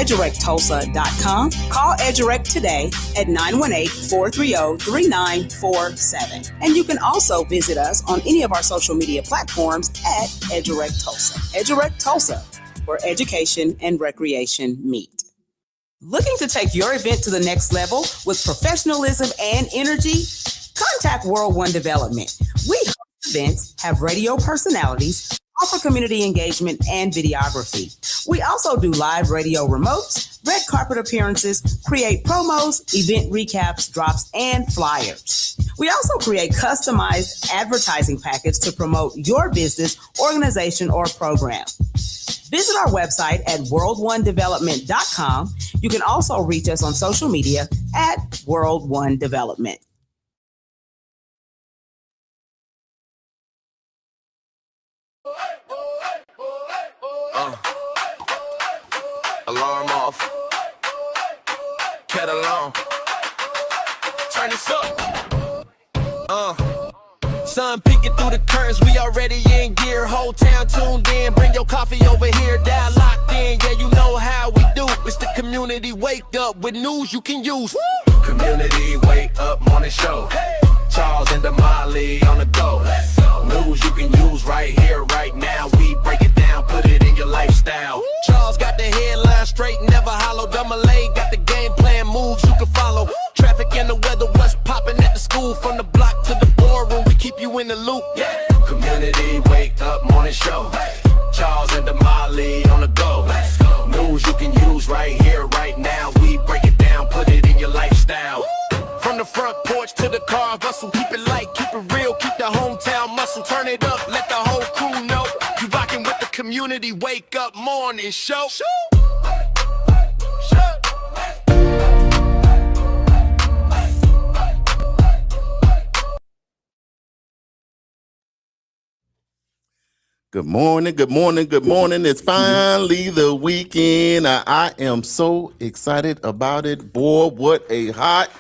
EdurectTulsa.com. Call Edurect today at 918-430-3947. And you can also visit us on any of our social media platforms at Edurect Tulsa. Edurect Tulsa, where education and recreation meet. Looking to take your event to the next level with professionalism and energy? Contact World One Development. We host events, have radio personalities, offer community engagement and videography. We also do live radio remotes, red carpet appearances, create promos, event recaps, drops, and flyers. We also create customized advertising packets to promote your business, organization, or program. Visit our website at world1development.com. You can also reach us on social media at World One Development. Alarm off. Kettle on. Turn this up. Sun peeking through the curtains, we already in gear. Whole town tuned in, bring your coffee over here. Dial locked in, yeah, you know how we do. It's the community wake up with news you can use. Community wake up morning show. Charles and Damali on the go. News you can use right here, right now. We break it down, put it in your lifestyle. Charles got the headline straight, never hollow. Damali got the game plan, moves you can follow. Traffic and the weather, what's popping at the school. From the block to the boardroom, we keep you in the loop. Yeah. Community wake up morning show. Charles and Damali on the go. News you can use right here, right now. We break it down, put it in your lifestyle. From the front porch to the car bustle, keep it light, keep it real, keep the hometown muscle. Turn it up, let the whole crew know you rockin' with the community wake up morning show. Good morning, good morning, good morning. It's finally the weekend. I am so excited about it. Boy, what a hot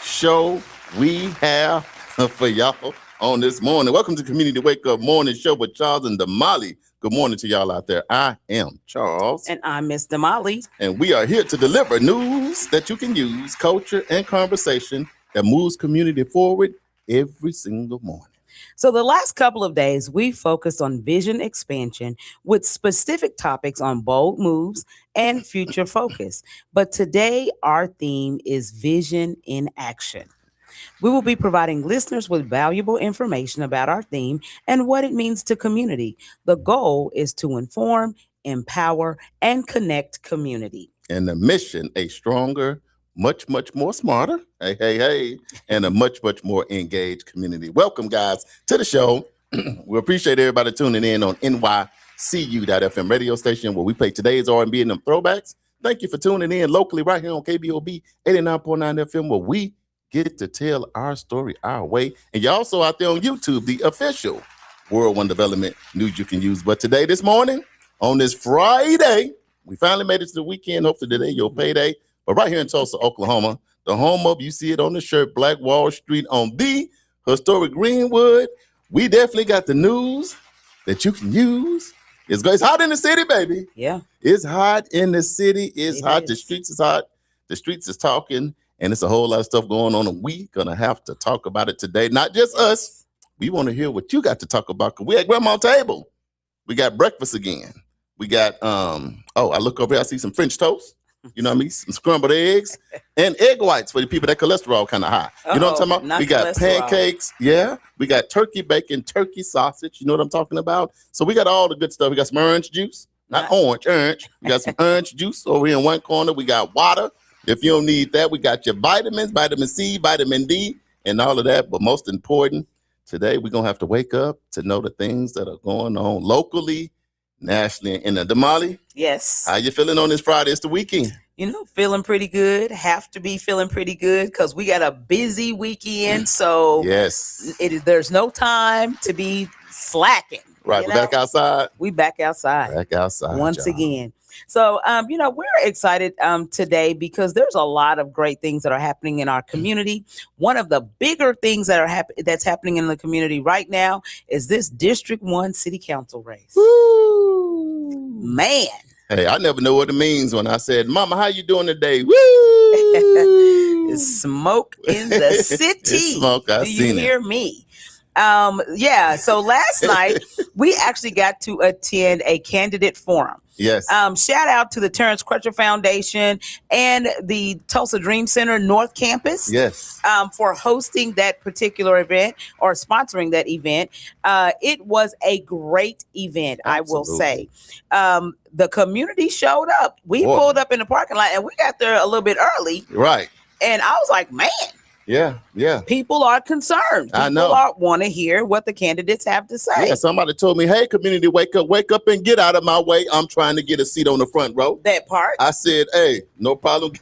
show we have for y'all on this morning. Welcome to Community Wake Up Morning Show with Charles and Damali. Good morning to y'all out there. I am Charles. And I'm Miss Damali. And we are here to deliver news that you can use, culture and conversation that moves community forward every single morning. So the last couple of days, we focused on vision expansion with specific topics on bold moves and future focus. But today, our theme is vision in action. We will be providing listeners with valuable information about our theme and what it means to community. The goal is to inform, empower, and connect community. And the mission, a stronger, much more smarter, hey, and a much more engaged community. Welcome, guys, to the show. We appreciate everybody tuning in on NYCU.FM radio station, where we play today's R&B and them throwbacks. Thank you for tuning in locally right here on KBOB 89.9 FM, where we get to tell our story our way. And you're also out there on YouTube, the official World One Development news you can use. But today, this morning, on this Friday, we finally made it to the weekend. Hopefully today, your payday. But right here in Tulsa, Oklahoma, the home of, you see it on the shirt, Black Wall Street on the historic Greenwood, we definitely got the news that you can use. It's hot in the city, baby. Yeah. It's hot in the city. It's hot. Is. The streets is hot. The streets is talking. And it's a whole lot of stuff going on. And we going to have to talk about it today. Not just us. We want to hear what you got to talk about. Because we at Grandma's table. We got breakfast again. We got, I look over here. I see some French toast. You know what I mean? Some scrambled eggs and egg whites for the people that cholesterol kind of high. You know what I'm talking about? We got pancakes. Yeah. We got turkey bacon, turkey sausage. You know what I'm talking about? So we got all the good stuff. We got some orange juice. Not orange. We got some orange juice over here in one corner. We got water. If you don't need that, we got your vitamins, vitamin C, vitamin D, and all of that. But most important, today we're going to have to wake up to know the things that are going on locally, nationally, and Damali. Yes. How you feeling on this Friday? It's the weekend. You know, feeling pretty good. Have to be feeling pretty good because we got a busy weekend. So yes, there's no time to be slacking. Right. We're back outside. We back outside. Back outside. Once again. So, we're excited today because there's a lot of great things that are happening in our community. One of the bigger things that that's happening in the community right now is this District 1 City Council race. Woo! Man. Hey, I never know what it means when I said, Mama, how you doing today? Woo! It's smoke in the city. It's smoke. I Do you seen hear me? Yeah. So last night we actually got to attend a candidate forum. Yes. Shout out to the Terrence Crutcher Foundation and the Tulsa Dream Center North Campus. Yes. For hosting that particular event or sponsoring that event. It was a great event, Absolutely. I will say. The community showed up. We pulled up in the parking lot and we got there a little bit early. Right. And I was like, man. Yeah. People are concerned. I know. People want to hear what the candidates have to say. Yeah, somebody told me, hey, community, wake up and get out of my way. I'm trying to get a seat on the front row. That part. I said, hey, no problem.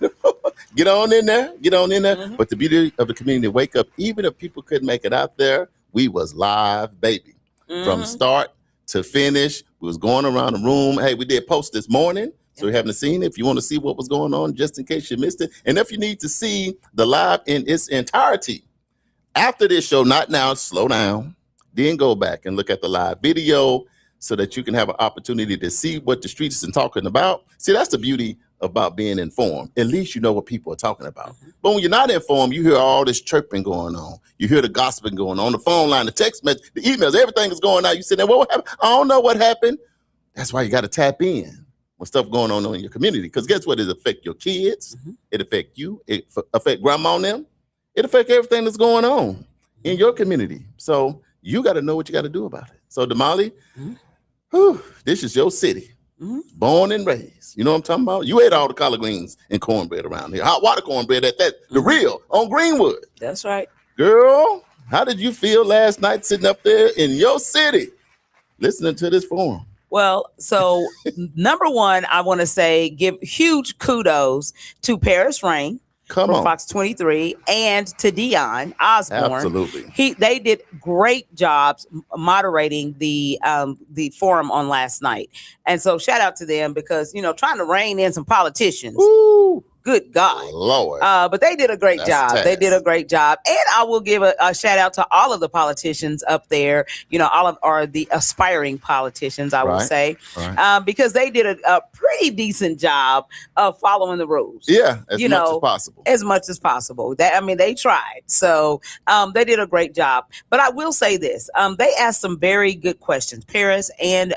Get on in there. Mm-hmm. But the beauty of the community wake up, even if people couldn't make it out there, we was live, baby. Mm-hmm. From start to finish, we was going around the room. Hey, we did post this morning. So you haven't seen it. If you want to see what was going on, just in case you missed it. And if you need to see the live in its entirety, after this show, not now, slow down, then go back and look at the live video so that you can have an opportunity to see what the streets is talking about. See, that's the beauty about being informed. At least you know what people are talking about. Mm-hmm. But when you're not informed, you hear all this chirping going on. You hear the gossiping going on the phone line, the text message, the emails, everything is going on. You sit there, well, what happened? I don't know what happened. That's why you got to tap in when stuff going on in your community. Because guess what? It affect your kids. Mm-hmm. It affect you. It affect grandma and them. It affect everything that's going on in your community. So you got to know what you got to do about it. So Damali, this is your city. Mm-hmm. Born and raised. You know what I'm talking about? You ate all the collard greens and cornbread around here. Hot water cornbread at that, the real, on Greenwood. That's right. Girl, how did you feel last night sitting up there in your city listening to this forum? Well, so number one, I want to say give huge kudos to Paris Rain Come from on. Fox 23 and to Dion Osborne. Absolutely. They did great jobs moderating the forum on last night. And so shout out to them because, trying to rein in some politicians. Woo. Good God. Lord. But they did a great job. They did a great job. And I will give a shout out to all of the politicians up there, or the aspiring politicians, I will say, because they did a pretty decent job of following the rules. Yeah, as much as possible. As much as possible. They tried. So they did a great job. But I will say this. They asked some very good questions. Paris and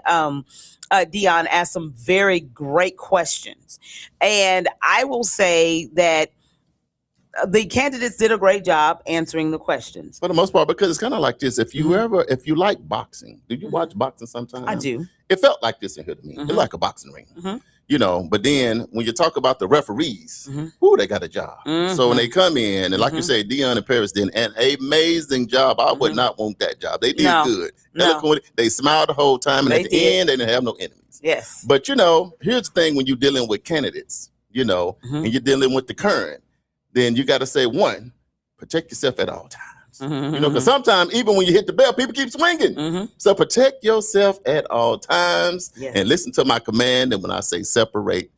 Dion asked some very great questions. And I will say that the candidates did a great job answering the questions. For the most part, because it's kind of like this. If you like boxing, do you watch boxing sometimes? I do. It felt like this in here to me. It's like a boxing ring. But then when you talk about the referees, they got a job. So when they come in, and like you say, Dion and Paris did an amazing job. I would not want that job. They did good. They smiled the whole time, and at the end, they didn't have no enemies. Yes. But, here's the thing when you're dealing with candidates, and you're dealing with the current, then you got to say, one, protect yourself at all times. Because sometimes even when you hit the bell, people keep swinging. So protect yourself at all times and listen to my command. And when I say separate.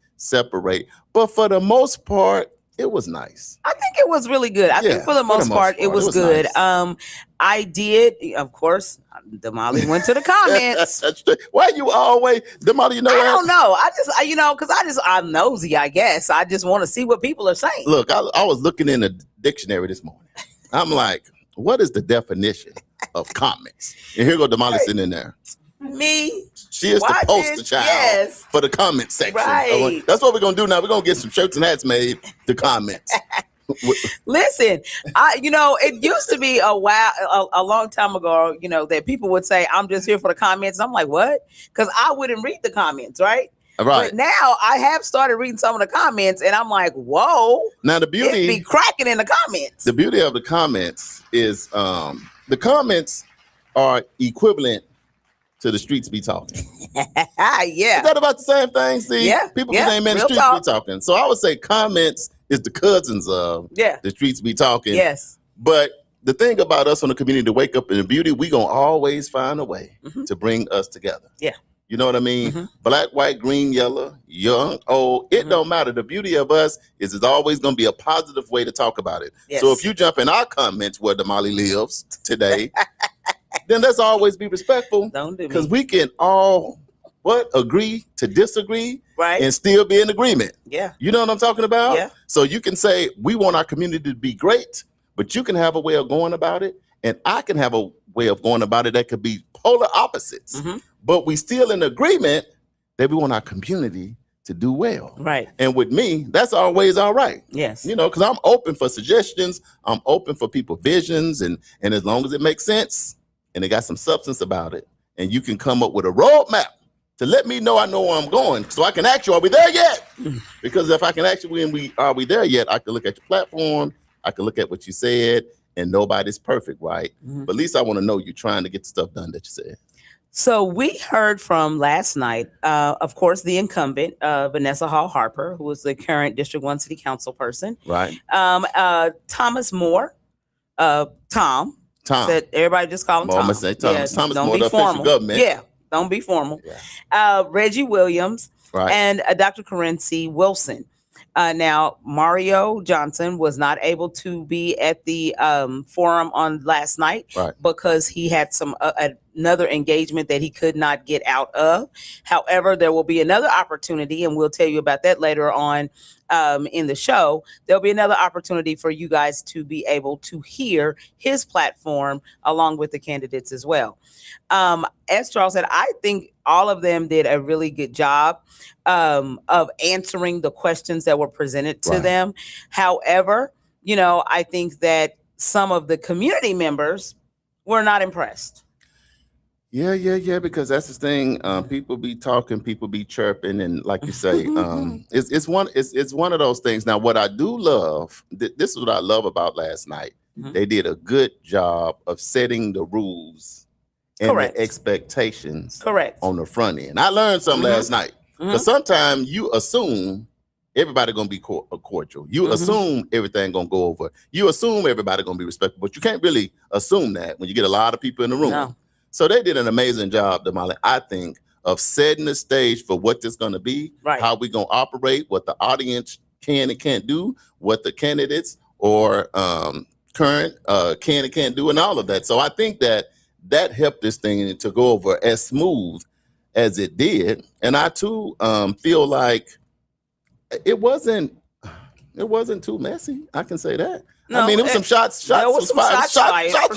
But for the most part, it was nice. I think it was really good. I think for the most part, it was good. Nice. I did, of course, Damali went to the comments. Why you always, Damali, I don't know. Because I'm nosy, I guess. I just want to see what people are saying. Look, I was looking in the dictionary this morning. I'm like, what is the definition of comments? And here go Damali sitting in there. Me. She is the poster child for the comment section. Right. That's what we're going to do now. We're going to get some shirts and hats made to comments. Listen, it used to be a long time ago, that people would say, I'm just here for the comments. I'm like, what? Because I wouldn't read the comments, right? Right. But now I have started reading some of the comments and I'm like, whoa. Now the beauty, it be cracking in the comments. The beauty of the comments is the comments are equivalent to the streets be talking. Yeah. Is that about the same thing? See, yeah. People can name the streets be talking. So I would say comments is the cousins of the streets be talking. Yes. But the thing about us on the community to wake up in the beauty, we gonna always find a way to bring us together. Yeah. You know what I mean? Black, white, green, yellow, young, old, it don't matter. The beauty of us is it's always going to be a positive way to talk about it. Yes. So if you jump in our comments where Damali lives today, then let's always be respectful. Don't do because we can all, what? Agree to disagree, Right. and still be in agreement. Yeah. You know what I'm talking about? Yeah. So you can say, we want our community to be great, but you can have a way of going about it, and I can have a way of going about it that could be polar opposites. Mm-hmm. But we still in agreement that we want our community to do well. Right. And with me, that's always all right. Yes. You know, because I'm open for suggestions. I'm open for people's visions. And as long as it makes sense and it got some substance about it, and you can come up with a roadmap to let me know I know where I'm going, so I can ask you, are we there yet? Because if I can ask you, are we there yet? I can look at your platform. I can look at what you said, and nobody's perfect, right? Mm-hmm. But at least I want to know you're trying to get the stuff done that you said. So we heard from last night, of course, the incumbent, Vanessa Hall Harper, who is the current District 1 City Council person. Right. Thomas Moore, Tom. Said everybody just call him Tom. Say Thomas. Yeah, Thomas don't Moore, be the official formal. government. Yeah, don't be formal. Yeah. Reggie Williams, right. And Dr. Corinci Wilson. Now, Mario Johnson was not able to be at the forum on last night, right, because he had another engagement that he could not get out of. However, there will be another opportunity, and we'll tell you about that later on in the show. There'll be another opportunity for you guys to be able to hear his platform along with the candidates as well. As Charles said, I think all of them did a really good job of answering the questions that were presented to them. However, you know, I think that some of the community members were not impressed. Yeah, because that's the thing. People be talking, people be chirping, and like you say, it's one of those things. Now, what I do love, this is what I love about last night. Mm-hmm. They did a good job of setting the rules and the expectations on the front end. I learned something last night, because sometimes you assume everybody gonna be cordial. You assume everything gonna go over. You assume everybody gonna be respectful, but you can't really assume that when you get a lot of people in the room. No. So they did an amazing job, Damali, I think, of setting the stage for what this going to be, how we going to operate, what the audience can and can't do, what the candidates or current can and can't do, and all of that. So I think that helped this thing to go over as smooth as it did. And I, too, feel like it wasn't too messy. I can say that. No, I mean, it was some shots was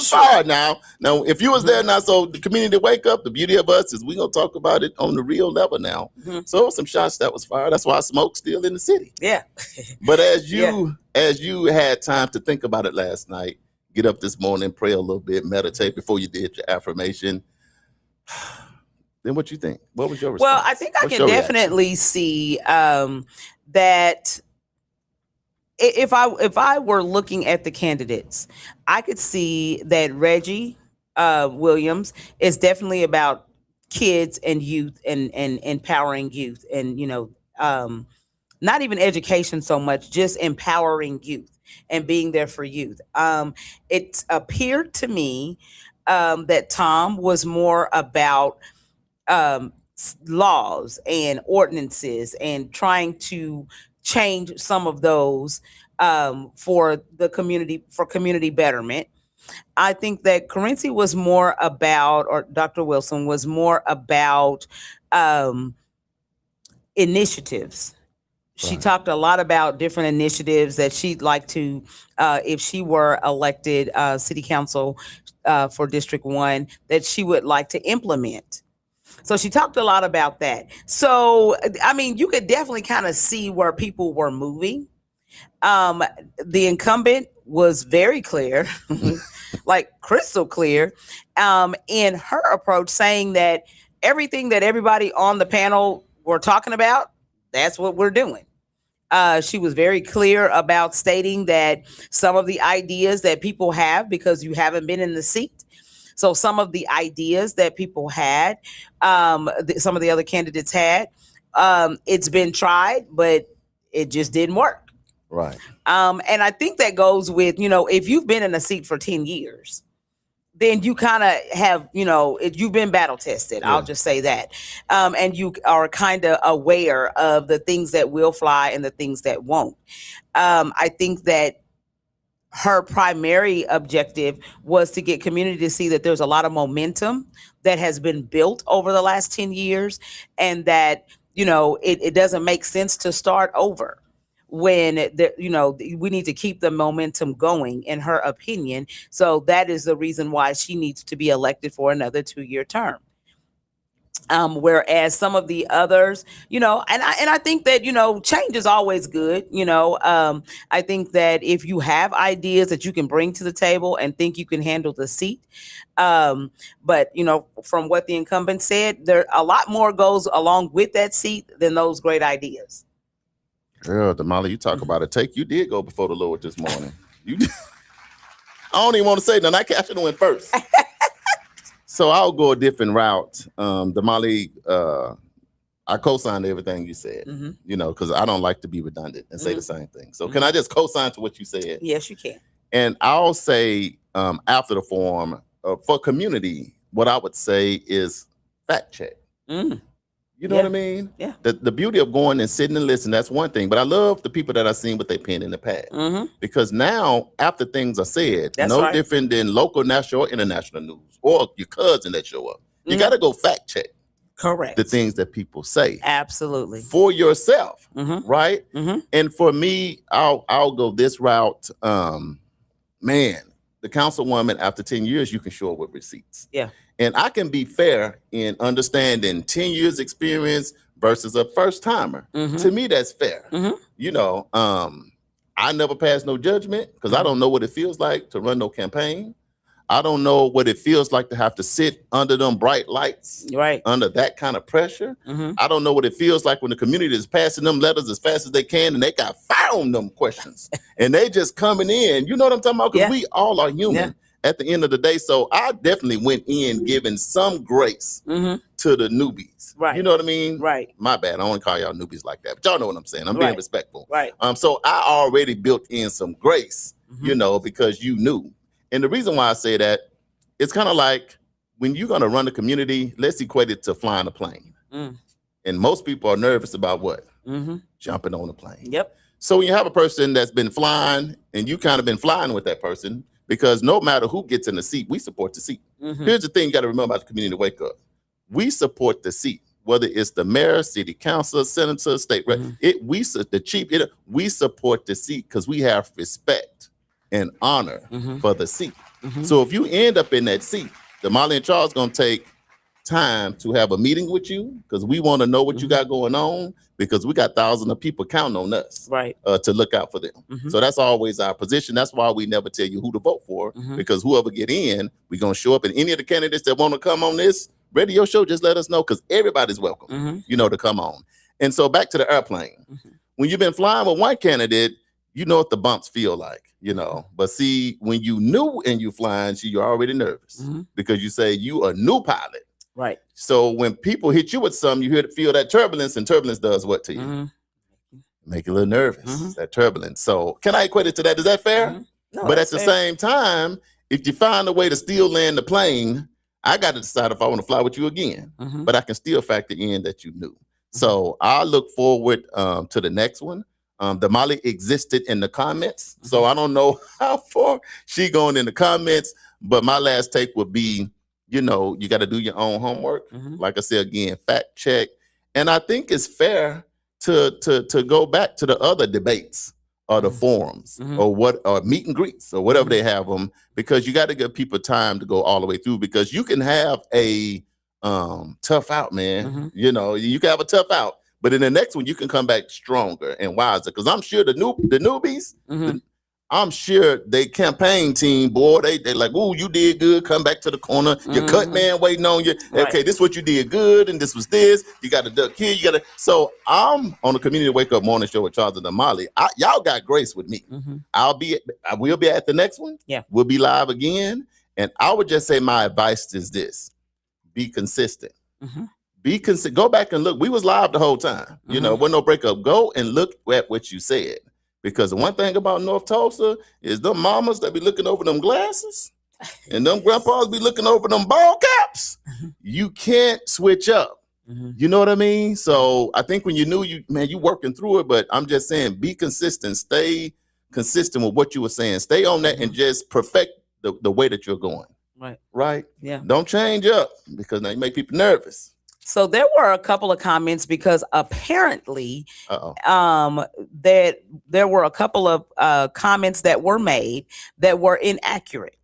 fired. Now, if you was there now, so the community wake up. The beauty of us is we gonna talk about it on the real level now. So it was some shots that was fired. That's why smoke's still in the city. Yeah. But as you had time to think about it last night, get up this morning, pray a little bit, meditate before you did your affirmation. Then what you think? What was your response? Well, I think I can definitely see that. If I were looking at the candidates, I could see that Reggie Williams is definitely about kids and youth and empowering youth, and not even education so much, just empowering youth and being there for youth. It appeared to me that Tom was more about laws and ordinances and trying to change some of those for the community, for community betterment. I think that Corinci was more about, or Dr. Wilson was more about initiatives. She talked a lot about different initiatives that she'd like to, if she were elected city council for District 1, that she would like to implement. So she talked a lot about that. So, I mean, you could definitely kind of see where people were moving. The incumbent was very clear, like crystal clear, in her approach, saying that everything that everybody on the panel were talking about, that's what we're doing. She was very clear about stating that some of the ideas that people have, because you haven't been in the seat, so some of the ideas that people had, some of the other candidates had, it's been tried, but it just didn't work. Right. And I think that goes with, if you've been in a seat for 10 years, then you kind of have, you've been battle tested. Yeah. I'll just say that. And you are kind of aware of the things that will fly and the things that won't. I think that her primary objective was to get community to see that there's a lot of momentum that has been built over the last 10 years, and that, it doesn't make sense to start over when we need to keep the momentum going, in her opinion. So that is the reason why she needs to be elected for another 2-year term. Whereas some of the others, and I think that, change is always good. I think that if you have ideas that you can bring to the table and think you can handle the seat, but from what the incumbent said, there a lot more goes along with that seat than those great ideas. Girl, Damali, you talk about a take. You did go before the Lord this morning. I don't even want to say nothing. I should have went first. So I'll go a different route. Damali, I co-signed everything you said, because I don't like to be redundant and say the same thing. So can I just co-sign to what you said? Yes, you can. And I'll say after the forum, for community, what I would say is fact check. You know what I mean? Yeah. The beauty of going and sitting and listening, that's one thing. But I love the people that I've seen with their pen in the pad. Because now, after things are said, no different than local, national, or international news, or your cousin that show up, you got to go fact check. Correct. The things that people say. Absolutely. For yourself, right? And for me, I'll go this route. Man, the councilwoman, after 10 years, you can show up with receipts. Yeah. And I can be fair in understanding 10 years experience versus a first timer. To me, that's fair. I never pass no judgment because I don't know what it feels like to run no campaign. I don't know what it feels like to have to sit under them bright lights, under that kind of pressure. I don't know what it feels like when the community is passing them letters as fast as they can and they got fire on them questions and they just coming in. You know what I'm talking about? Because we all are human at the end of the day. So I definitely went in giving some grace to the newbies. Right. You know what I mean? Right. My bad. I don't want to call y'all newbies like that, but y'all know what I'm saying. I'm being respectful. Right. So I already built in some grace, because you knew. And the reason why I say that, it's kind of like when you're going to run a community, let's equate it to flying a plane. And most people are nervous about what? Jumping on a plane. Yep. So when you have a person that's been flying and you kind of been flying with that person, because no matter who gets in the seat, we support the seat. Here's the thing you got to remember about the community wake up. We support the seat, whether it's the mayor, city council, senator, state rep. We support the seat because we have respect and honor for the seat. So if you end up in that seat, Damali and Charles going to take time to have a meeting with you because we want to know what you got going on, because we got thousands of people counting on us to look out for them. So that's always our position. That's why we never tell you who to vote for, because whoever get in, we're going to show up. And any of the candidates that want to come on this radio show, just let us know, because everybody's welcome, to come on. And so back to the airplane. When you've been flying with one candidate, you know what the bumps feel like, But see, when you new and you flying, you're already nervous because you say you a new pilot. Right. So when people hit you with something, you feel that turbulence, and turbulence does what to you? Make you a little nervous, that turbulence. So can I equate it to that? Is that fair? No, but at the same time, if you find a way to still land the plane, I got to decide if I want to fly with you again. But I can still factor in that you knew. So I look forward to the next one. Damali existed in the comments, so I don't know how far she going in the comments, but my last take would be, you got to do your own homework. Like I said, again, fact check. And I think it's fair to go back to the other debates or the forums or meet and greets or whatever they have them, because you got to give people time to go all the way through, because you can have a tough out, man. You can have a tough out. But in the next one, you can come back stronger and wiser. Because I'm sure the newbies, I'm sure they campaign team, boy, they like, ooh, you did good. Come back to the corner. Your cut man waiting on you. Right. Okay, this is what you did good, and this was this. You got to duck here. So I'm on the Community Wake Up Morning Show with Charles and Damali. Y'all got grace with me. I will be at the next one. Yeah, we'll be live again. And I would just say my advice is this: be consistent. Go back and look. We was live the whole time. Wasn't no breakup. Go and look at what you said. Because the one thing about North Tulsa is them mamas that be looking over them glasses and them grandpas be looking over them ball caps. You can't switch up. You know what I mean? So I think when you knew you working through it, but I'm just saying, be consistent. Stay consistent with what you were saying. Stay on that and just perfect the way that you're going. Right? Yeah. Don't change up because now you make people nervous. So there were a couple of comments because apparently Uh-oh. that there were a couple of comments that were made that were inaccurate.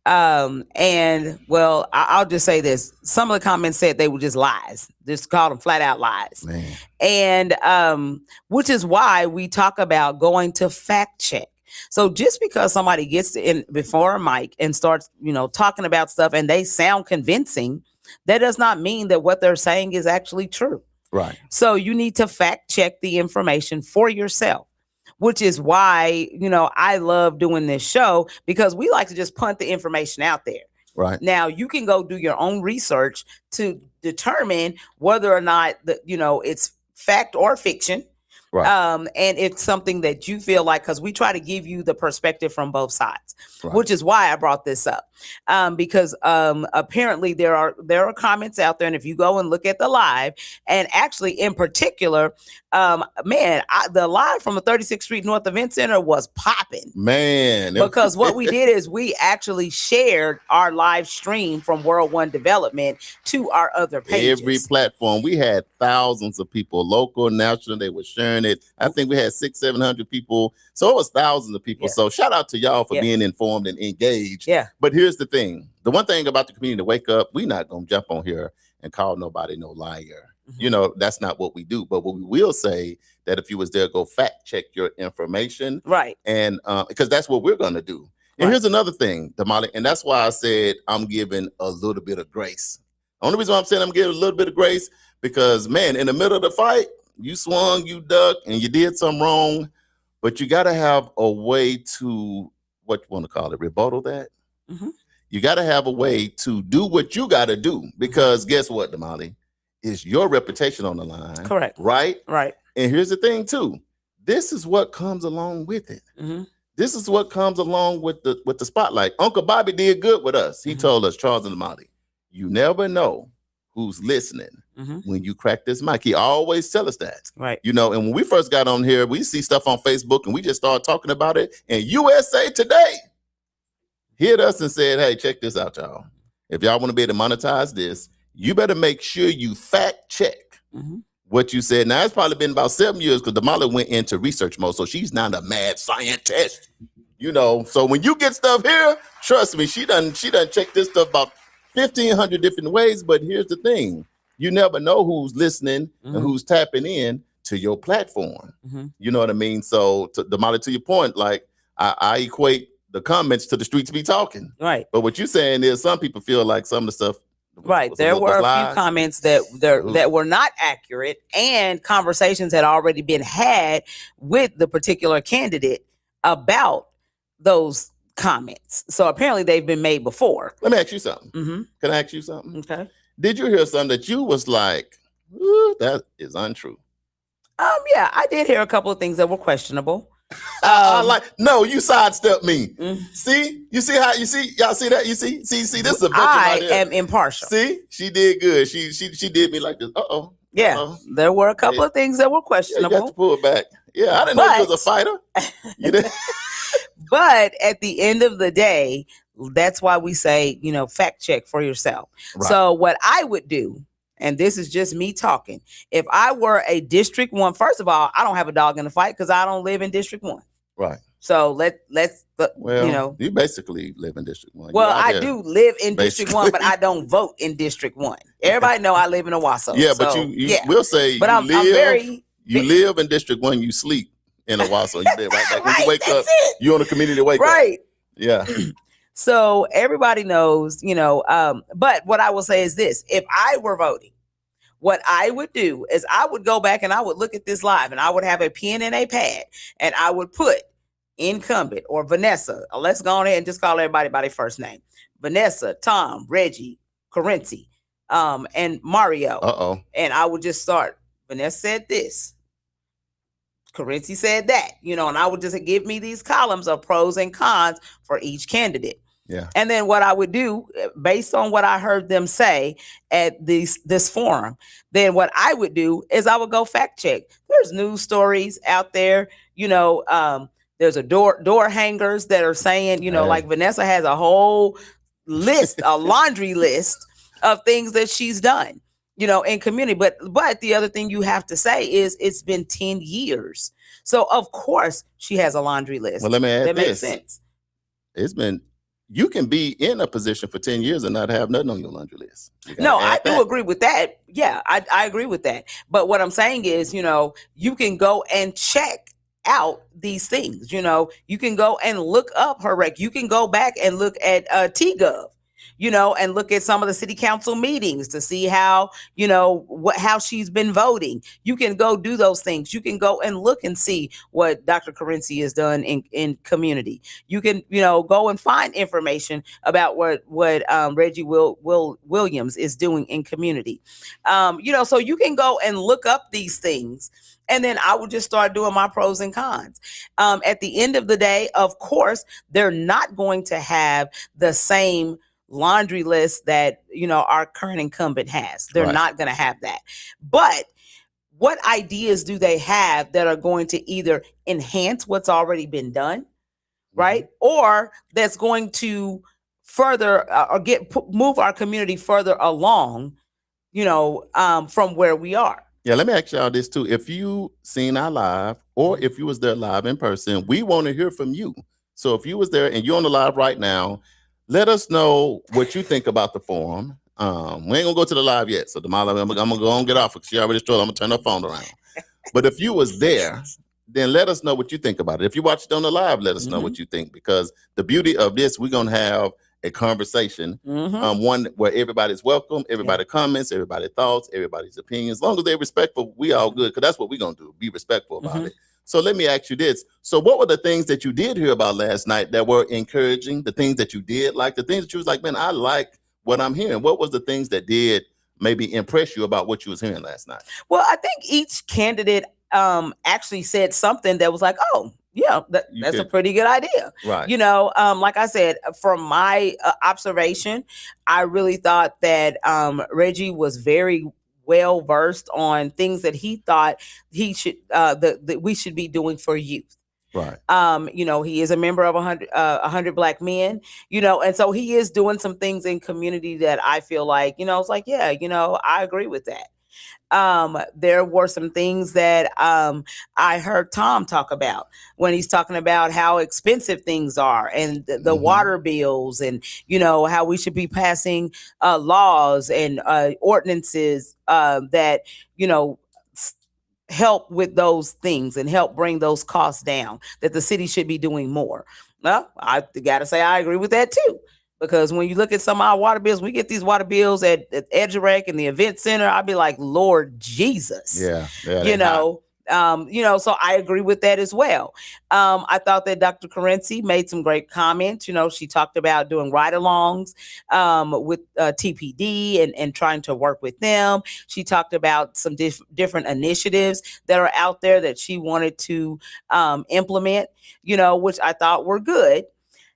And well, I'll just say this. Some of the comments said they were just lies. Just called them flat out lies. Man. And which is why we talk about going to fact check. So just because somebody gets in before a mic and starts, talking about stuff and they sound convincing, that does not mean that what they're saying is actually true. Right. So you need to fact check the information for yourself, which is why, I love doing this show because we like to just punt the information out there. Right. Now you can go do your own research to determine whether or not it's fact or fiction. Right. And it's something that you feel like, because we try to give you the perspective from both sides, Right. which is why I brought this up. Because apparently there are comments out there, and if you go and look at the live, and actually in particular, the live from the 36th Street North Event Center was popping. Man. Because what we did is we actually shared our live stream from World One Development to our other pages. Every platform. We had thousands of people, local, national, they were sharing it. I think we had 600-700 people. So it was thousands of people. Yeah. So shout out to y'all for Yeah. being informed and engaged. Yeah. But here's the thing. The one thing about the community to wake up, we're not going to jump on here and call nobody no liar. Mhm. That's not what we do. But what we will say that if you was there, go fact check your information. Right. And because that's what we're going to do. And Right. here's another thing, Damali, and that's why I said I'm giving a little bit of grace. Only reason why I'm saying I'm giving a little bit of grace, because, man, in the middle of the fight, you swung, you ducked, and you did something wrong. But you got to have a way to, what you want to call it, rebuttal that. Mhm. You got to have a way to do what you got to do, because guess what, Damali? It's your reputation on the line. Correct. Right? Right. And here's the thing, too. This is what comes along with it. Mhm. This is what comes along with the spotlight. Uncle Bobby did good with us. He Mhm. told us, Charles and Damali, you never know who's listening Mhm. when you crack this mic. He always tell us that. Right. And when we first got on here, we see stuff on Facebook and we just started talking about it. And USA Today hit us and said, hey, check this out, y'all. If y'all want to be able to monetize this, you better make sure you fact check Mhm. what you said. Now, it's probably been about 7 years because Damali went into research mode. So she's not a mad scientist, So when you get stuff here, trust me, she done checked this stuff about 1,500 different ways. But here's the thing. You never know who's listening Mhm. and who's tapping in to your platform. Mhm. You know what I mean? So, Damali, to your point, like I equate the comments to the streets be talking. Right. But what you're saying is some people feel like some of the stuff. Right. There were a few comments that were not accurate, and conversations had already been had with the particular candidate about those comments. So apparently they've been made before. Let me ask you something. Mm-hmm. Can I ask you something? Okay. Did you hear something that you was like, ooh, that is untrue? Yeah, I did hear a couple of things that were questionable. No, you sidestepped me. Mm. See, y'all see that? You see, this is a veteran I right here. am impartial. See, she did good. She did me like this. Yeah, there were a couple of things that were Yeah, you questionable. got to pull back. Yeah, I didn't know you was a fighter. You did. But at the end of the day, that's why we say, fact check for yourself. Right. So what I would do, and this is just me talking, if I were a District 1, first of all, I don't have a dog in the fight because I don't live in District 1. Right. So let's you basically live in District 1. Well, I do live in District 1, but I don't vote in District 1. Everybody know I live in Owasso. Yeah, but you will say but I'm live in District 1, you sleep in Owasso. You live right back. When you wake up, you're on the community to wake up. Right. Yeah. So everybody knows, but what I will say is this: if I were voting, what I would do is I would go back and I would look at this live and I would have a pen and a pad and I would put incumbent or Vanessa. Let's go on ahead and just call everybody by their first name. Vanessa, Tom, Reggie, Currency, and Mario. Uh-oh. And I would just start. Vanessa said this. Currency said that, and I would just give me these columns of pros and cons for each candidate. Yeah. And then what I would do, based on what I heard them say at this forum, then what I would do is I would go fact check. There's news stories out there, there's a door hangers that are saying, like Vanessa has a whole a laundry list of things that she's done, in community. But the other thing you have to say is it's been 10 years. So of course she has a laundry list. Well, let me add that makes this. sense. It's been, you can be in a position for 10 years and not have nothing on your laundry list. No, I do agree with that. Yeah, I agree with that. But what I'm saying is, you can go and check out these things. You can go and look up her rec. You can go back and look at TGov, and look at some of the city council meetings to see how, how she's been voting. You can go do those things. You can go and look and see what Dr. Carency has done in community. You can, go and find information about what Reggie Williams is doing in community. So you can go and look up these things. And then I would just start doing my pros and cons. At the end of the day, of course, they're not going to have the same laundry list that, our current incumbent has. They're Right. not going to have that. But what ideas do they have that are going to either enhance what's already been done, right? Or that's going to further or move our community further along, from where we are. Yeah, let me ask y'all this too. If you seen our live or if you was there live in person, we want to hear from you. So if you was there and you're on the live right now, let us know what you think about the forum. We ain't gonna go to the live yet. So Damali, I'm gonna go and get off because she already started. I'm gonna turn her phone around. But if you was there, then let us know what you think about it. If you watched it on the live, let us know what you think, because the beauty of this, we're gonna have a conversation, one where everybody's welcome, everybody comments, everybody thoughts, everybody's opinions. As long as they're respectful, we all good, because that's what we're gonna do, be respectful about it. So let me ask you this. So what were the things that you did hear about last night that were encouraging, the things that you did like, the things that you was like, man, I like what I'm hearing? What was the things that did maybe impress you about what you was hearing last night? Well, I think each candidate actually said something that was like, oh, yeah, that's a pretty good idea. Right. Like I said, from my observation, I really thought that Reggie was very well versed on things that he thought he should that we should be doing for youth. Right. He is a member of 100 Black Men, and so he is doing some things in community that I feel like, it's like, yeah, I agree with that. There were some things that I heard Tom talk about when he's talking about how expensive things are and the water bills, and how we should be passing laws and ordinances that help with those things and help bring those costs down, that the city should be doing more. Well, I gotta say I agree with that too. Because when you look at some of our water bills, we get these water bills at EduRec and the event center. I'd be like, Lord Jesus. Yeah. So I agree with that as well. I thought that Dr. Carency made some great comments. She talked about doing ride-alongs with TPD and trying to work with them. She talked about some different initiatives that are out there that she wanted to implement, which I thought were good.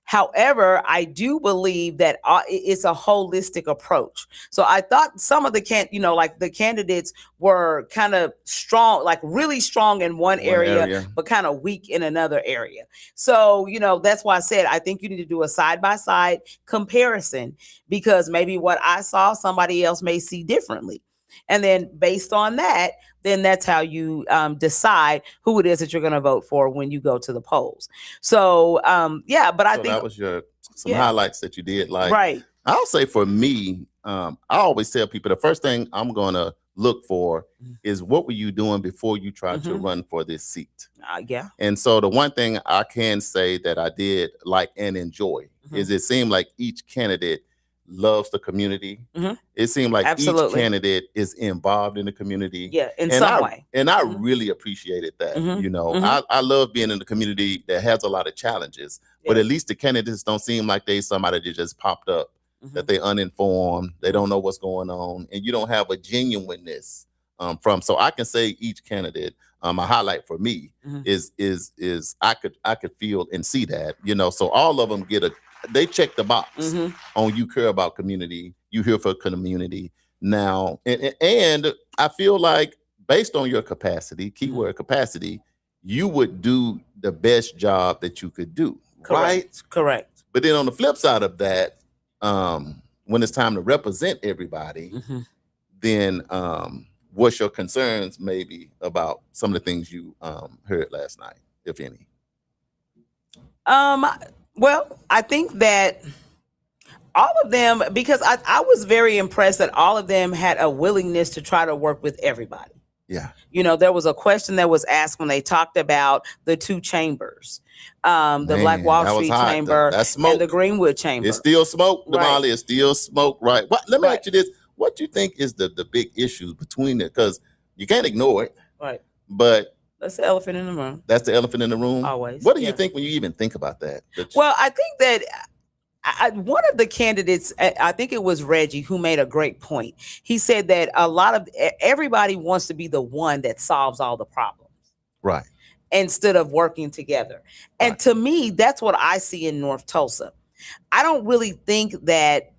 However, I do believe that it's a holistic approach. So I thought some of the the candidates were kind of strong, like really strong in one area, but kind of weak in another area. So, that's why I said, I think you need to do a side-by-side comparison, because maybe what I saw, somebody else may see differently. And then based on that, then that's how you decide who it is that you're going to vote for when you go to the polls. So, but I think that was some highlights that you did like. Right. I'll say for me, I always tell people the first thing I'm going to look for is what were you doing before you tried to run for this seat? Yeah. And so the one thing I can say that I did like and enjoy is it seemed like each candidate loves the community. It seemed like each candidate is involved in the community. Yeah, in some way. And I really appreciated that. I love being in the community that has a lot of challenges, but at least the candidates don't seem like they somebody that just popped up, that they uninformed, they don't know what's going on, and you don't have a genuineness from. So I can say each candidate, a highlight for me is I could feel and see that, so all of them they check the box on you care about community, you here for community now. And I feel like based on your capacity, keyword capacity, you would do the best job that you could do. Correct. Right? Correct. But then on the flip side of that, when it's time to represent everybody, Mhm. then what's your concerns maybe about some of the things you heard last night, if any? Well, I think that all of them, because I was very impressed that all of them had a willingness to try to work with everybody. Yeah. There was a question that was asked when they talked about the two chambers, the Black Man, Wall that was Street hot. Chamber That's and the smoke. Greenwood Chamber. It's still smoke, Right. Damali. It's still smoke, right? Let me Right. ask you this. What do you think is the big issues between it? Because you can't ignore it, Right. but That's the elephant in the room. that's the elephant in the room. Always. What do you Yeah. think when you even think about that? Well, I think that one of the candidates, I think it was Reggie, who made a great point. He said that a lot of everybody wants to be the one that solves all the problems Right. instead of working together. And Right. to me, that's what I see in North Tulsa. I don't really think that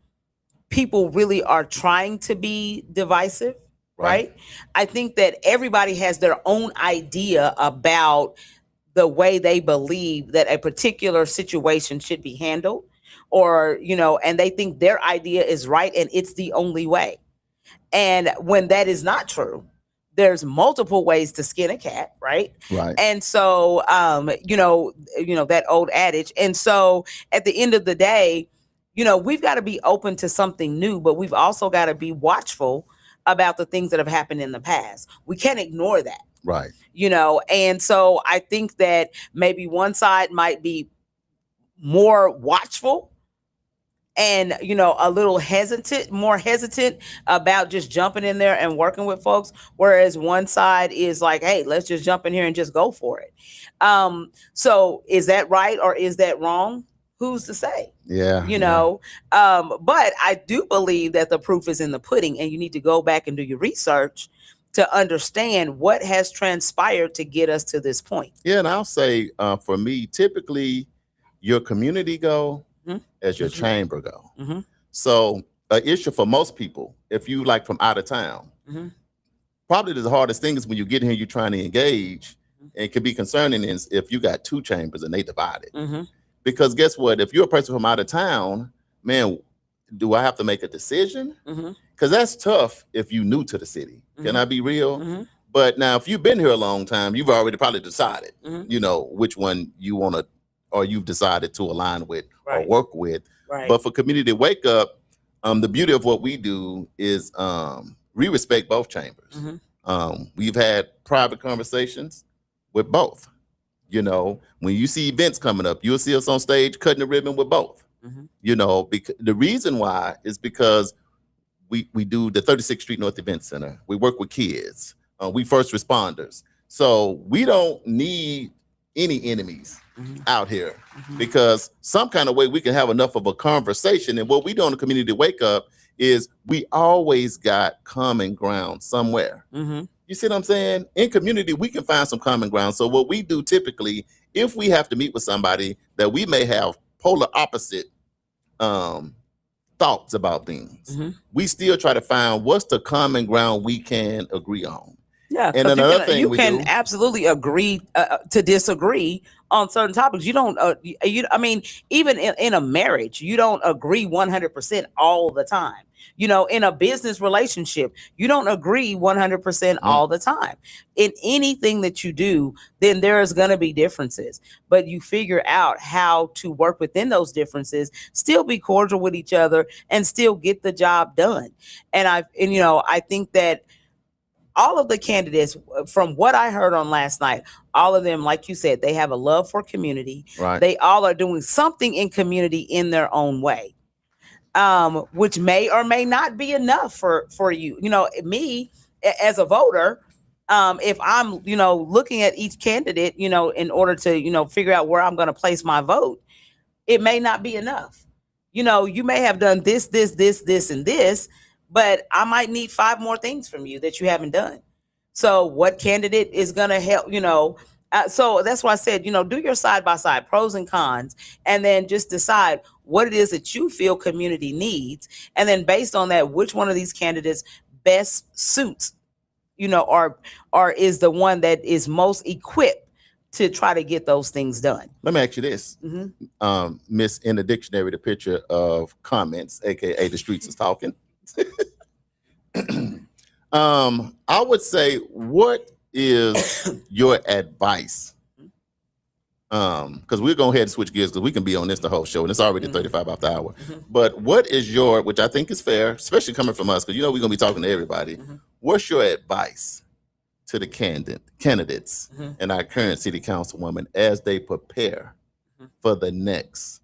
people really are trying to be divisive, right? I think that everybody has their own idea about the way they believe that a particular situation should be handled, or and they think their idea is right and it's the only way. And when that is not true, there's multiple ways to skin a cat, right? Right. And so that old adage. And so at the end of the day, we've got to be open to something new, but we've also got to be watchful about the things that have happened in the past. We can't ignore that. Right. And so I think that maybe one side might be more watchful and a little more hesitant about just jumping in there and working with folks, whereas one side is like, hey, let's just jump in here and just go for it. So is that right or is that wrong? Who's to say? Yeah. But I do believe that the proof is in the pudding, and you need to go back and do your research to understand what has transpired to get us to this point. Yeah, and I'll say for me, typically your community go as your chamber go. Mm-hmm. So an issue for most people, if you like from out of town, probably the hardest thing is when you get here, you're trying to engage, and it could be concerning is if you got two chambers and they divided. Because guess what? If you're a person from out of town, man, do I have to make a decision? Because that's tough if you're new to the city. Can I be real? But now, if you've been here a long time, you've already probably decided, which one you want to, or you've decided to align with or work with. Right. But for Community Wake Up, the beauty of what we do is we respect both chambers. We've had private conversations with both. When you see events coming up, you'll see us on stage cutting the ribbon with both. Because the reason why is because we do the 36th Street North Event Center. We work with kids. We first responders. So we don't need any enemies out here because some kind of way we can have enough of a conversation. And what we do on the Community Wake Up is we always got common ground somewhere. You see what I'm saying? In community, we can find some common ground. So what we do typically, if we have to meet with somebody that we may have polar opposite thoughts about things, we still try to find what's the common ground we can agree on. Yeah, and another thing you we can do, absolutely agree to disagree on certain topics. You don't. Even in a marriage, you don't agree 100% all the time. In a business relationship, you don't agree 100% all the time. In anything that you do, then there is going to be differences, but you figure out how to work within those differences, still be cordial with each other, and still get the job done. And I think that all of the candidates, from what I heard on last night, all of them, like you said, they have a love for community. Right. They all are doing something in community in their own way, which may or may not be enough for you. Me as a voter, if I'm, looking at each candidate, in order to, figure out where I'm going to place my vote, it may not be enough. You may have done this, and this, but I might need 5 more things from you that you haven't done. So what candidate is going to help, so that's why I said, do your side-by-side pros and cons, and then just decide what it is that you feel community needs. And then based on that, which one of these candidates best suits, or is the one that is most equipped to try to get those things done. Let me ask you this. Miss, in the dictionary, the picture of comments, aka the streets is talking. I would say, what is your advice? Because we're going ahead and switch gears because we can be on this the whole show, and it's already 35 after the hour. But what is your, which I think is fair, especially coming from us, because you know we're going to be talking to everybody. What's your advice to the candidates and our current city councilwoman as they prepare for the next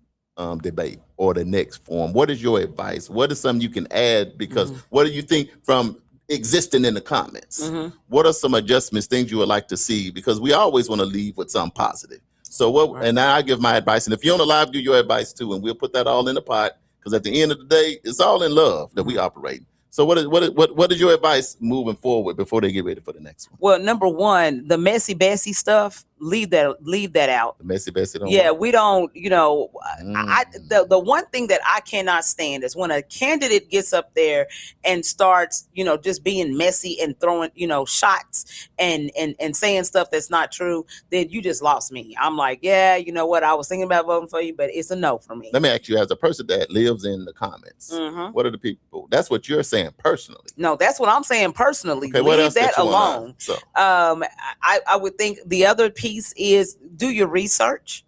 debate or the next forum? What is your advice? What is something you can add? Because what do you think from existing in the comments? What are some adjustments, things you would like to see? Because we always want to leave with something positive. So what? And now I give my advice, and if you're on the live, give your advice too, and we'll put that all in the pot. Because at the end of the day, it's all in love that we operate. So what is your advice moving forward before they get ready for the next one? Well, number one, the messy Bessie stuff, leave that out. The messy Bessie don't Yeah, work? we don't, the one thing that I cannot stand is when a candidate gets up there and starts, just being messy and throwing, shots and saying stuff that's not true, then you just lost me. I'm like, yeah, you know what? I was thinking about voting for you, but it's a no for me. Let me ask you, as a person that lives in the comments, what are the people? That's what you're saying personally. No, that's what I'm saying personally. Okay, what leave else that you wanna- alone. So I would think the other piece is do your research.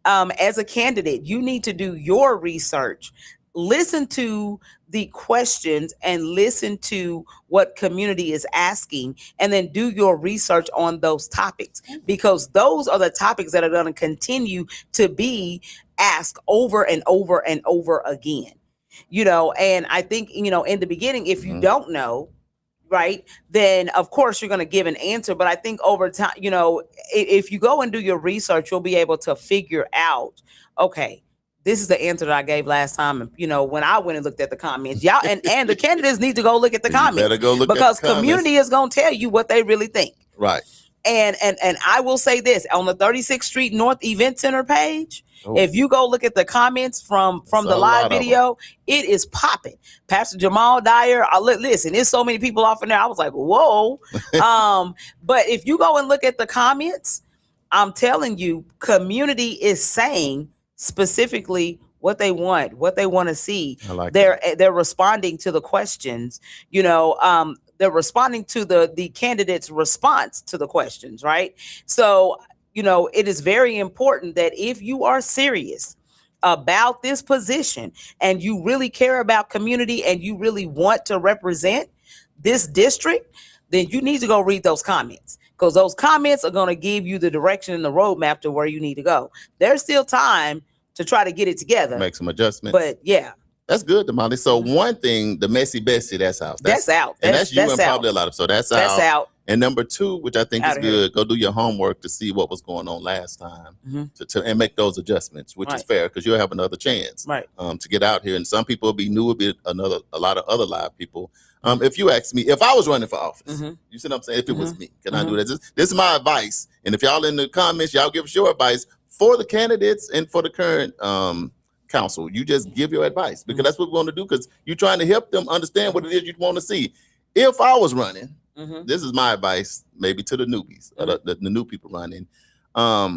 As a candidate, you need to do your research. Listen to the questions and listen to what community is asking, and then do your research on those topics, because those are the topics that are going to continue to be asked over and over and over again. And I think, in the beginning, if you don't know, right, then of course you're going to give an answer. But I think over time, if you go and do your research, you'll be able to figure out, okay, this is the answer that I gave last time. And, when I went and looked at the comments, y'all and the candidates need to go look at the comments. better go look because at the comments. community is going to tell you what they really think. Right. And I will say this, on the 36th Street North Event Center page, if you go look at the comments from the live video, it is popping. Pastor Jamal Dyer, listen, there's so many people off in there. I was like, whoa. But if you go and look at the comments, I'm telling you, community is saying specifically what they want to see. I like they're responding to the questions, they're responding to the candidate's response to the questions, right? So, it is very important that if you are serious about this position and you really care about community and you really want to represent this district, then you need to go read those comments, because those comments are going to give you the direction and the roadmap to where you need to go. There's still time to try to get it together. Make some adjustments. But yeah. That's good, Damali. So one thing, the messy Bessie, that's out. That's out. And that's you and out. probably a lot of. So that's out. And number two, which I think is Outta good, go do your homework to see what was going on last time and make those adjustments, which is fair because you'll have another chance to get out here. And some people will be new, will be a lot of other live people. If you ask me, if I was running for office, you see what I'm saying? If it was me, can I do that? This is my advice. And if y'all in the comments, y'all give us your advice for the candidates and for the current council. You just give your advice because that's what we're going to do, because you're trying to help them understand what it is you want to see. If I was running, this is my advice, maybe to the newbies, or the new people running. I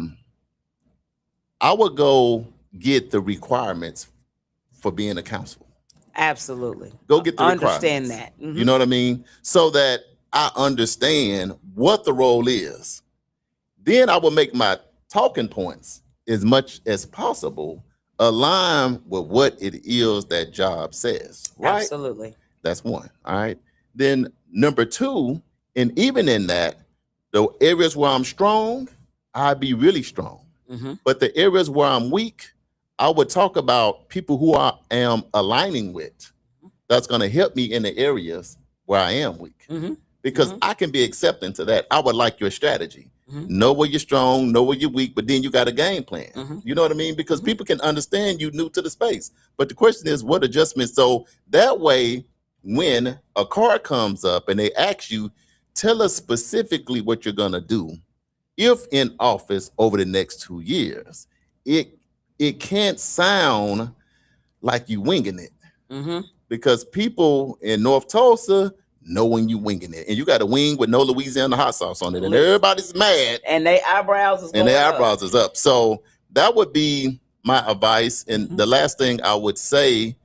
would go get the requirements for being a council. Absolutely. Go get the understand requirements. that. You know what I mean? So that I understand what the role is. Then I will make my talking points as much as possible align with what it is that job says. Right? Absolutely. That's one. All right. Then number two, and even in that, the areas where I'm strong, I'd be really strong. But the areas where I'm weak, I would talk about people who I am aligning with. That's going to help me in the areas where I am weak. Because I can be accepting to that. I would like your strategy. Know where you're strong, know where you're weak, but then you got a game plan. You know what I mean? Because people can understand you new to the space. But the question is, what adjustments? So that way, when a card comes up and they ask you, tell us specifically what you're going to do if in office over the next 2 years, it can't sound like you winging it. Because people in North Tulsa knowing you winging it. And you got a wing with no Louisiana hot sauce on it. And everybody's mad. And their eyebrows is going and their eyebrows is up. So that would be my advice. And the last thing I would say,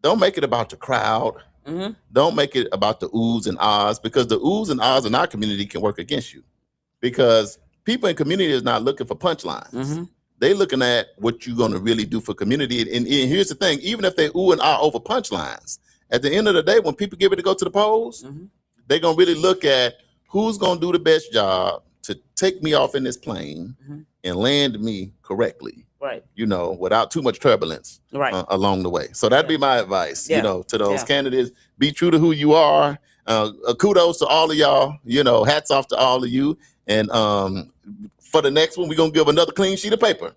don't make it about the crowd. Don't make it about the oohs and ahs, because the oohs and ahs in our community can work against you, because people in community is not looking for punchlines. They looking at what you're going to really do for community. And here's the thing, even if they ooh and ah over punchlines, at the end of the day, when people get ready to go to the polls, they're going to really look at who's going to do the best job to take me off in this plane and land me correctly. Right. You know, without too much turbulence along the way. So that'd be my advice, you know, to those candidates. Be true to who you are. Kudos to all of y'all. You know, hats off to all of you. And for the next one, we're going to give another clean sheet of paper.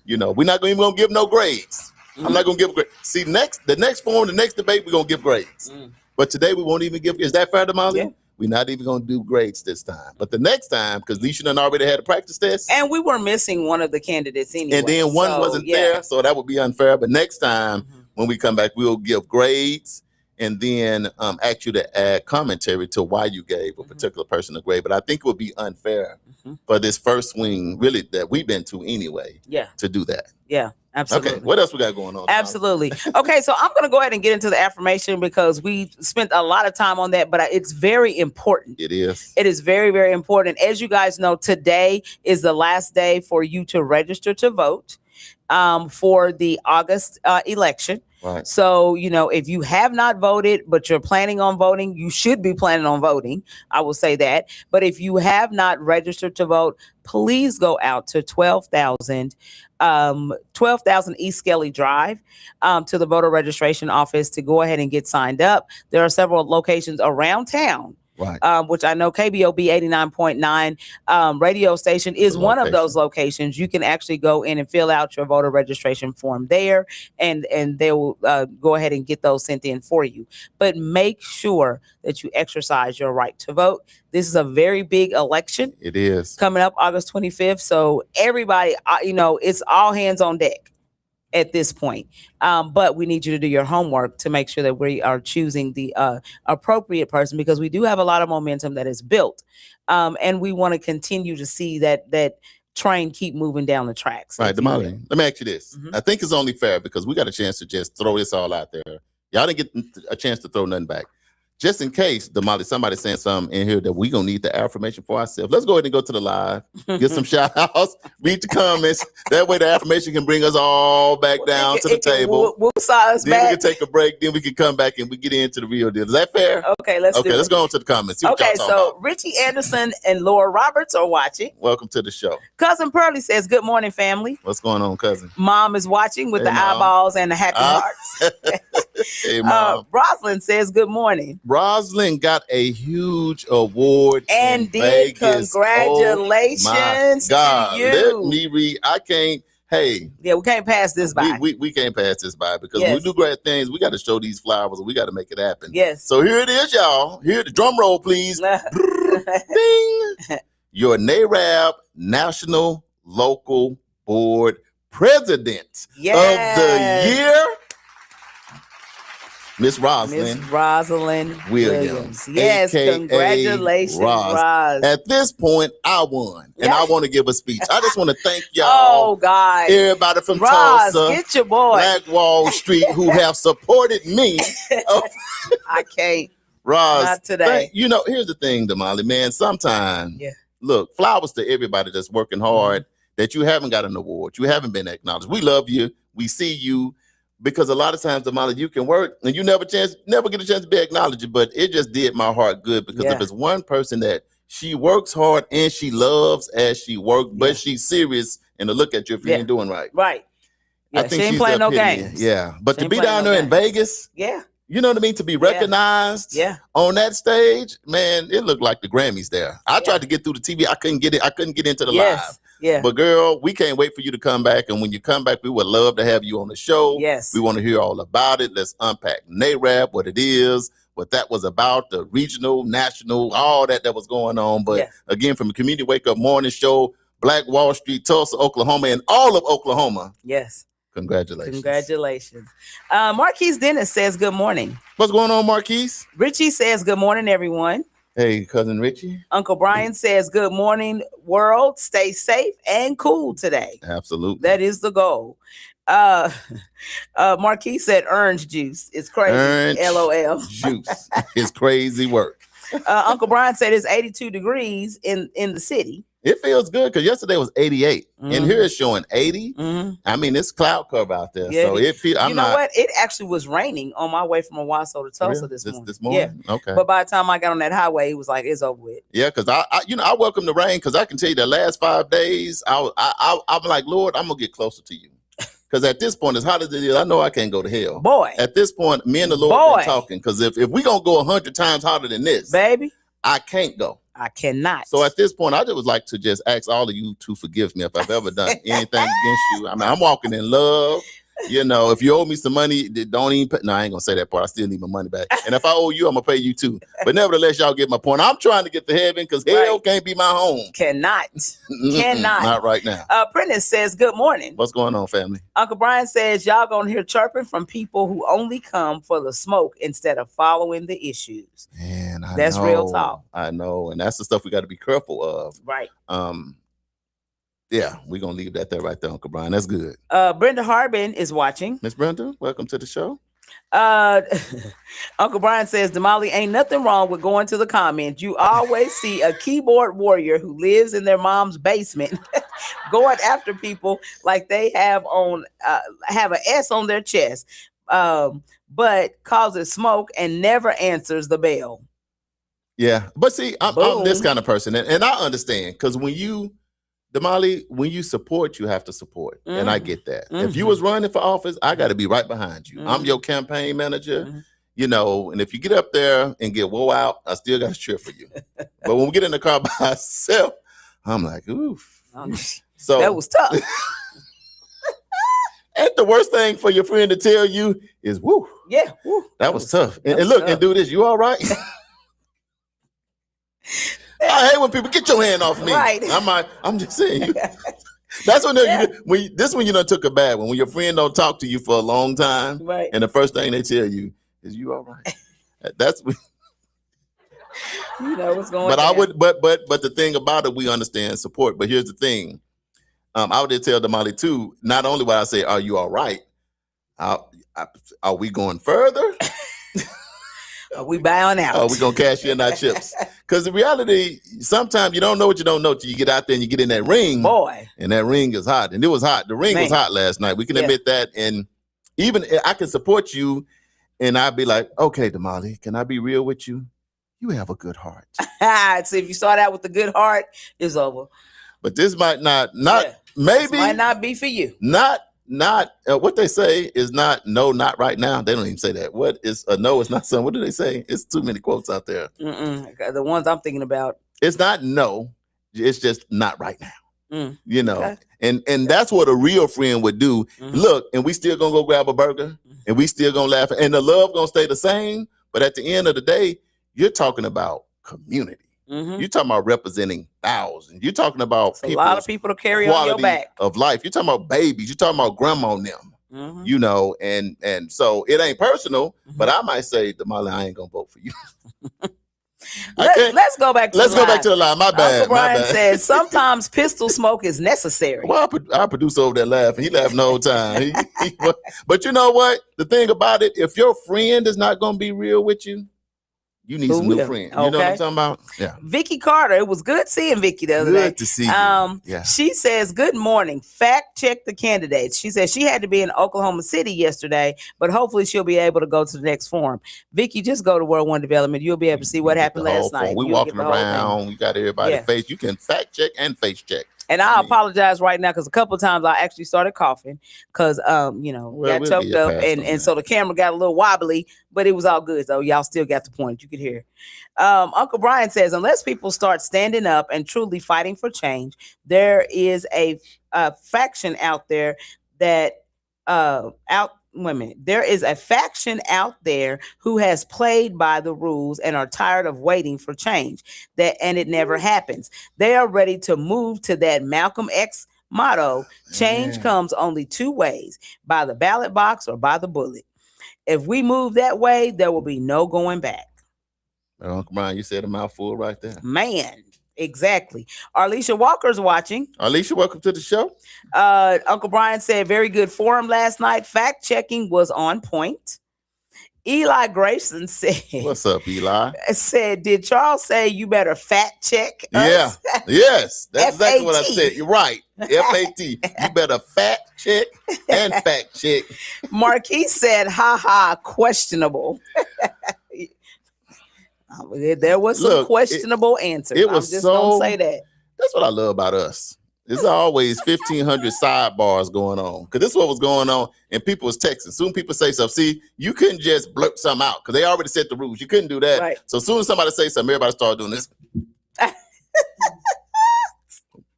You know, we're not even going to give no grades. I'm not going to give grades. See, the next forum, the next debate, we're going to give grades. But today we won't even give. Is that fair, Damali? Yeah. We're not even going to do grades this time. But the next time, because Leisha done already had a practice test. And we were missing one of the candidates anyway. And then one wasn't there, so that would be unfair. But next time, when we come back, we'll give grades and then ask you to add commentary to why you gave a particular person a grade. But I think it would be unfair for this first swing, really, that we've been to anyway, to do that. Yeah. Absolutely. Okay, what else we got going on? Absolutely. Okay, so I'm going to go ahead and get into the affirmation, because we spent a lot of time on that, but it's very important. It is. It is very, very important. As you guys know, today is the last day for you to register to vote for the August election. Right. So, you know, if you have not voted, but you're planning on voting, you should be planning on voting. I will say that. But if you have not registered to vote, please go out to 12,000 East Skelly Drive to the voter registration office to go ahead and get signed up. There are several locations around town. Right. Which I know KBOB 89.9 radio station is one of those locations. You can actually go in and fill out your voter registration form there, and they will go ahead and get those sent in for you. But make sure that you exercise your right to vote. This is a very big election. It is. Coming up August 25th. So everybody, you know, it's all hands on deck at this point. But we need you to do your homework to make sure that we are choosing the appropriate person, because we do have a lot of momentum that is built. And we want to continue to see that train keep moving down the tracks. Right, Damali, let me ask you this. I think it's only fair, because we got a chance to just throw this all out there. Y'all didn't get a chance to throw nothing back. Just in case, Damali, somebody's saying something in here that we're going to need the affirmation for ourselves. Let's go ahead and go to the live, get some shout outs, read the comments. That way the affirmation can bring us all back down to the table. We'll size then back. We can take a break. Then we can come back and we get into the real deal. Is that fair? Okay, let's go on to the comments. See what okay, y'all so about. Richie Anderson and Laura Roberts are watching. Welcome to the show. Cousin Pearlie says, good morning, family. What's going on, cousin? Mom is watching with the Mom. eyeballs and the happy hearts. Hey, Mom. Rosalind says, good morning. Rosalind got a huge award and in did. Vegas. Congratulations Oh, God. to you. Let me read. I can't. Hey. Yeah, we can't pass this by. We can't pass this by, because when we do great things, we got to show these flowers and we got to make it happen. Yes. So here it is, y'all. Here, the drum roll, please. Ding. Your NARAB National Local Board President of the Year, Miss Rosalind Williams. Yes, AKA congratulations, Roz. At this point, I won, and I want to give a speech. I just want to thank y'all. Oh, God. Everybody from Roz, Tulsa, get your boy. Black Wall Street, who have supported me. I can't. Roz, not today. You know, here's the thing, Damali, man. Sometimes, look, flowers to everybody that's working hard, that you haven't got an award. You haven't been acknowledged. We love you. We see you. Because a lot of times, Damali, you can work and you never get a chance to be acknowledged. But it just did my heart good, because if it's one person that she works hard and she loves as she works, but she's serious and to look at you if you ain't doing right. Right. Yeah, I think she ain't playing no games. Yeah. But to be down there in Vegas, you know what I mean? To be recognized on that stage, man, it looked like the Grammys there. I tried to get through the TV. I couldn't get it. I couldn't get into the live. Yeah. But girl, we can't wait for you to come back. And when you come back, we would love to have you on the show. Yes. We want to hear all about it. Let's unpack NARAB, what it is, what that was about, the regional, national, all that was going on. But again, from the Community Wake Up Morning Show, Black Wall Street, Tulsa, Oklahoma, and all of Oklahoma. Yes. Congratulations. Marquise Dennis says good morning. What's going on, Marquise? Richie says good morning, everyone. Hey, cousin Richie. Uncle Brian says good morning, world. Stay safe and cool today. Absolutely. That is the goal. Marquise said orange juice. It's crazy. Orange LOL. juice is crazy work. Uncle Brian said it's 82 degrees in the city. It feels good because yesterday was 88, and here it's showing 80. Mm-hmm. I mean, it's cloud cover out there, Yeah, so it feels. You know what? It actually was raining on my way from Owasso to Tulsa this morning. This morning, Yeah. Okay. But by the time I got on that highway, it was like it's over with. Yeah, because I welcome the rain because I can tell you the last 5 days, I'm like, Lord, I'm gonna get closer to you. Because at this point, as hot as it is, I know I can't go to hell. Boy. At this point, me and the Lord been talking. Because if we gonna go 100 times hotter than this, baby, I can't go. I cannot. So at this point, I just would like to just ask all of you to forgive me if I've ever done anything against you. I mean, I'm walking in love. You know, if you owe me some money, don't even pay. No, I ain't gonna say that part. I still need my money back. And if I owe you, I'm gonna pay you too. But nevertheless, y'all get my point. I'm trying to get to heaven because hell can't be my home. Cannot. Not right now. Prentice says, good morning. What's going on, family? Uncle Brian says, y'all gonna hear chirping from people who only come for the smoke instead of following the issues. Man, that's real talk. I know. And that's the stuff we got to be careful of. Right. Yeah, we're going to leave that there right there, Uncle Brian. That's good. Brenda Harbin is watching. Miss Brenda, welcome to the show. Uncle Brian says, Damali, ain't nothing wrong with going to the comments. You always see a keyboard warrior who lives in their mom's basement going after people like they have an S on their chest, but causes smoke and never answers the bell. Yeah, but see, I'm this kind of person, and I understand because Damali, when you support, you have to support. Mm-hmm. And I get that. Mm-hmm. If you was running for office, I got to be right behind you. Mm-hmm. I'm your campaign manager, you know, and if you get up there and get woe out, I still got to cheer for you. But when we get in the car by ourselves, I'm like, oof. So that was tough. And the worst thing for your friend to tell you is, woo. Yeah. Woo. That was tough. And look, tough. And do this. You all right? I hate when people get your hand off me. Right. I'm just saying. That's when you done took a bad one. When your friend don't talk to you for a long time, right? And the first thing they tell you is, "You all right?" That's you know what's going. But down. I would, but the thing about it, we understand support. But here's the thing: I would tell Damali too. Not only would I say, "Are you all right?" Are we going further? Are we bowing out? Are we gonna cash in our chips? Because the reality, sometimes you don't know what you don't know till you get out there and you get in that ring. Boy. And that ring is hot. And it was hot. The ring was hot last night. We can admit that. And even I can support you and I'd be like, okay, Damali, can I be real with you? You have a good heart. So if you start out with a good heart, it's over. But this might not maybe. This might not be for you. Not what they say is not right now. They don't even say that. What is a no? It's not something. What do they say? It's too many quotes out there. The ones I'm thinking about. It's not no. It's just not right now. You know, and that's what a real friend would do. Look, and we still gonna go grab a burger, and we still gonna laugh, and the love gonna stay the same. But at the end of the day, you're talking about community. You're talking about representing thousands. You're talking about a lot of people to carry on your back of life. You're talking about babies. You're talking about grandma and them. You know, and so it ain't personal, but I might say, Damali, I ain't gonna vote for you. Let's go back to the line. My bad. Uncle Brian says sometimes pistol smoke is necessary. Well, our producer over there laughing. He laughing the whole time. But you know what? The thing about it, if your friend is not gonna be real with you, you need some new friends. You know what I'm talking about? Yeah. Vicky Carter. It was good seeing Vicky the other day. Good to see you. She says, good morning. Fact check the candidates. She says she had to be in Oklahoma City yesterday, but hopefully she'll be able to go to the next forum. Vicky, just go to World One Development. You'll be able to see what happened last night. We walking around. We got everybody face. You can fact check and face check. And I apologize right now because a couple of times I actually started coughing because got choked up and so the camera got a little wobbly, but it was all good. So y'all still got the point. You could hear. Uncle Brian says, unless people start standing up and truly fighting for change, there is a faction out there that there is a faction out there who has played by the rules and are tired of waiting for change, and it never happens. They are ready to move to that Malcolm X Motto, change Man. comes only two ways, by the ballot box or by the bullet. If we move that way, there will be no going back. Uncle Brian, you said a mouthful right there. Man, exactly. Arlisha Walker's watching. Alicia, welcome to the show. Uncle Brian said, very good forum last night. Fact checking was on point. Eli Grayson said, What's up, Eli? Said, did Charles say you better fact check Yeah. us? Yes. That's exactly what I FAT. said. You're right. FAT. You better fact check and fact check. Marquis said, ha ha, questionable. There was some Look, questionable answers. it was I'm just so- gonna say that. That's what I love about us. There's always 1,500 sidebars going on. Because this is what was going on, and people was texting. Soon people say something. See, you couldn't just blurt something out because they already set the rules. You couldn't do that. Right. So as soon as somebody say something, everybody start doing this.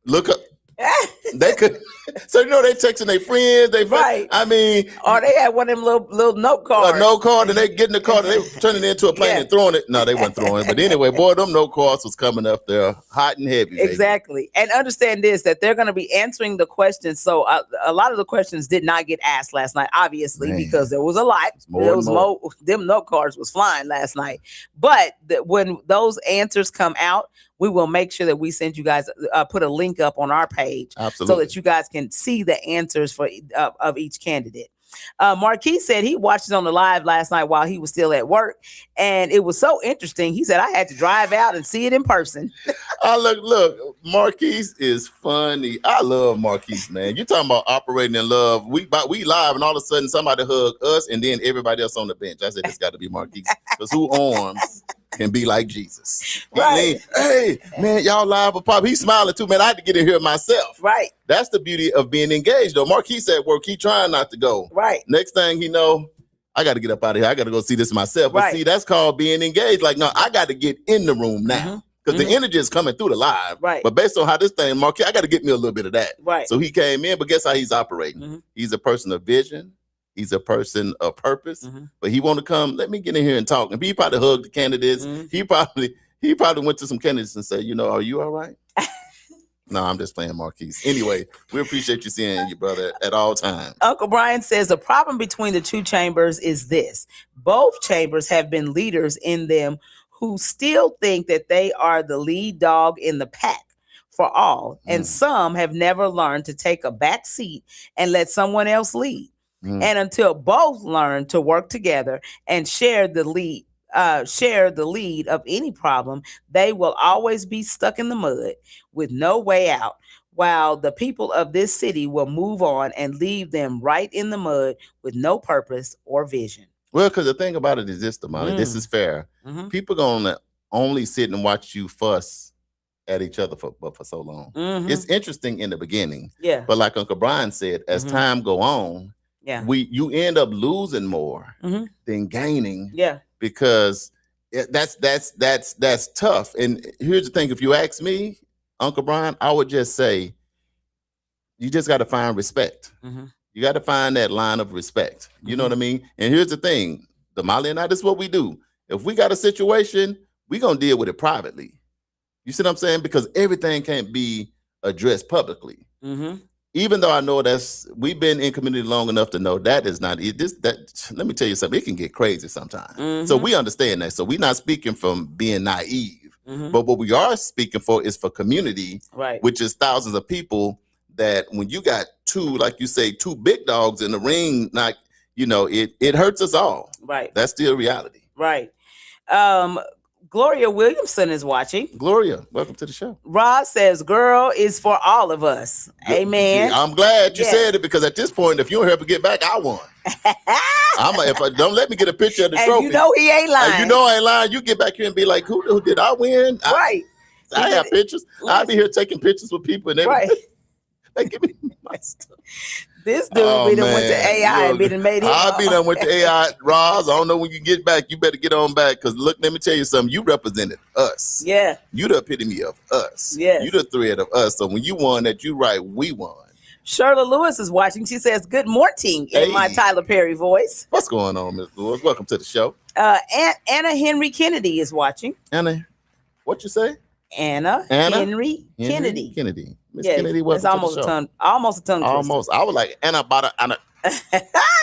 Look up. They could. So they texting their friends. Right. I mean, Or they had one of them little note cards. a note card, and they get in the car, and they turning it into a plane Yeah. and throwing it. No, they weren't throwing it. But anyway, boy, them note cards was coming up there hot and heavy. Baby. Exactly. And understand this, that they're going to be answering the questions. So a lot of the questions did not get asked last night, obviously, Man. because there was a lot. more There and was more. them note cards was flying last night. But when those answers come out, we will make sure that we send you guys, put a link up on our page Absolutely. so that you guys can see the answers for of each candidate. Marquis said he watched it on the live last night while he was still at work, and it was so interesting. He said I had to drive out and see it in person. Look, Marquise is funny. I love Marquise, man. You talking about operating in love. We live, and all of a sudden somebody hug us, and then everybody else on the bench. I said it's got to be Marquise, because who arms can be like Jesus? He Right. leaned, hey, man, y'all live with Pop. He's smiling too, man. I had to get in here myself. Right, That's the beauty of being engaged, though. Marquise at work, he trying not to go. right. Next thing he know, I got to get up out of here. I got to go see this myself. But Right. see, that's called being engaged. Like, no, I got to get in the room now. Because the energy is coming through the live. Right. But based on how this thing, Marquis, I got to get me a little bit of that. Right. So he came in, but guess how he's operating? Mhm. He's a person of vision. He's a person of purpose. Mhm. But he want to come, let me get in here and talk. And he probably hugged the candidates. Mhm. He probably went to some candidates and said, are you all right? No, I'm just playing Marquise. Anyway, we appreciate you seeing you, brother, at all times. Uncle Brian says the problem between the two chambers is this. Both chambers have been leaders in them who still think that they are the lead dog in the pack for all. And some have never learned to take a back seat and let someone else lead. And until both learn to work together and share the lead of any problem, they will always be stuck in the mud with no way out, while the people of this city will move on and leave them right in the mud with no purpose or vision. Well, because the thing about it is this, Damali, this is fair. Mhm. People gonna only sit and watch you fuss at each other for so long. Mhm. It's interesting in the beginning, Yeah. but like Uncle Brian said, as Mhm. time go on, Yeah. you end up losing more Mhm. than gaining, Yeah. because that's tough. And here's the thing: if you ask me, Uncle Brian, I would just say you just got to find respect. Mhm. You got to find that line of respect. You know what I mean? And here's the thing, Damali and I, this is what we do. If we got a situation, we're going to deal with it privately. You see what I'm saying? Because everything can't be addressed publicly. Mhm. Even though I know we've been in community long enough to know that is not it. Let me tell you something, it can get crazy sometimes. So we understand that. So we're not speaking from being naive. Mhm. But what we are speaking for is for community, Right. which is thousands of people, that when you got two, like you say, two big dogs in the ring, it hurts us all. Right. That's still reality. Right. Gloria Williamson is watching. Gloria, welcome to the show. Roz says, girl is for all of us. Amen. I'm glad you Yeah. said it, because at this point, if you don't help me get back, I won. Don't let me get a picture of the And trophy. you know he ain't lying. You know I ain't lying. You get back here and be like, who did I win? Right. I have pictures. I'll be here taking pictures with people and everything. Right. They give me my stuff. This dude be done went to AI and be done made him. I'll be done with the AI. Roz, I don't know when you get back. You better get on back, because look, let me tell you something. You represented us. Yeah. You the epitome of us. Yes. You the thread of us. So when you won that, you right, we won. Shirla Lewis is watching. She says, good morning in my Hey. Tyler Perry voice. What's going on, Ms. Lewis? Welcome to the show. Anna Henry Kennedy is watching. Anna, what you say? Anna? Henry Kennedy. Kennedy. Miss Yeah, Kennedy, it's welcome to the almost a show. tongue, almost a tongue twister. Almost. I was like, and about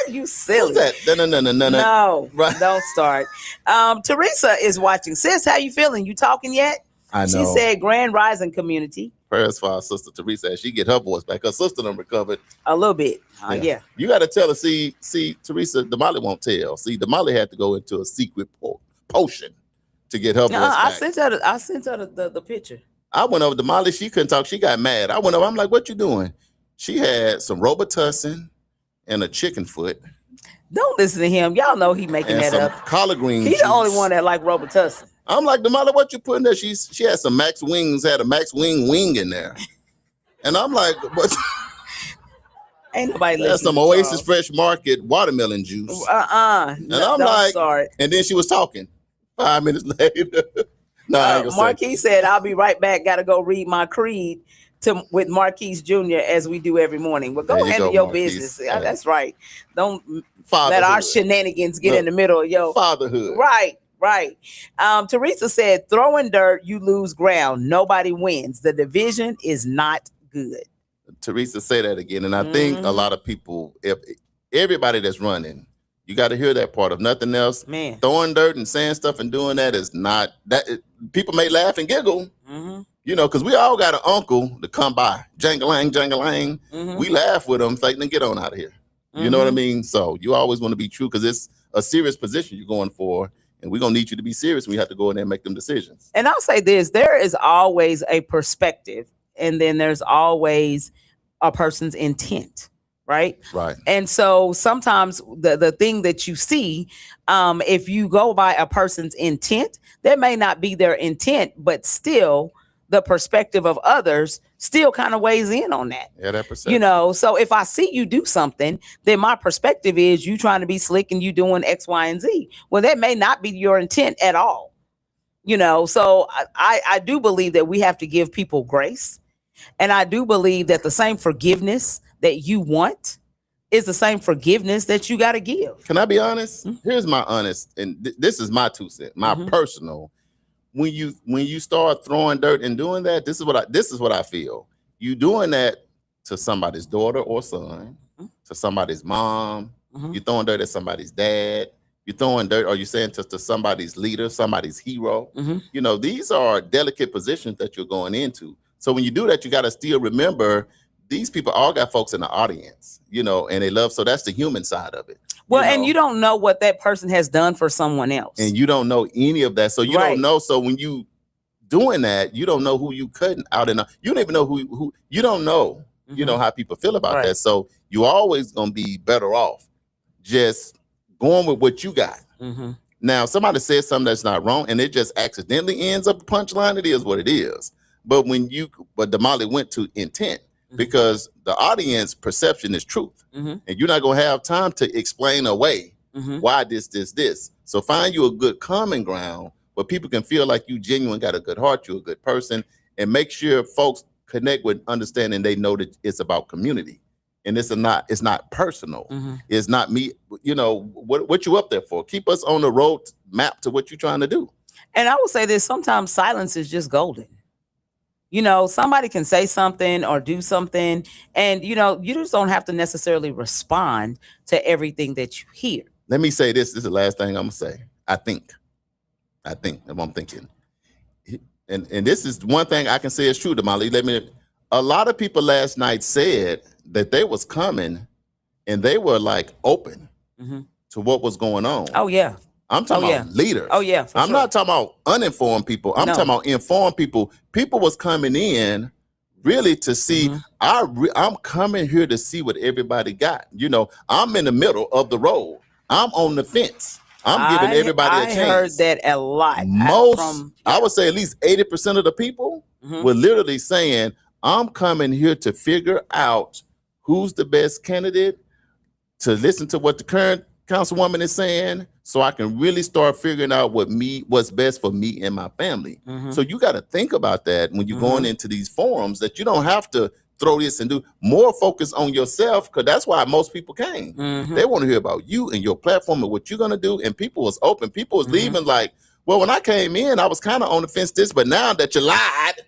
You silly. what's that? No. No, Right. don't start. Teresa is watching. Sis, how you feeling? You talking yet? I She know. said Grand Rising community. Prayers for our sister Teresa as she get her voice back. Her sister done recovered. A little bit. Yeah. You got to tell her. See, Teresa, Damali won't tell. See, Damali had to go into a secret potion to get her voice I back. sent her the picture. I went over to Damali. She couldn't talk. She got mad. I went over. I'm like, what you doing? She had some Robitussin and a chicken foot. Don't listen to him. Y'all know he making And that some up. collard green He juice. the only one that like Robitussin. I'm like, Damali, what you putting there? She had some Max Wings, had a Max Wing in there. And I'm like, what? Ain't nobody listening. That's some to Oasis Charles. Fresh Market watermelon juice. And I'm like, sorry. and then she was talking 5 minutes later. No, I ain't gonna Marquise said, I'll be right back. Got to go read my creed with Marquise Jr. as we do every morning. Well, go handle your Marquise. business. Yeah, that's right. Don't Fatherhood. let our shenanigans get in the middle of your fatherhood. Right. Teresa said, throwing dirt, you lose ground. Nobody wins. The division is not good. Teresa say that again. And I think a lot of people, if everybody that's running, you got to hear that part of nothing else. Man. Throwing dirt and saying stuff and doing that is not that. People may laugh and giggle, you know, because we all got an uncle to come by, jangalang. We laugh with them, like, then get on out of here. You know what I mean? So you always want to be true because it's a serious position you're going for, and we're gonna need you to be serious when you have to go in there and make them decisions. And I'll say this: there is always a perspective, and then there's always a person's intent. Right. And so sometimes the thing that you see, if you go by a person's intent, that may not be their intent, but still the perspective of others still kind of weighs in on that. Yeah, that perception. You know, so if I see you do something, then my perspective is you trying to be slick and you doing X, Y, and Z. Well, that may not be your intent at all. You know, so I do believe that we have to give people grace. And I do believe that the same forgiveness that you want is the same forgiveness that you got to give. Can I be honest? Here's my honest, and this is my 2 cents, my personal. When you start throwing dirt and doing that, this is what I feel. You doing that to somebody's daughter or son, to somebody's mom. You're throwing dirt at somebody's dad. You're throwing dirt, or you're saying to somebody's leader, somebody's hero. You know, these are delicate positions that you're going into. So when you do that, you got to still remember these people all got folks in the audience, you know, and they love. So that's the human side of it. Well, and you don't know what that person has done for someone else. And you don't know any of that. So you don't know. So when you doing that, you don't know who you cutting out. And you don't even know who you don't know, you know, how people feel about that. So you always going to be better off just going with what you got. Now, somebody says something that's not wrong and it just accidentally ends up a punchline. It is what it is. But but Damali went to intent because the audience perception is truth. And you're not going to have time to explain away why this. So find you a good common ground where people can feel like you genuine, got a good heart, you're a good person, and make sure folks connect with understanding they know that it's about community. And it's not personal. It's not me, you know, what you up there for? Keep us on the road map to what you're trying to do. And I will say this, sometimes silence is just golden. You know, somebody can say something or do something, and, you know, you just don't have to necessarily respond to everything that you hear. Let me say this. This is the last thing I'm going to say. I think, if I'm thinking. And this is one thing I can say is true, Damali. A lot of people last night said that they was coming and they were like open to what was going on. Oh, yeah. I'm talking about leaders. Oh, yeah. I'm not talking about uninformed people. I'm talking about informed people. People was coming in really to see. I'm coming here to see what everybody got. You know, I'm in the middle of the road. I'm on the fence. I'm giving everybody a chance. I heard that a lot. I would say at least 80% of the people were literally saying, I'm coming here to figure out who's the best candidate, to listen to what the current councilwoman is saying, so I can really start figuring out what's best for me and my family. So you got to think about that when you're going into these forums, that you don't have to throw this and do more focus on yourself, because that's why most people came. They want to hear about you and your platform and what you're going to do. And people was open. People was leaving like, well, when I came in, I was kind of on the fence but now that you lied,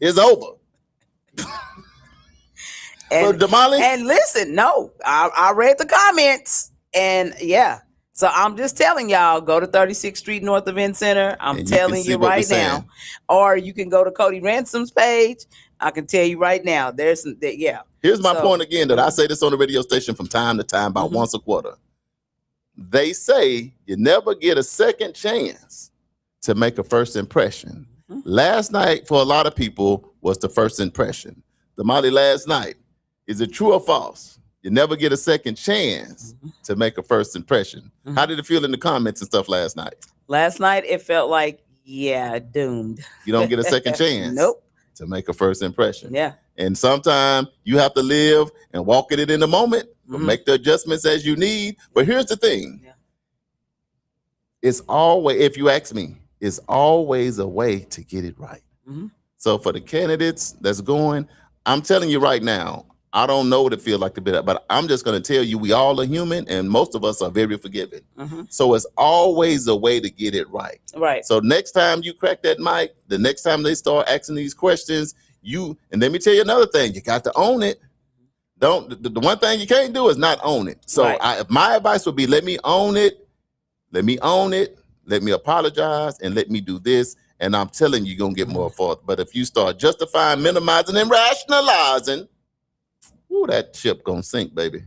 it's over. And Damali, and listen, no, I read the comments, and yeah. So I'm just telling y'all, go to 36th Street North Event Center. I'm and you can telling see you what we're right now, saying. or you can go to Cody Ransom's page. I can tell you right now, there's some, yeah. Here's my So, point again that I say this on the radio station from time to time, about once a quarter. They say you never get a second chance to make a first impression. Last night, for a lot of people, was the first impression. Damali, last night, is it true or false? You never get a second chance to make a first impression. How did it feel in the comments and stuff last night? Last night, it felt like, yeah, doomed. You don't get a second chance Nope. to make a first impression. Yeah. And sometimes you have to live and walk it in the moment, but make the adjustments as you need. But here's the thing. Yeah. It's always, if you ask me, it's always a way to get it right. So for the candidates that's going, I'm telling you right now, I don't know what it feels like to be that, but I'm just going to tell you, we all are human, and most of us are very forgiving. So it's always a way to get it right. Right. So next time you crack that mic, the next time they start asking these questions, and let me tell you another thing, you got to own it. The one thing you can't do is not own it. So Right. my advice would be, let me own it. Let me own it. Let me apologize, and let me do this. And I'm telling you, you're going to get more for it. But if you start justifying, minimizing, and rationalizing, ooh, that ship going to sink, baby.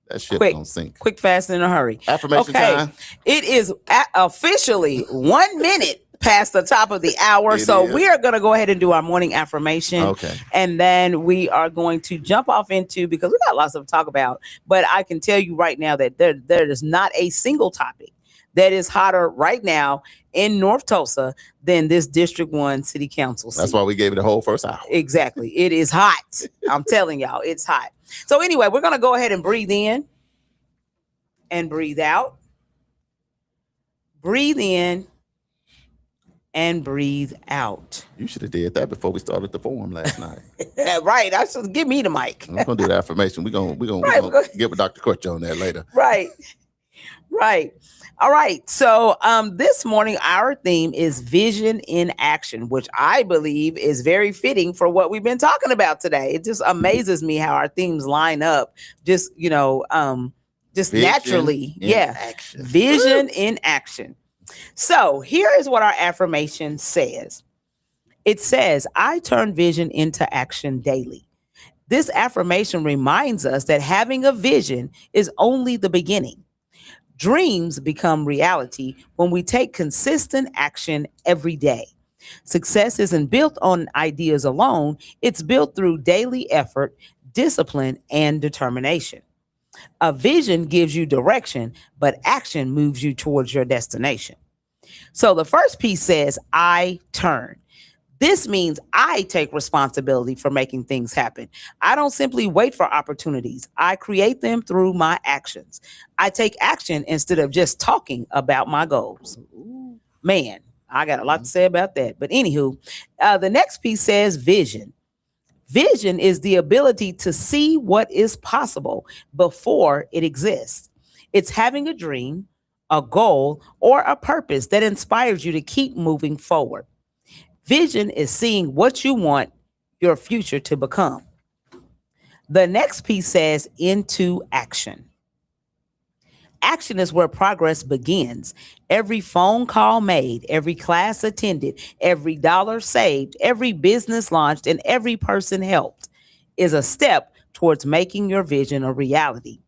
That ship going to sink. Quick, fast, and in a hurry. Affirmation time. It is officially 1 minute past the top of the hour. So we are going to go ahead and do our morning affirmation. Okay. And then we are going to jump off into, because we got lots to talk about, but I can tell you right now that there is not a single topic that is hotter right now in North Tulsa than this District 1 City Council seat. That's why we gave it the whole first hour. Exactly. It is hot. I'm telling y'all, it's hot. So anyway, we're going to go ahead and breathe in and breathe out. Breathe in and breathe out. You should have did that before we started the forum last night. Right. I should give me the mic. I'm going to do the affirmation. We're going Right, to get with Dr. Kutch on that later. Right. Right. All right. So this morning, our theme is vision in action, which I believe is very fitting for what we've been talking about today. It just amazes me how our themes line up, just, just Vision naturally. in action. Vision in action. So here is what our affirmation says. It says, I turn vision into action daily. This affirmation reminds us that having a vision is only the beginning. Dreams become reality when we take consistent action every day. Success isn't built on ideas alone. It's built through daily effort, discipline, and determination. A vision gives you direction, but action moves you towards your destination. So the first piece says, I turn. This means I take responsibility for making things happen. I don't simply wait for opportunities. I create them through my actions. I take action instead of just talking about my goals. Man, I got a lot to say about that. But anywho, the next piece says vision. Vision is the ability to see what is possible before it exists. It's having a dream, a goal, or a purpose that inspires you to keep moving forward. Vision is seeing what you want your future to become. The next piece says into action. Action is where progress begins. Every phone call made, every class attended, every dollar saved, every business launched, and every person helped is a step towards making your vision a reality.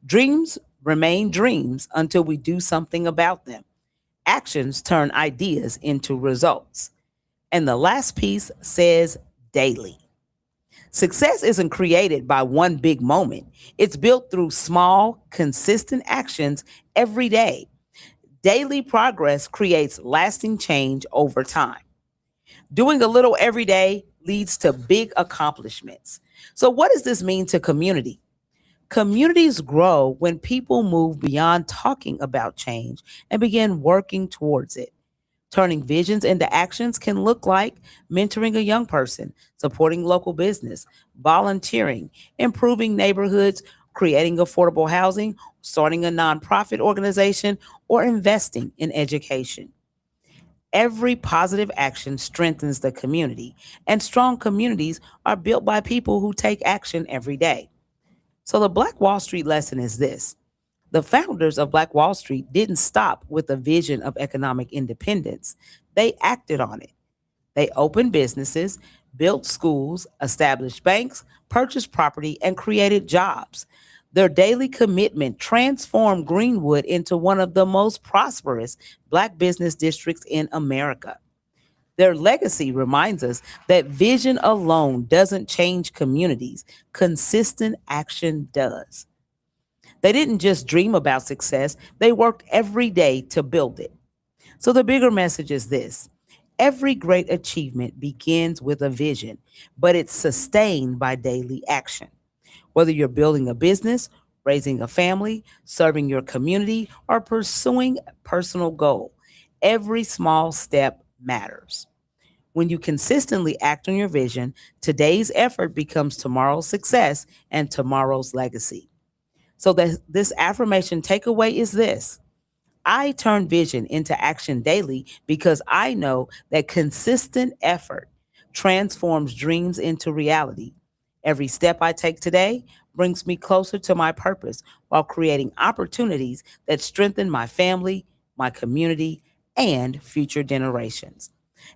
Dreams remain dreams until we do something about them. Actions turn ideas into results. And the last piece says daily. Success isn't created by one big moment. It's built through small, consistent actions every day. Daily progress creates lasting change over time. Doing a little every day leads to big accomplishments. So what does this mean to community? Communities grow when people move beyond talking about change and begin working towards it. Turning visions into actions can look like mentoring a young person, supporting local business, volunteering, improving neighborhoods, creating affordable housing, starting a nonprofit organization, or investing in education. Every positive action strengthens the community, and strong communities are built by people who take action every day. So, the Black Wall Street lesson is this: the founders of Black Wall Street didn't stop with a vision of economic independence, they acted on it. They opened businesses, built schools, established banks, purchased property, and created jobs. Their daily commitment transformed Greenwood into one of the most prosperous Black business districts in America. Their legacy reminds us that vision alone doesn't change communities, consistent action does. They didn't just dream about success, they worked every day to build it. So the bigger message is this: every great achievement begins with a vision, but it's sustained by daily action. Whether you're building a business, raising a family, serving your community, or pursuing a personal goal, every small step matters. When you consistently act on your vision, today's effort becomes tomorrow's success and tomorrow's legacy. So this affirmation takeaway is this: I turn vision into action daily because I know that consistent effort transforms dreams into reality. Every step I take today brings me closer to my purpose while creating opportunities that strengthen my family, my community, and future generations.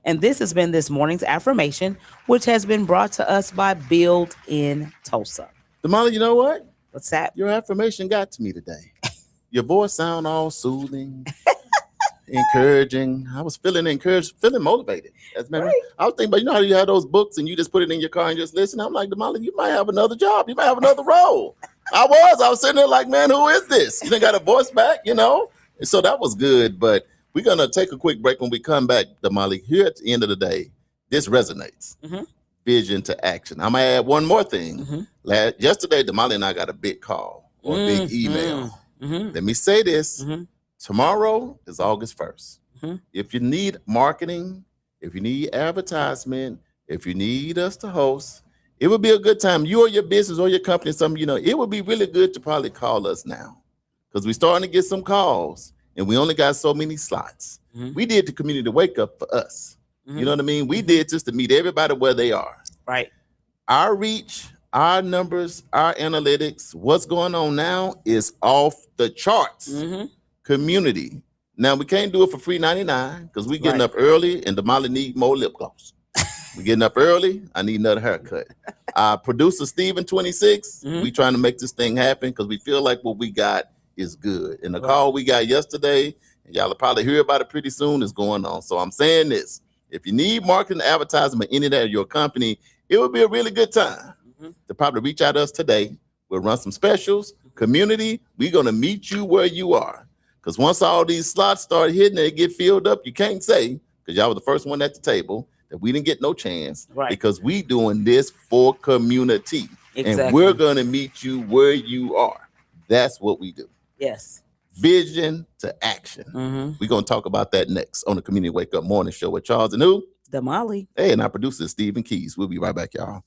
And this has been this morning's affirmation, which has been brought to us by Build in Tulsa. Damali, you know what? What's that? Your affirmation got to me today. Your voice sound all soothing, encouraging. I was feeling encouraged, feeling motivated. As right. I was thinking about, you know how you have those books and you just put it in your car and just listen? I'm like, Damali, you might have another job. You might have another role. I was sitting there like, man, who is this? You done got a voice back, you know? And so that was good. But we're going to take a quick break. When we come back, Damali, here at the end of the day, this resonates. Mm-hmm. Vision to action. I'm going to add one more thing. Mm-hmm. Yesterday, Damali and I got a big call or a big email. Mm-hmm. Let me say this. Mm-hmm. Tomorrow is August 1st. Mm-hmm. If you need marketing, if you need advertisement, if you need us to host, it would be a good time. You or your business or your company, something, you know, it would be really good to probably call us now because we're starting to get some calls and we only got so many slots. Mm-hmm. We did the community wake up for us. Mm-hmm. You know what I mean? We did just to meet everybody where they are. Right. Our reach, our numbers, our analytics, what's going on now is off the charts. Mm-hmm. Community. Now, we can't do it for free 99 because we're getting up early and Damali need more lip gloss. We're getting up early. I need another haircut. Producer Steven 26, we trying to make this thing happen because we feel like what we got is good. And the call we got yesterday, and y'all will probably hear about it pretty soon, is going on. So I'm saying this: if you need marketing, advertisement, any of that of your company, it would be a really good time to probably reach out to us today. We'll run some specials. Community, we're going to meet you where you are. Because once all these slots start hitting and get filled up, you can't say, because y'all were the first one at the table, that we didn't get no chance. Right. Because we doing this for community. Exactly. And we're going to meet you where you are. That's what we do. Yes. Vision to action. Mm-hmm. We're going to talk about that next on the Community Wake Up Morning Show with Charles and who? Damali. Hey, and our producer is Stephen Keys. We'll be right back, y'all.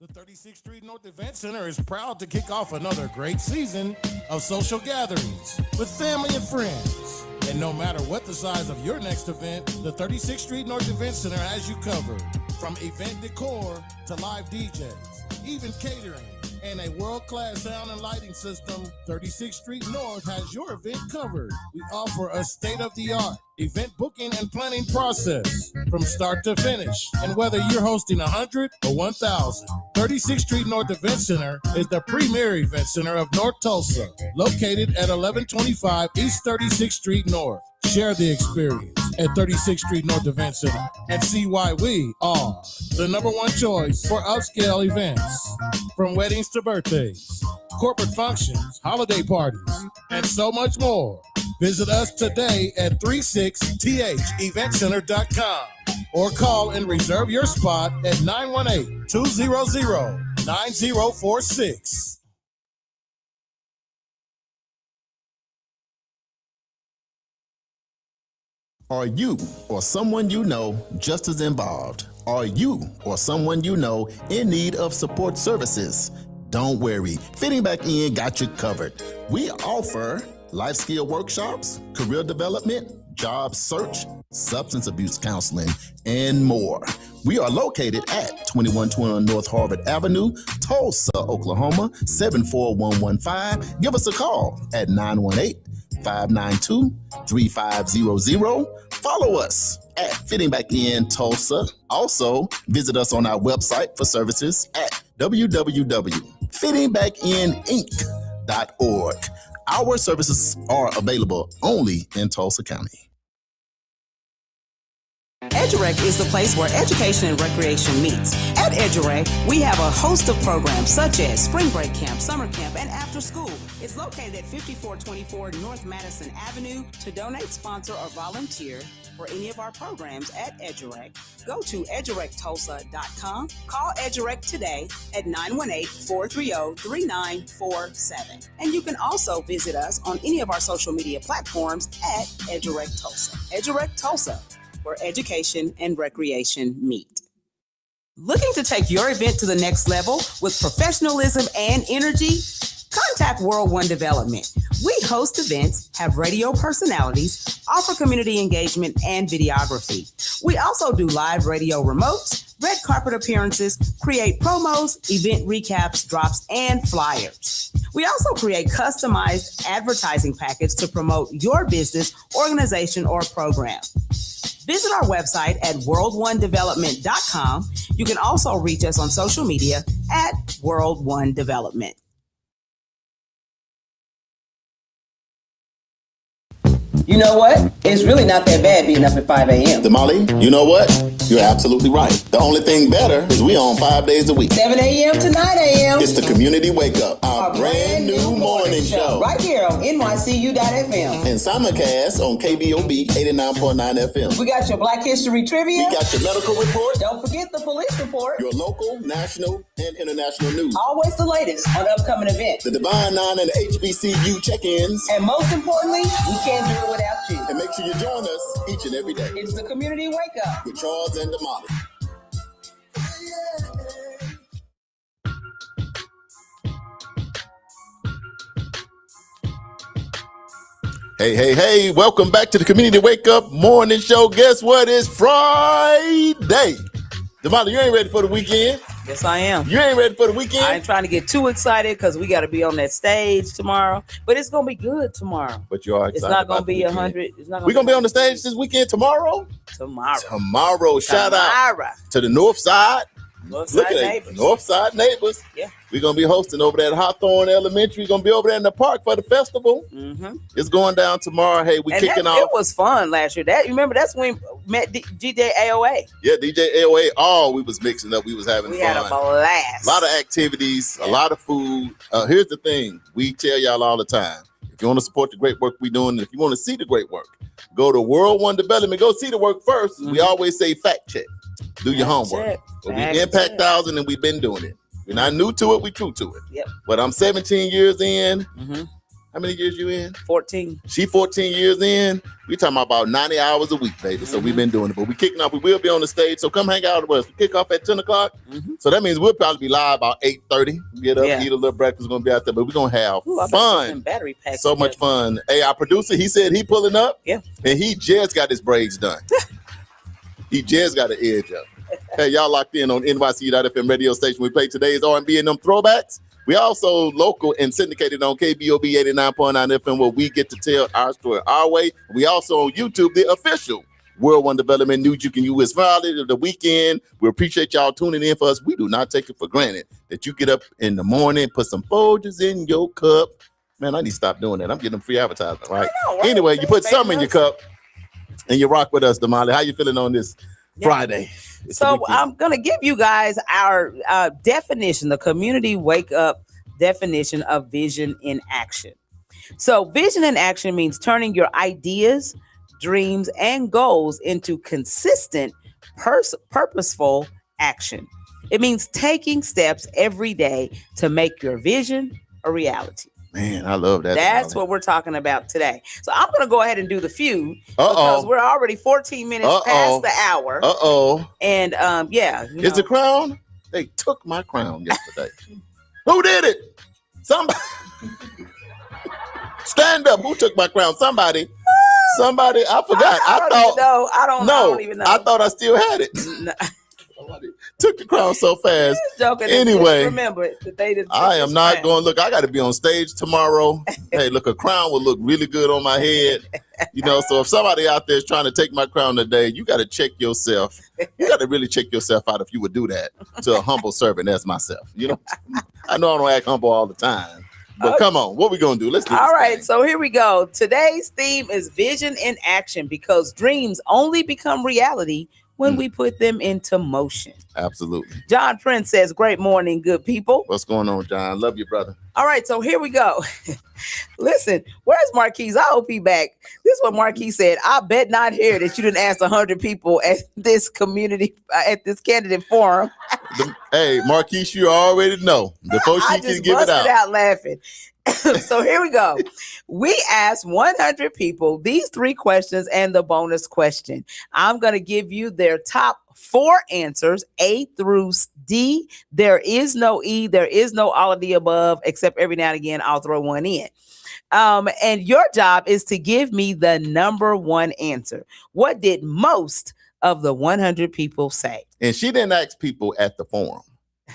The 36th Street North Event Center is proud to kick off another great season of social gatherings with family and friends. And no matter what the size of your next event, the 36th Street North Event Center has you covered. From event decor to live DJs, even catering, and a world-class sound and lighting system, 36th Street North has your event covered. We offer a state-of-the-art event booking and planning process from start to finish. And whether you're hosting 100 or 1,000, 36th Street North Event Center is the premier event center of North Tulsa, located at 1125 East 36th Street North. Share the experience at 36th Street North Event Center and see why we are the number one choice for upscale events. From weddings to birthdays, corporate functions, holiday parties, and so much more. Visit us today at 36theventcenter.com or call and reserve your spot at 918-200-9046. Are you or someone you know just as involved? Are you or someone you know in need of support services? Don't worry, Fitting Back In got you covered. We offer life skill workshops, career development, job search, substance abuse counseling, and more. We are located at 2121 North Harvard Avenue, Tulsa, Oklahoma, 74115. Give us a call at 918-592-3500. Follow us at Fitting Back In Tulsa. Also, visit us on our website for services at www.fittingbackininc.org. Our services are available only in Tulsa County. EduRec is the place where education and recreation meets. At EduRec, we have a host of programs such as Spring Break Camp, Summer Camp, and After School. It's located at 5424 North Madison Avenue. To donate, sponsor, or volunteer for any of our programs at EduRec, go to edurectulsa.com. Call EduRec today at 918-430-3947. And you can also visit us on any of our social media platforms at EduRec Tulsa. EduRec Tulsa, where education and recreation meet. Looking to take your event to the next level with professionalism and energy? Contact World One Development. We host events, have radio personalities, offer community engagement and videography. We also do live radio remotes, red carpet appearances, create promos, event recaps, drops, and flyers. We also create customized advertising packets to promote your business, organization, or program. Visit our website at world1development.com. You can also reach us on social media at World One Development. You know what? It's really not that bad being up at 5 a.m. Damali, you know what? You're absolutely right. The only thing better is we on 5 days a week. 7 a.m. to 9 a.m. It's the Community Wake Up, our brand new morning show. Right here on NYCU.FM. And simulcast on KBOB 89.9 FM. We got your Black History Trivia. We got your medical report. Don't forget the police report. Your local, national, and international news. Always the latest on upcoming events. The Divine Nine and the HBCU check-ins. And most importantly, we can't do it without you. And make sure you join us each and every day. It's the Community Wake Up with Charles and Damali. Hey, welcome back to the Community Wake Up Morning Show. Guess what? It's Friday. Damali, you ain't ready for the weekend. Yes, I am. You ain't ready for the weekend? I ain't trying to get too excited because we got to be on that stage tomorrow. But it's going to be good tomorrow. But you are excited. It's not going to be 100. It's not. We're going to be on the stage this weekend tomorrow? Tomorrow. Shout out to the North Side. Northside neighbors. Northside neighbors. Yeah. We're going to be hosting over there at Hawthorne Elementary. We're going to be over there in the park for the festival. Mm-hmm. It's going down tomorrow. Hey, we're kicking off. It was fun last year. Remember, that's when we met DJ AOA. Yeah, DJ AOA. We was mixing up. We was having fun. We had a blast. A lot of activities, a lot of food. Here's the thing. We tell y'all all the time. If you want to support the great work we're doing, if you want to see the great work, go to World One Development. Go see the work first. Mm-hmm. We always say fact check. Do your homework. But we Impact 1000 and we've been doing it. We're not new to it. We true to it. Yep. But I'm 17 years in. Mm-hmm. How many years you in? 14. She 14 years in. We talking about 90 hours a week, baby. So we've been doing it. But we kicking off. We will be on the stage. So come hang out with us. We kick off at 10 o'clock. Mm-hmm. So that means we'll probably be live about 8:30. Get up, eat a little breakfast. We're going to be out there. But we're going to have fun. Battery packs so much fun. Hey, our producer, he said he pulling up. Yeah. And he just got his braids done. He just got an edge up. Hey, y'all locked in on NYC.FM radio station. We play today's R&B and them throwbacks. We also local and syndicated on KBOB 89.9 FM where we get to tell our story our way. We also on YouTube, the official World One Development News you can use. Friday of the weekend. We appreciate y'all tuning in for us. We do not take it for granted that you get up in the morning, put some Folgers in your cup. Man, I need to stop doing that. I'm getting them free advertisement, right? Anyway, you put something in your cup and you rock with us, Damali. How you feeling on this Friday? So I'm going to give you guys our definition, the Community Wake Up definition of vision in action. So vision in action means turning your ideas, dreams, and goals into consistent, purposeful action. It means taking steps every day to make your vision a reality. Man, I love that. That's what we're talking about today. So I'm going to go ahead and do the feud because we're already 14 minutes past the hour. And Is the crown? They took my crown yesterday. Who did it? Somebody. Stand up. Who took my crown? Somebody. I forgot. I don't even know. I don't even know. I thought I still had it. No. Somebody took the crown so fast. Joking. Anyway, Just remember that they didn't. I am not going. Look, I got to be on stage tomorrow. Hey, look, a crown will look really good on my head. So if somebody out there is trying to take my crown today, you got to check yourself. You got to really check yourself out if you would do that to a humble servant as myself. I know I don't act humble all the time. But come on, what we going to do? Let's do this. All right, thing. so here we go. Today's theme is vision in action, because dreams only become reality when we put them into motion. Absolutely. John Prince says, great morning, good people. What's going on, John? Love you, brother. All right, so here we go. Listen, where's Marquise? I hope he back. This is what Marquise said. I bet not hear that you didn't ask 100 people at this community, at this candidate forum. Hey, Marquise, you already know. Before she can give it out laughing. So here we go. We asked 100 people these 3 questions and the bonus question. I'm going to give you their top 4 answers, A through D. There is no E. There is no all of the above, except every now and again I'll throw one in. And your job is to give me the number 1 answer. What did most of the 100 people say? And she didn't ask people at the forum.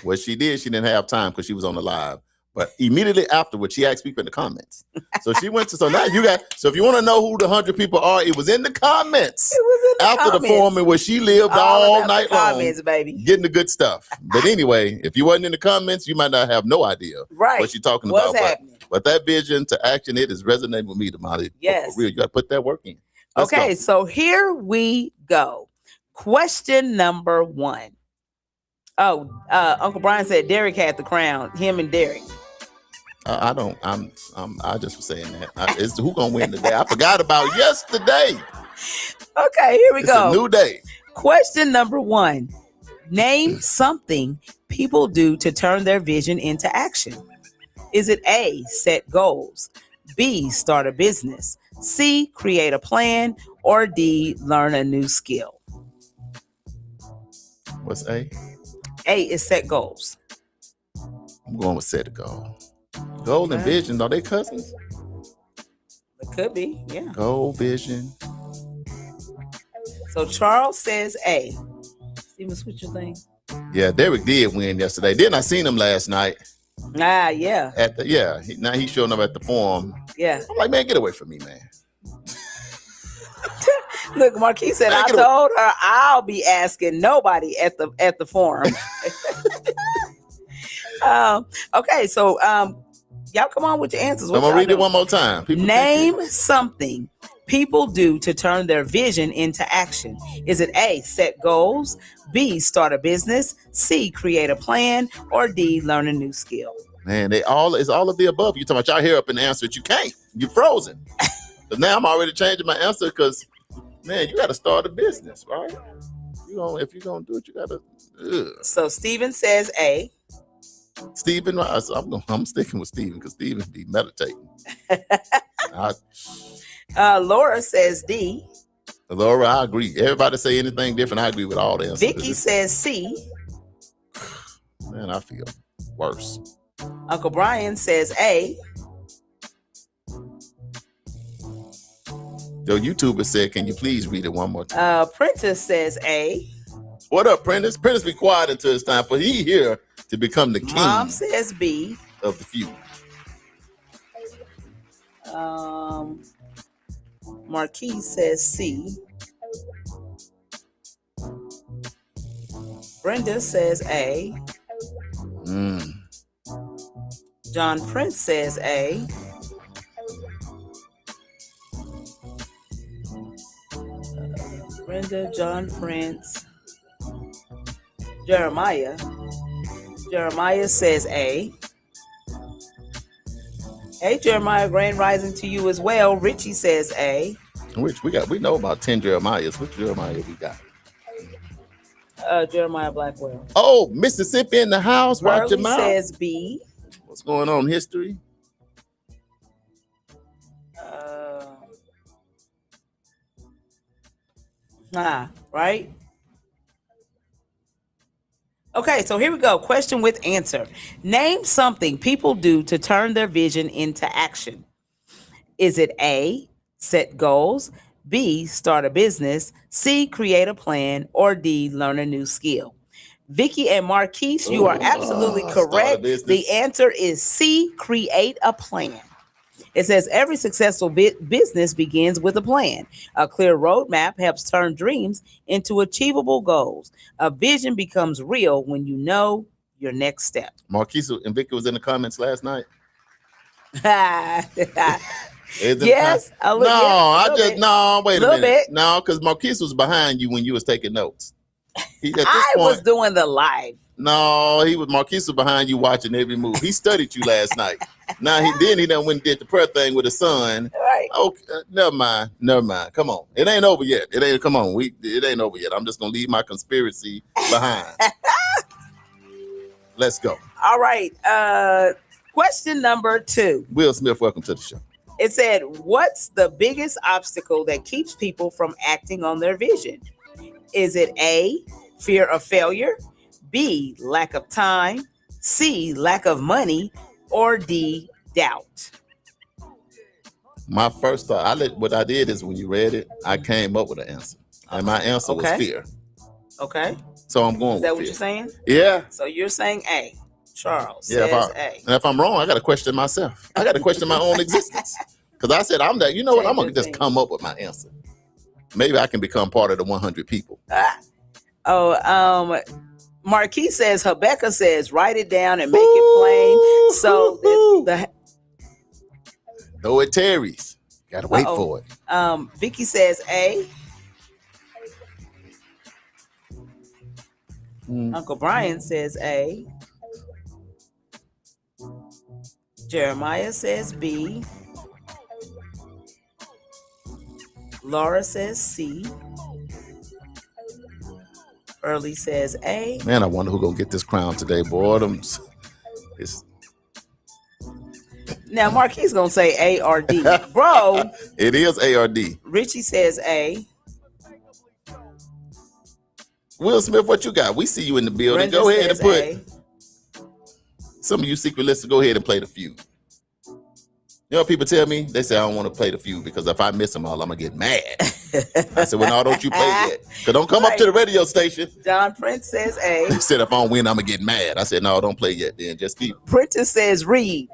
What she did, she didn't have time because she was on the live. But immediately afterwards, she asked people in the comments. So she went to, so now you got, so if you want to know who the 100 people are, it was in the comments. It was in the after comments. The forum in where she lived all night long. Comments, baby. Getting the good stuff. But anyway, if you wasn't in the comments, you might not have no idea what she's talking What's about. happening? But that vision to action, it is resonating with me, Damali. Yes. For real, you got to put that work in. Let's okay, go. So here we go. Question number 1. Oh, Uncle Brian said Derek had the crown. Him and Derek. I just was saying that. It's who gonna win today. I forgot about yesterday. Okay, here we go. It's a new day. Question number 1. Name something people do to turn their vision into action. Is it A, set goals, B, start a business, C, create a plan, or D, learn a new skill? What's A? A is set goals. I'm going with set a goal. Goal and vision, are they cousins? It could be, yeah. Goal, vision. So Charles says A. Steven, switch your thing. Yeah, Derek did win yesterday. Then I seen him last night. Ah, yeah. Now he's showing up at the forum. Yeah. I'm like, man, get away from me, man. Look, Marquise said, I told her I'll be asking nobody at the forum. Okay, so y'all come on with your answers. I'm gonna read it one more time. Name something people do to turn their vision into action. Is it A, set goals, B, start a business, C, create a plan, or D, learn a new skill? Man, it's all of the above. You talking about y'all here up in the answer that you can't. You're frozen. But now I'm already changing my answer because, man, you got to start a business, right? If you're gonna do it, you gotta. So Steven says A. Steven, I'm sticking with Steven because Steven be meditating. Laura says D. Laura, I agree. Everybody say anything different, I agree with all the answers. Vicky says C. Man, I feel worse. Uncle Brian says A. Your YouTuber said, can you please read it one more time? Prentice says A. What up, Prentice? Prentice, be quiet until it's time for he here to become the king. Mom says B. Of the few. Marquis says C. Brenda says A. John Prince says A. Brenda, John Prince, Jeremiah. Jeremiah says A. Hey, Jeremiah, grand rising to you as well. Richie says A. Which we know about 10 Jeremiahs. Which Jeremiah we got? Jeremiah Blackwell. Oh, Mississippi in the house. Watch your mouth. Says B. What's going on in history? Right? Okay, so here we go. Question with answer. Name something people do to turn their vision into action. Is it A, set goals, B, start a business, C, create a plan, or D, learn a new skill? Vicky and Marquise, you are absolutely Start a correct. business. The answer is C, create a plan. It says every successful business begins with a plan. A clear roadmap helps turn dreams into achievable goals. A vision becomes real when you know your next step. Marquise and Vicky was in the comments last night. Yes, a little, I little just bit. no. Wait a Little minute. bit. No, because Marquise was behind you when you was taking notes. At this I point, was doing the live. no, Marquise was behind you watching every move. He studied you last night. Now he done went and did the prayer thing with his son. Right. Okay, never mind. Come on, it ain't over yet. It ain't. Come on, it ain't over yet. I'm just gonna leave my conspiracy behind. Let's go. All right. Question number 2. Will Smith, welcome to the show. It said, what's the biggest obstacle that keeps people from acting on their vision? Is it A, fear of failure, B, lack of time, C, lack of money, or D, doubt? My first thought, what I did is when you read it, I came up with an answer. And my answer was fear. Okay. So I'm going with fear. Is that what you're saying? Yeah. So you're saying A. Charles Yeah, says A. and if I'm wrong, I got to question myself. I got to question my own existence. Because I said, I'm that. You know what? I'm going to just come up with my answer. Maybe I can become part of the 100 people. Marquis says, Rebecca says, write it down and make it plain. So though it tarries, got to wait for it. Vicky says A. Uncle Brian says A. Jeremiah says B. Laura says C. Early says A. Man, I wonder who gonna get this crown today, boy. Now Marquis gonna say A or D, bro. It is A or D. Richie says A. Will Smith, what you got? We see you in the building. Brenda go ahead and put A. Some of you secret listeners, go ahead and play the feud. You know what people tell me? They say I don't want to play the feud because if I miss them all, I'm gonna get mad. I said, well, no, don't you play yet. Because don't come up to the radio station. John Prince says A. They said if I don't win, I'm gonna get mad. I said, no, don't play yet. Then just keep. Prentice says read.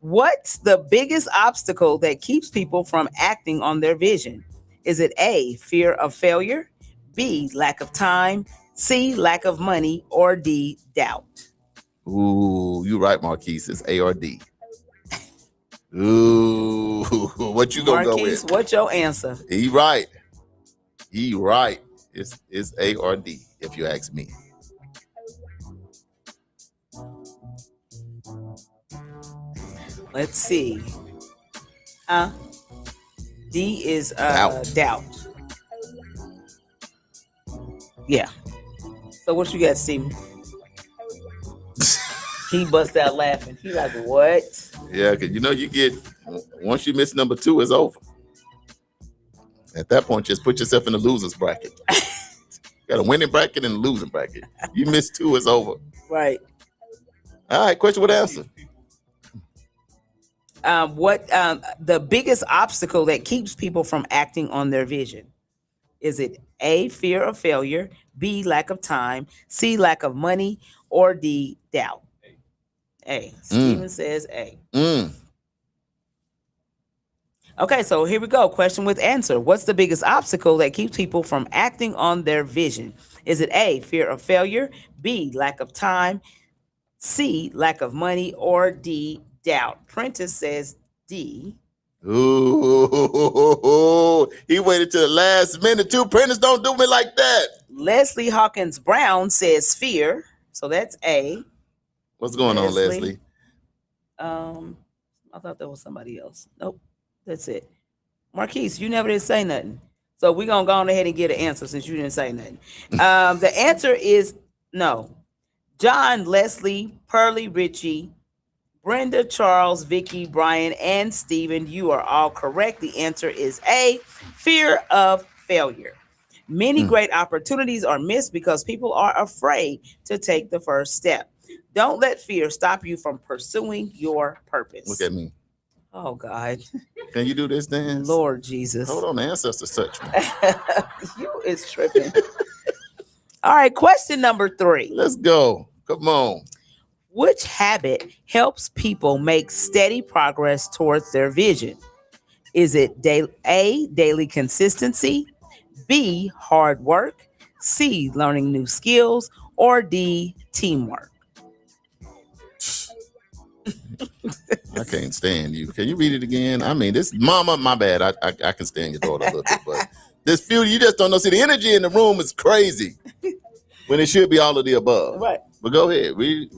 What's the biggest obstacle that keeps people from acting on their vision? Is it A, fear of failure, B, lack of time, C, lack of money, or D, doubt? Ooh, you right, Marquise. It's A or D. Ooh, what you gonna go with? What's your answer? He right. It's A or D, if you ask me. Let's see. D is doubt. Yeah. So what you got, Steven? He bust out laughing. He like, what? Yeah, because you get, once you miss number 2, it's over. At that point, just put yourself in the loser's bracket. Got a winning bracket and a losing bracket. You miss 2, it's over. Right. All right, question with answer. What the biggest obstacle that keeps people from acting on their vision? Is it A, fear of failure, B, lack of time, C, lack of money, or D, doubt? A. Steven says A. Okay, so here we go. Question with answer. What's the biggest obstacle that keeps people from acting on their vision? Is it A, fear of failure, B, lack of time, C, lack of money, or D, doubt? Prentice says D. Ooh, he waited to the last minute too. Prentice, don't do me like that. Leslie Hawkins Brown says fear. So that's A. What's going on, Leslie? I thought there was somebody else. Nope. That's it. Marquise, you never did say nothing. So we're going to go on ahead and get an answer since you didn't say nothing. The answer is no. John, Leslie, Pearlie, Richie, Brenda, Charles, Vicky, Brian, and Steven, you are all correct. The answer is A, fear of failure. Many great opportunities are missed because people are afraid to take the first step. Don't let fear stop you from pursuing your purpose. Look at me. Oh, God. Can you do this dance? Lord Jesus. Hold on, the ancestors touch me. You is tripping. All right, question number 3. Let's go. Come on. Which habit helps people make steady progress towards their vision? Is it A, daily consistency, B, hard work, C, learning new skills, or D, teamwork? I can't stand you. Can you read it again? I mean, this mama, my bad. I can stand your daughter a little bit, but this few, you just don't know. See, the energy in the room is crazy when it should be all of the above. Right. But go ahead. Read.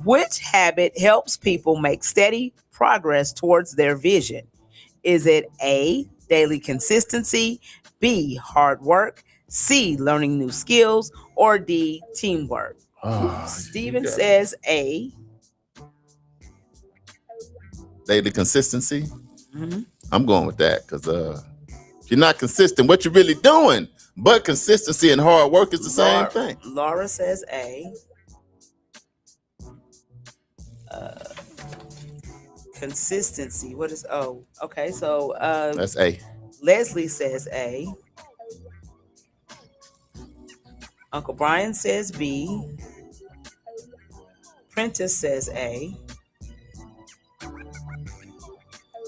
Which habit helps people make steady progress towards their vision? Is it A, daily consistency, B, hard work, C, learning new skills, or D, teamwork? Steven says A. Daily consistency. I'm going with that because if you're not consistent, what you're really doing, but consistency and hard work is the same thing. Laura says A. Consistency. What is O? Okay, so That's A. Leslie says A. Uncle Brian says B. Prentice says A.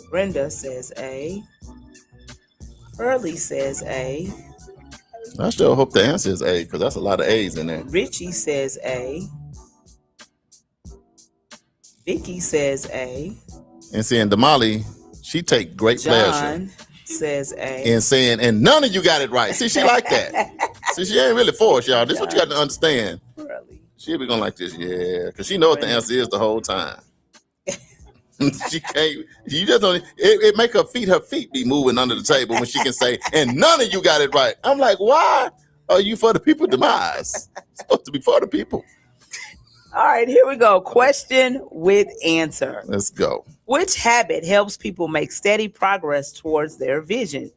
Brenda says A. Pearlie says A. I still hope the answer is A because that's a lot of A's in there. Richie says A. Vicky says A. And seeing Damali, she take great pleasure John says A. in saying, and none of you got it right. See, she like that. See, she ain't really forced, y'all. This is what you got to understand. Pearlie. She'll be going like this, yeah, because she knows what the answer is the whole time. She can't. You just don't. It make her feet be moving under the table when she can say, and none of you got it right. I'm like, why are you for the people demise? It's supposed to be for the people. All right, here we go. Question with answer. Let's go. Which habit helps people make steady progress towards their vision?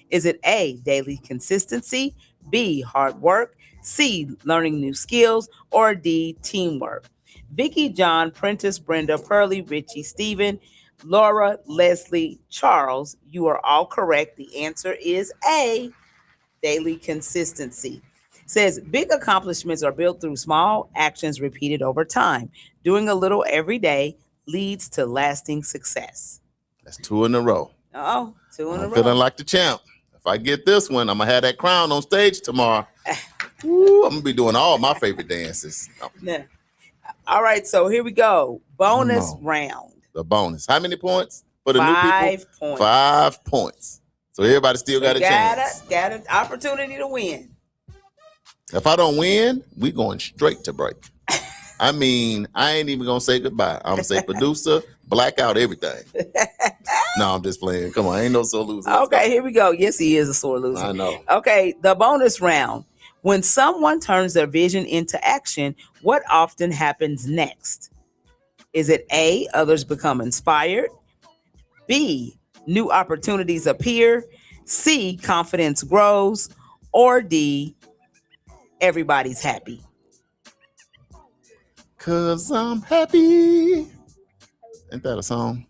Is it A, daily consistency, B, hard work, C, learning new skills, or D, teamwork? Vicky, John, Prentice, Brenda, Pearlie, Richie, Stephen, Laura, Leslie, Charles, you are all correct. The answer is A, daily consistency. Says big accomplishments are built through small actions repeated over time. Doing a little every day leads to lasting success. That's 2 in a row. Oh, 2 in a I'm row. feeling like the champ. If I get this one, I'm gonna have that crown on stage tomorrow. Ooh, I'm gonna be doing all my favorite dances. Yeah. All right, so here we go. Bonus round. The bonus. How many points for the 5 new people? points. 5 points. So everybody still got a chance. Got an opportunity to win. If I don't win, we going straight to break. I mean, I ain't even gonna say goodbye. I'm gonna say producer, black out everything. No, I'm just playing. Come on, ain't no sore loser. Okay, here we go. Yes, he is a sore loser. I know. Okay, the bonus round. When someone turns their vision into action, what often happens next? Is it A, others become inspired? B, new opportunities appear? C, confidence grows? Or D, everybody's happy? 'Cause I'm happy. Ain't that a song?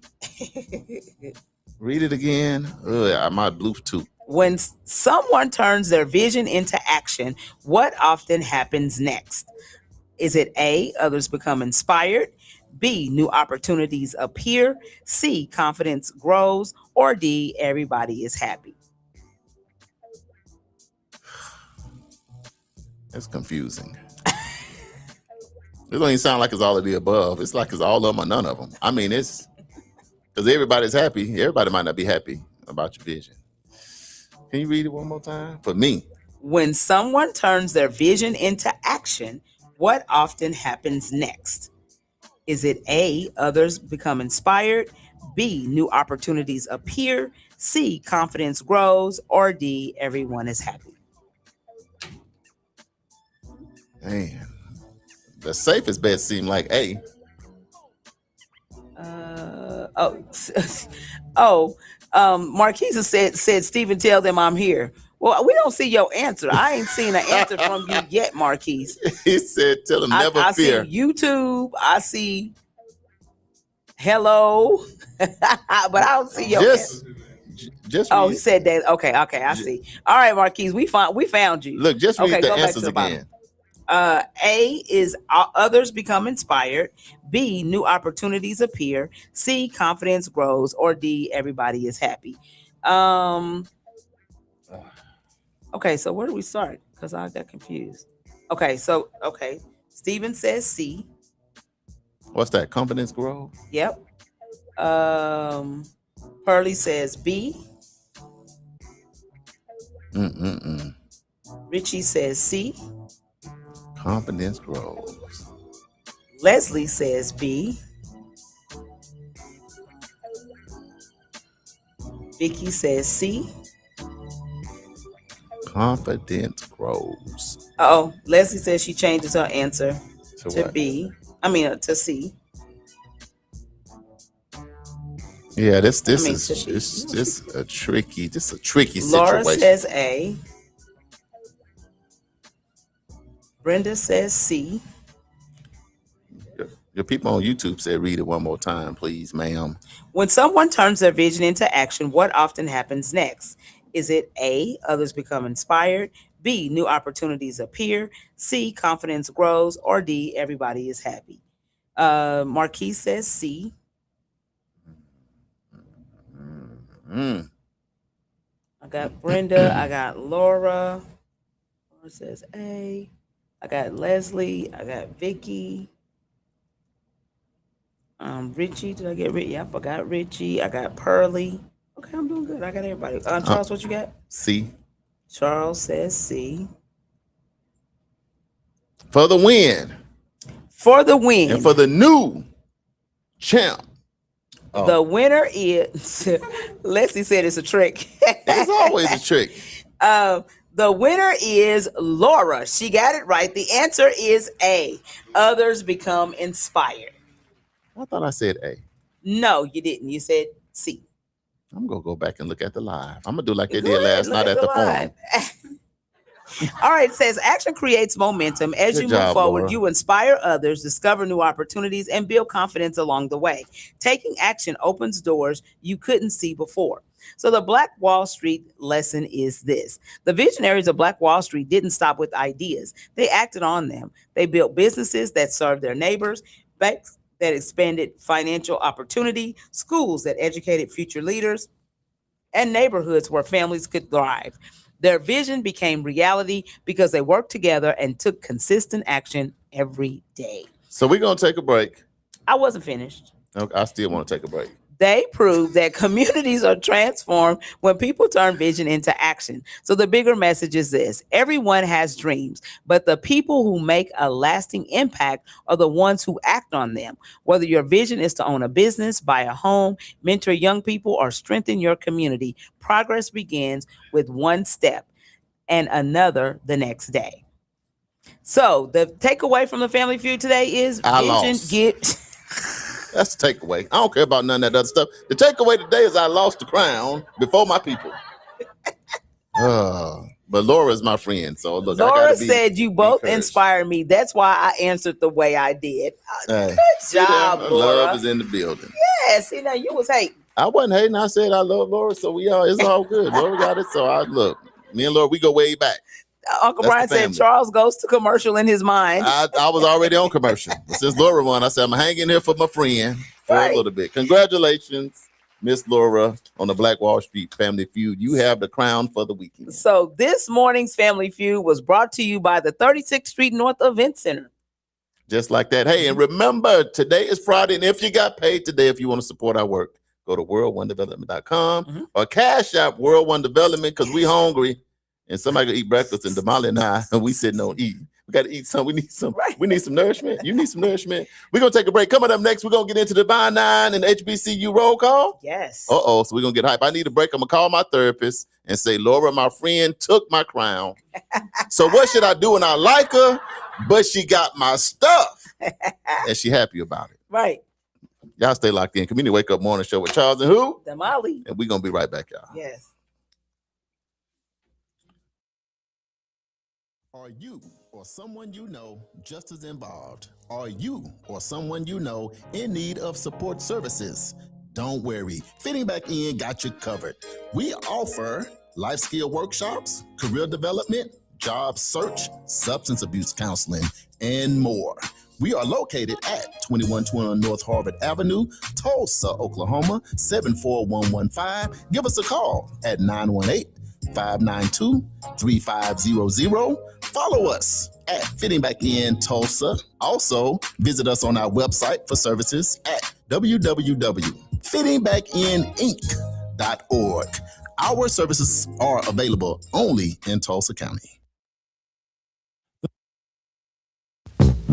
Read it again. Ugh, my Bluetooth. When someone turns their vision into action, what often happens next? Is it A, others become inspired? B, new opportunities appear? C, confidence grows? Or D, everybody is happy? It's confusing. It don't even sound like it's all of the above. It's like it's all of them or none of them. I mean, it's because everybody's happy. Everybody might not be happy about your vision. Can you read it one more time? For me. When someone turns their vision into action, what often happens next? Is it A, others become inspired? B, new opportunities appear? C, confidence grows? Or D, everyone is happy? Man, the safest bet seemed like A. Marquisa said, Stephen, tell them I'm here. Well, we don't see your answer. I ain't seen an answer from you yet, Marquise. He said, "Tell him never I fear." see YouTube. I see hello, but I don't see your answer. Just Oh, read, he said that. Okay, I see. All right, Marquise, we found you. look. Just read Okay, the go back to answers the bottom. again. A is others become inspired. B, new opportunities appear. C, confidence grows. Or D, everybody is happy. Okay, so where do we start? Because I got confused. Okay, Steven says C. What's that? Confidence grow. Yep. Pearlie says B. Richie says C. Confidence grows. Leslie says B. Vicky says C. Confidence grows. Oh, Leslie says she changes her answer to what? B. I mean to C. Yeah, this I mean, is to B. it's just a tricky Laura situation. says A. Brenda says C. Your people on YouTube said read it one more time, please, ma'am. When someone turns their vision into action, what often happens next? Is it A, others become inspired, B, new opportunities appear, C, confidence grows, or D, everybody is happy? Marquise says C. Mm. I got Brenda. I got Laura. Laura says A. I got Leslie. I got Vicky. Richie. Did I get Richie? Yep, I got Richie. I got Pearlie. Okay, I'm doing good. I got everybody. Charles, what you got? C. Charles says C. For the win. For the win. And for the new champ. Oh. The winner is Leslie said it's a trick. It's always a trick. The winner is Laura. She got it right. The answer is A. Others become inspired. I thought I said A. No, you didn't. You said C. I'm gonna go back and look at the live. I'm gonna do like they did last night at the forum. All right, it says action creates momentum. As you move forward, Laura. you inspire others, discover new opportunities, and build confidence along the way. Taking action opens doors you couldn't see before. So the Black Wall Street lesson is this. The visionaries of Black Wall Street didn't stop with ideas. They acted on them. They built businesses that served their neighbors, banks that expanded financial opportunity, schools that educated future leaders, and neighborhoods where families could thrive. Their vision became reality because they worked together and took consistent action every day. So we're gonna take a break. I wasn't finished. Okay, I still want to take a break. They proved that communities are transformed when people turn vision into action. So the bigger message is this: everyone has dreams, but the people who make a lasting impact are the ones who act on them. Whether your vision is to own a business, buy a home, mentor young people, or strengthen your community, progress begins with one step and another the next day. So the takeaway from the Family Feud today is I vision lost. That's the takeaway. I don't care about none of that other stuff. The takeaway today is I lost the crown before my people. But Laura's my friend, so look. Laura said you both inspired me. That's why I answered the way I did. Hey, good job, Laura. Love is in the building. Yeah, see now you was hating. I wasn't hating. I said I love Laura, so it's all good. Laura got it, so I look. Me and Laura, we go way back. Uncle Brian said Charles goes to commercial in his mind. I was already on commercial. But since Laura won, I said I'm hanging here for my friend for a little bit. Congratulations, Miss Laura, on the Black Wall Street Family Feud. You have the crown for the weekend. So this morning's Family Feud was brought to you by the 36th Street North Event Center. Just like that. Hey, and remember, today is Friday, and if you got paid today, if you want to support our work, go to world1development.com or Cash App World One Development, because we hungry. And somebody gonna eat breakfast, and Damali and I, and we sitting on eating. We got to eat some. We need some. Right. We need some nourishment. You need some nourishment. We're gonna take a break. Coming up next, we're gonna get into the Divine Nine and HBCU roll call. Yes. So we're gonna get hype. I need a break. I'm gonna call my therapist and say, Laura, my friend, took my crown. So what should I do? And I like her, but she got my stuff, and she happy about it. Right. Y'all stay locked in. Community Wake Up Morning Show with Charles and who? Damali. And we're gonna be right back, y'all. Yes. Are you or someone you know just as involved? Are you or someone you know in need of support services? Don't worry, Fitting Back In got you covered. We offer life skill workshops, career development, job search, substance abuse counseling, and more. We are located at 2120 North Harvard Avenue, Tulsa, Oklahoma, 74115. Give us a call at 918-592-3500. Follow us at Fitting Back In Tulsa. Also, visit us on our website for services at www.fittingbackininc.org. Our services are available only in Tulsa County.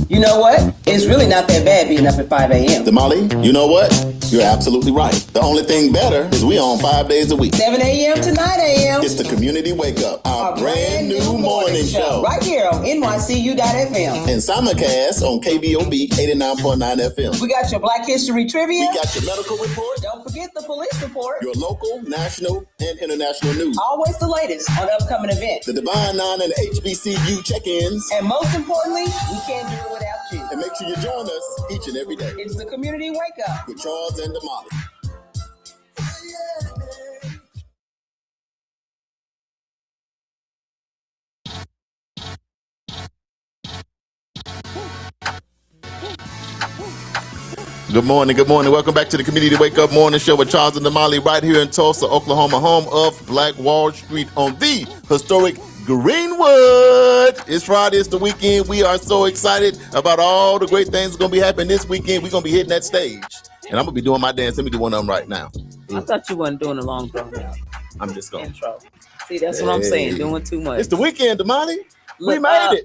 You know what? It's really not that bad being up at 5 a.m. Damali, you know what? You're absolutely right. The only thing better is we on 5 days a week. 7 a.m. to 9 a.m. It's the Community Wake Up, our brand new morning show. Right here on NYCU.FM. And simulcast on KBOB 89.9 FM. We got your Black History Trivia. We got your medical report. Don't forget the police report. Your local, national, and international news. Always the latest on upcoming events. The Divine Nine and HBCU check-ins. And most importantly, we can't do it without you. And make sure you join us each and every day. It's the Community Wake Up with Charles and Damali. Good morning. Welcome back to the Community Wake Up Morning Show with Charles and Damali right here in Tulsa, Oklahoma, home of Black Wall Street on the historic Greenwood. It's Friday. It's the weekend. We are so excited about all the great things that's going to be happening this weekend. We're going to be hitting that stage. And I'm going to be doing my dance. Let me do one of them right now. I thought you weren't doing a long drawn out I'm just going. intro. See, that's what I'm saying. Doing too much. It's the weekend, Damali. We Look, made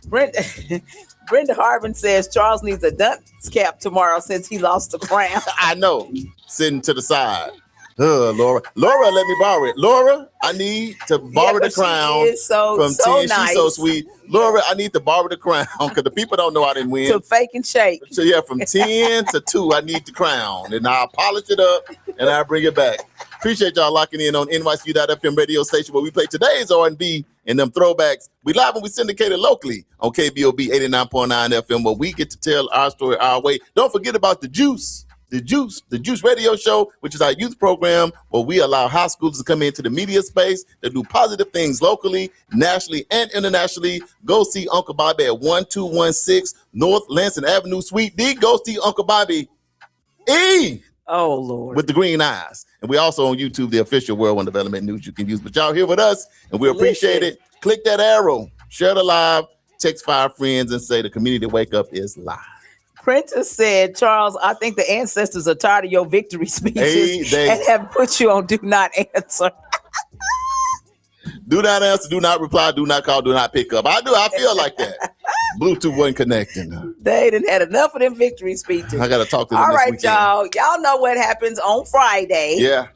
it. Brenda Harbin says Charles needs a dunce cap tomorrow since he lost the crown. I know. Sitting to the side. Laura, let me borrow it. Laura, I need to borrow the crown from 10. Nice. She's so sweet. Laura, I need to borrow the crown because the people don't know I didn't win. To fake and shake. So yeah, from 10 to 2, I need the crown. And I'll polish it up and I'll bring it back. Appreciate y'all locking in on NYCU.FM radio station where we play today's R&B and them throwbacks. We live and we syndicated locally on KBOB 89.9 FM where we get to tell our story our way. Don't forget about the Juice radio show, which is our youth program where we allow high schoolers to come into the media space to do positive things locally, nationally, and internationally. Go see Uncle Bobby at 1216 North Lansing Avenue, Suite D. Go see Uncle Bobby E. Oh, Lord. With the green eyes. And we also on YouTube, the official World One Development News you can use. But y'all here with us, and we appreciate it. Click that arrow, share the live, text 5 friends, and say the Community Wake Up is live. Prentice said, Charles, I think the ancestors are tired of your victory speeches and have put you on do not answer. Do not answer, do not reply, do not call, do not pick up. I feel like that. Bluetooth wasn't connecting. They didn't had enough of them victory speeches. I got to talk to them All this right, weekend. Y'all know what happens on Friday. Yeah.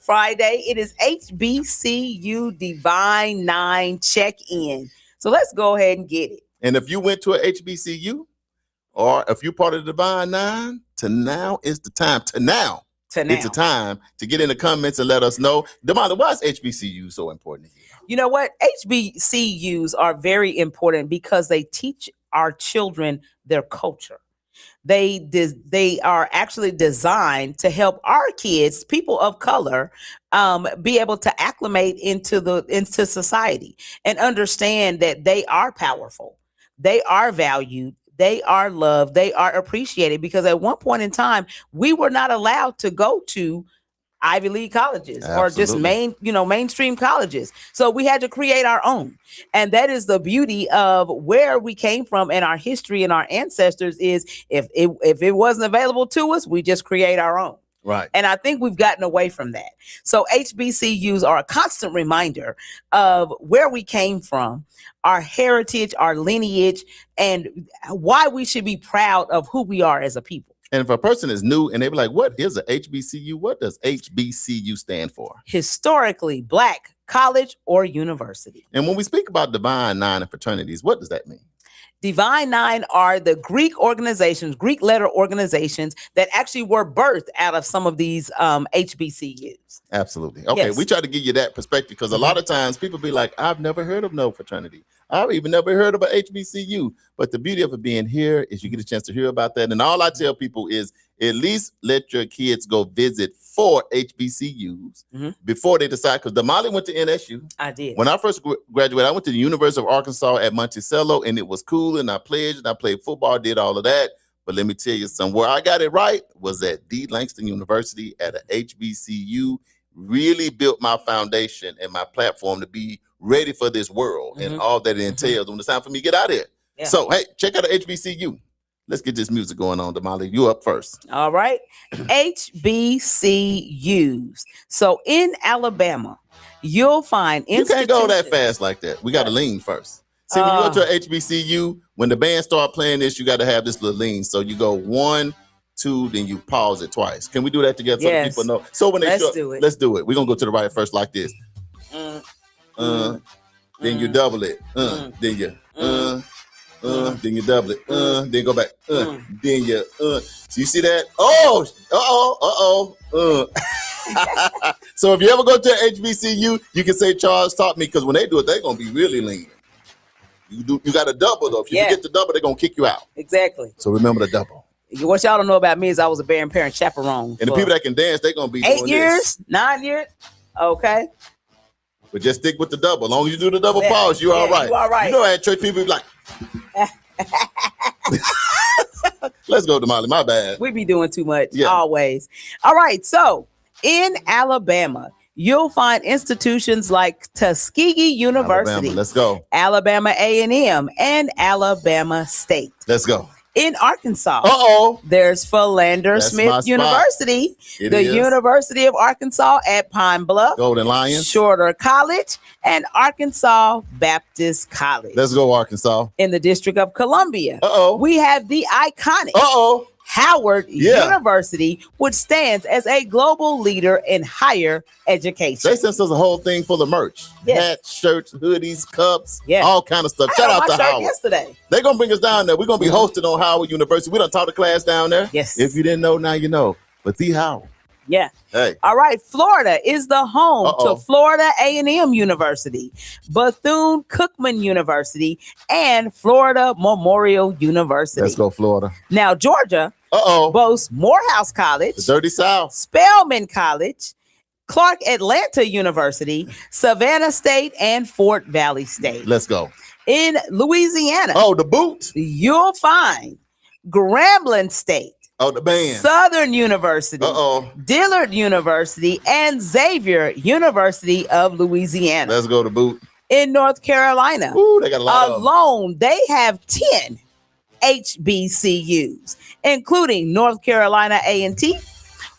Friday, it is HBCU Divine 9 check-in. So let's go ahead and get it. And if you went to a HBCU or if you're part of the Divine 9, now is the time. It's the time to get in the comments and let us know. Damali, why is HBCU so important to you? You know what? HBCUs are very important because they teach our children their culture. They are actually designed to help our kids, people of color, be able to acclimate into society and understand that they are powerful, they are valued, they are loved, they are appreciated. Because at one point in time, we were not allowed to go to Ivy League colleges or just mainstream colleges. So we had to create our own. And that is the beauty of where we came from and our history and our ancestors is if it wasn't available to us, we just create our own. Right. And I think we've gotten away from that. So HBCUs are a constant reminder of where we came from, our heritage, our lineage, and why we should be proud of who we are as a people. And if a person is new and they be like, what is a HBCU? What does HBCU stand for? Historically Black college or university. And when we speak about Divine 9 and fraternities, what does that mean? Divine Nine are the Greek organizations, Greek letter organizations that actually were birthed out of some of these HBCUs. Absolutely. Okay, Yes. we try to give you that perspective because a lot of times people be like, I've never heard of no fraternity. I've even never heard of an HBCU. But the beauty of it being here is you get a chance to hear about that. And all I tell people is at least let your kids go visit 4 HBCUs before they decide. Because Damali went to NSU. I did. When I first graduated, I went to the University of Arkansas at Monticello, and it was cool. And I pledged, and I played football, did all of that. But let me tell you something. Where I got it right was at D. Langston University at a HBCU. Really built my foundation and my platform to be ready for this world and all that it entails. When it's time for me to get out of here. Yeah. So, hey, check out the HBCU. Let's get this music going on, Damali. You up first. All right. HBCUs. So in Alabama, you'll find You can't go that fast like that. We got to lean first. See, when you go to a HBCU, when the band start playing this, you got to have this little lean. So you go 1, 2, then you pause it twice. Can we do that together so people know? So when they do it. Let's do it. We're going to go to the right first like this. Then you double it. Then you then you double it. Then go back. Then you So you see that? So if you ever go to an HBCU, you can say Charles taught me, because when they do it, they're gonna be really lean. You got to double though. If you forget to double, they're gonna kick you out. Exactly. So remember the double. What y'all don't know about me is I was a band parent chaperone. And the people that can dance, they're gonna be 8 years, 9 years. Okay. But just stick with the double. As long as you do the double pause, you're all right. You all right. You know, at church people be like, let's go, Damali. My bad. We be doing too much always. All right. So in Alabama, you'll find institutions like Tuskegee University. Alabama, let's go. Alabama A&M and Alabama State. Let's go. In Arkansas, there's Philander That's Smith University, the University of Arkansas at Pine Bluff, Golden Lions, Shorter College, and Arkansas Baptist College. Let's go, Arkansas. In the District of Columbia, we have the iconic Howard University, which stands as a global leader in higher education. They sent us a whole thing full of merch. Hats, shirts, hoodies, cups, all kind of stuff. Shout out to Howard. Yesterday. They're going to bring us down there. We're going to be hosted on Howard University. We done taught a class down there. Yes. If you didn't know, now you know. But the Howard. Yeah. Hey. All right. Florida is the home to Florida A&M University, Bethune-Cookman University, and Florida Memorial University. Let's go, Florida. Now, Georgia boasts Morehouse College, the Dirty South, Spelman College, Clark Atlanta University, Savannah State, and Fort Valley State. Let's go. In Louisiana, the boot, you'll find Grambling State, the band, Southern University, Dillard University, and Xavier University of Louisiana. Let's go to boot. In North Carolina, they got a lot alone, they have 10 HBCUs, including North Carolina A&T,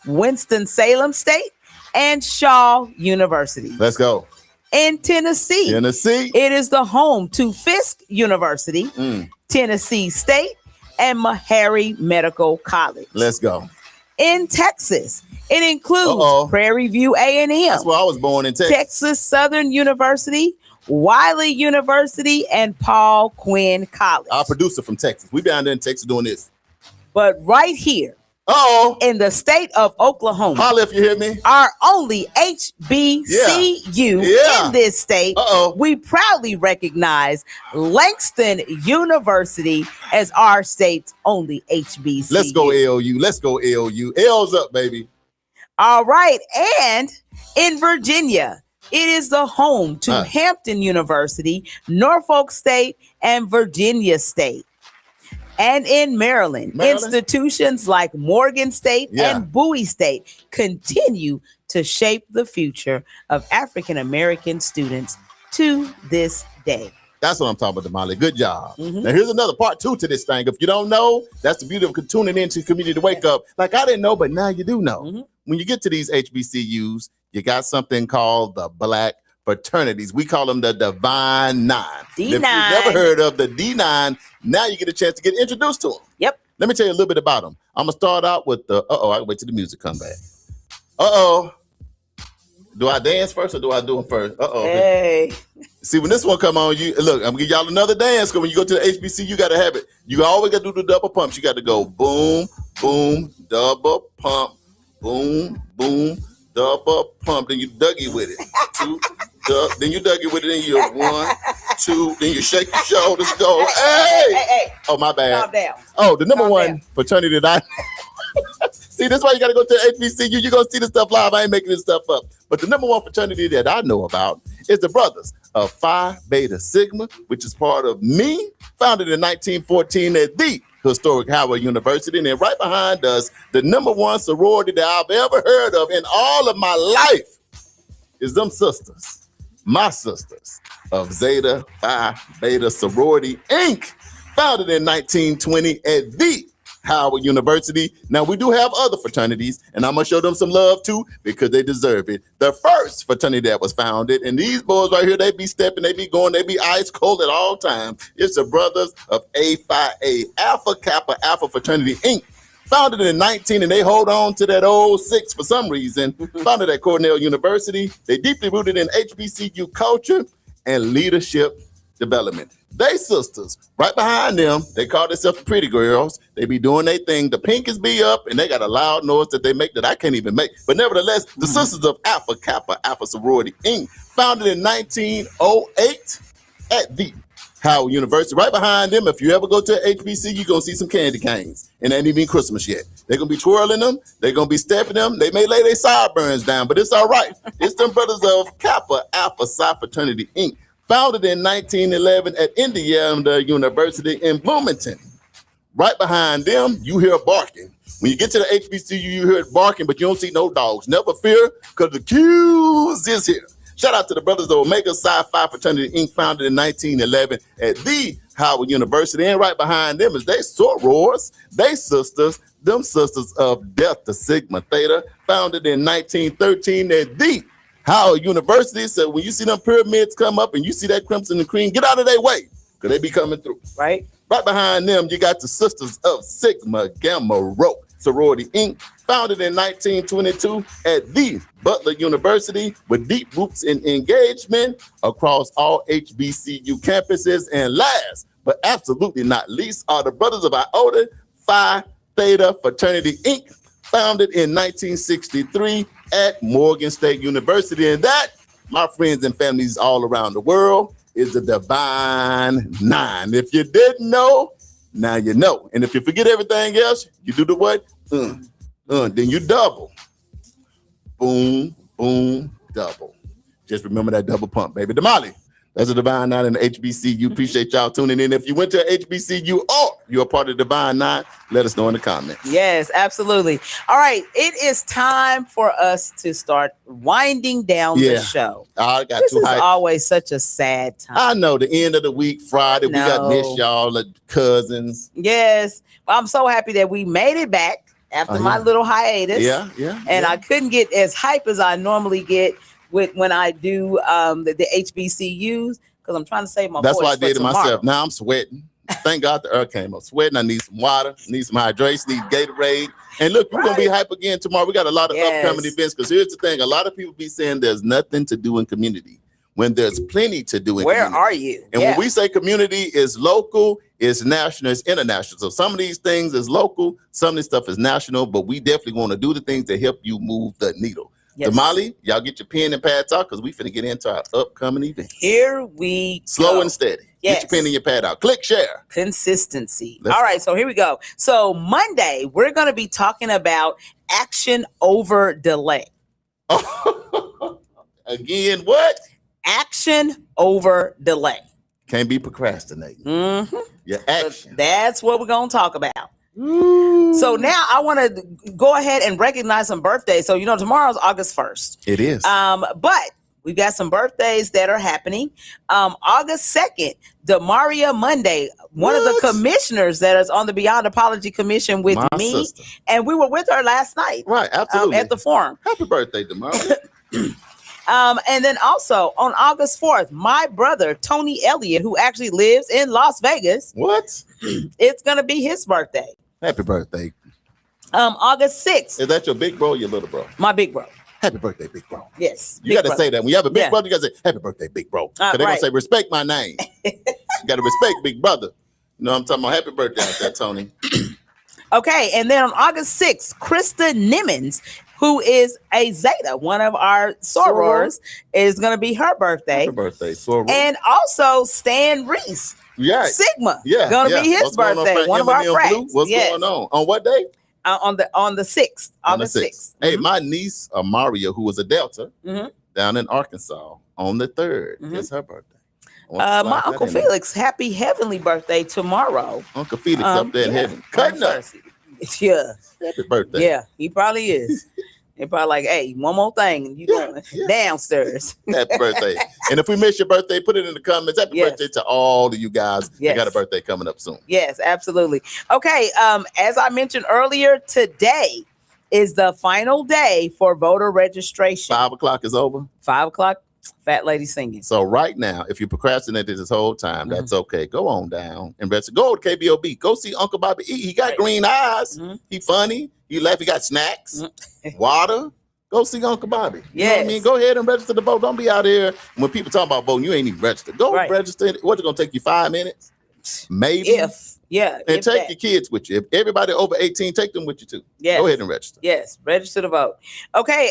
Winston-Salem State, and Shaw University. Let's go. In Tennessee, it is the home to Fisk University, Tennessee State, and Meharry Medical College. Let's go. In Texas, it includes Prairie View A&M. That's where I was born, in Texas. Texas Southern University, Wiley University, and Paul Quinn College. Our producer from Texas. We down there in Texas doing this. But right here, in the state of Oklahoma, holla if you hear me, our only HBCU in this state, we proudly recognize Langston University as our state's only HBCU. Let's go LU. Let's go LU. L's up, baby. All right. And in Virginia, it is the home to Hampton University, Norfolk State, and Virginia State. And in Maryland, institutions like Morgan State and Bowie State continue to shape the future of African American students to this day. That's what I'm talking about, Damali. Good job. Now, here's another part 2 to this thing. If you don't know, that's the beauty of tuning into Community to Wake Up. Like, I didn't know, but now you do know. When you get to these HBCUs, you got something called the Black fraternities. We call them the Divine Nine. D9. If you've never heard of the D9, now you get a chance to get introduced to them. Yep. Let me tell you a little bit about them. I'm going to start out with the, I can wait till the music come back. Do I dance first or do I do it first? Uh-oh. Hey. See, when this one come on, you look, I'm gonna give y'all another dance, because when you go to the HBC, you gotta have it. You always gotta do the double pumps. You gotta go boom, boom, double pump, boom, boom, double pump. Then you Dougie with it. Then you Dougie with it, then you're 1, 2, then you shake your shoulders, go, hey! Oh, my bad. Calm down. Oh, the number Calm one down. fraternity that see, that's why you got to go to the HBCU. You're going to see this stuff live. I ain't making this stuff up. But the number one fraternity that I know about is the Brothers of Phi Beta Sigma, which is part of me, founded in 1914 at the historic Howard University. And then right behind us, the number one sorority that I've ever heard of in all of my life is them sisters, my sisters of Zeta Phi Beta Sorority, Inc., founded in 1920 at the Howard University. Now, we do have other fraternities, and I'm going to show them some love, too, because they deserve it. The first fraternity that was founded, and these boys right here, they be stepping, they be going, they be ice cold at all times. It's the Brothers of A Phi A, Alpha Kappa Alpha Fraternity, Inc., founded in 19, and they hold on to that old 6 for some reason. Founded at Cornell University. They deeply rooted in HBCU culture and leadership development. They sisters, right behind them, they call themselves the pretty girls. They be doing their thing. The pinkies be up, and they got a loud noise that they make that I can't even make. But nevertheless, the sisters of Alpha Kappa Alpha Sorority, Inc., founded in 1908 at the Howard University. Right behind them, if you ever go to HBC, you're going to see some candy canes. And ain't even Christmas yet. They're going to be twirling them. They're going to be stepping them. They may lay their sideburns down, but it's all right. It's them Brothers of Kappa Alpha Psi Fraternity, Inc., founded in 1911 at Indiana University in Bloomington. Right behind them, you hear barking. When you get to the HBCU, you hear it barking, but you don't see no dogs. Never fear, because the Q's is here. Shout out to the Brothers of Omega Psi Phi Fraternity, Inc., founded in 1911 at the Howard University. And right behind them is they sorors, they sisters, them sisters of Delta Sigma Theta, founded in 1913 at the Howard University. So when you see them pyramids come up and you see that crimson and cream, get out of their way, because they be coming through. Right. Right behind them, you got the Sisters of Sigma Gamma Rho Sorority, Inc., founded in 1922 at the Butler University, with deep roots in engagement across all HBCU campuses. And last, but absolutely not least, are the Brothers of Iota Phi Theta Fraternity, Inc., founded in 1963 at Morgan State University. And that, my friends and families all around the world, is the Divine Nine. If you didn't know, now you know. And if you forget everything else, you do the what? Then you double. Boom, boom, double. Just remember that double pump, baby. Damali, that's a Divine Nine in the HBCU. Appreciate y'all tuning in. If you went to HBCU or you're a part of the Divine Nine, let us know in the comments. Yes, absolutely. All right. It is time for us to start winding down the show. I got this too is hyped. always such a sad time. I know, the end of the week, Friday. We got missed, y'all, like cousins. Yes. Well, I'm so happy that we made it back after my little hiatus. And I couldn't get as hype as I normally get when I do the HBCUs, because I'm trying to save my voice. That's why I did it tomorrow. myself. Now I'm sweating. Thank God the earth came. I'm sweating. I need some water, need some hydration, need Gatorade. And look, we're going to be hype again tomorrow. We got a lot of upcoming events, because here's the thing. A lot of people be saying there's nothing to do in community when there's plenty to do in Where community. are you? And when we say community is local, it's national, it's international. So some of these things is local, some of this stuff is national, but we definitely want to do the things that help you move the needle. Yes. Damali, y'all get your pen and pads out, because we finna get into our upcoming event. Here we Slow go. and steady. Yes. Get your pen and your pad out. Click share. Consistency. Let's All right, so here we go. So Monday, we're going to be talking about action over delay. Again, what? Action over delay. Can't be procrastinating. Mm-hmm. Your action. So that's what we're going to talk about. Ooh. So now I want to go ahead and recognize some birthdays. So, tomorrow's August 1st. It is. But we've got some birthdays that are happening. August 2nd, Demaria Monday, one of the commissioners that is on the Beyond Apology Commission with me. Sister. And we were with her last night. Right, absolutely. At the forum. Happy birthday, Demaria. And then also on August 4th, my brother, Tony Elliott, who actually lives in Las Vegas. What? It's going to be his birthday. Happy birthday. August 6th. Is that your big bro or your little bro? My big bro. happy birthday, big bro. Yes. You got to say that. When you have a big Yeah. brother, you got to say, happy birthday, big bro. Because they're going right. to say, respect my name. You got to respect big brother. You know what I'm talking about? Happy birthday out there, Tony. Okay, and then on August 6th, Krista Nimmons, who is a Zeta, one of our sorors, is going to be her birthday. Happy birthday, soror. And also Stan Reese, Sigma, going to be his birthday. One of our friends. What's going on? On what day? On the 6th, August 6th. Hey, my niece, Maria, who was a Delta down in Arkansas, on the 3rd, is her birthday. My Uncle Felix, happy heavenly birthday tomorrow. Uncle Felix up there in heaven. Cutting up. Yeah. Happy birthday. Yeah, he probably is. They're probably like, hey, one more thing. And you going downstairs. Happy birthday. And if we miss your birthday, put it in the comments. Happy birthday to all of you guys. You got a birthday coming up soon. Yes, absolutely. Okay. As I mentioned earlier, today is the final day for voter registration. 5 o'clock is over. 5 o'clock. Fat lady singing. So right now, if you procrastinated this whole time, that's okay. Go on down and register. Go to KBOB. Go see Uncle Bobby E. He got green eyes. He funny. He laugh. He got snacks, water. Go see Uncle Bobby. You know what I mean? Go ahead and register to vote. Don't be out here when people talk about voting. You ain't even registered. Go register. What's it gonna take you? 5 minutes? Maybe. And take your kids with you. If everybody over 18, take them with you too. Go ahead and register. Yes, register to vote. Okay,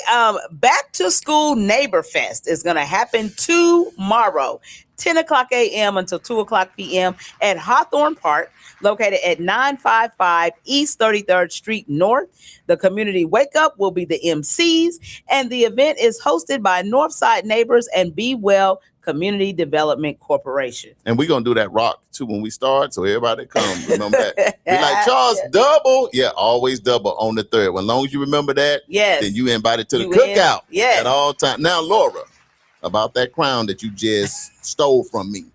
Back to School Neighbor Fest is going to happen tomorrow, 10 o'clock a.m. until 2 o'clock p.m. at Hawthorne Park, located at 955 East 33rd Street North. The community Wakeup will be the MCs, and the event is hosted by Northside Neighbors and Be Well Community Development Corporation. And we're going to do that rock too when we start. So everybody come, remember that. Be like, Charles, double. Yeah, always double on the 3rd. As long as you remember that, then you invited to the cookout at all times. Now, Laura, about that crown that you just stole from me.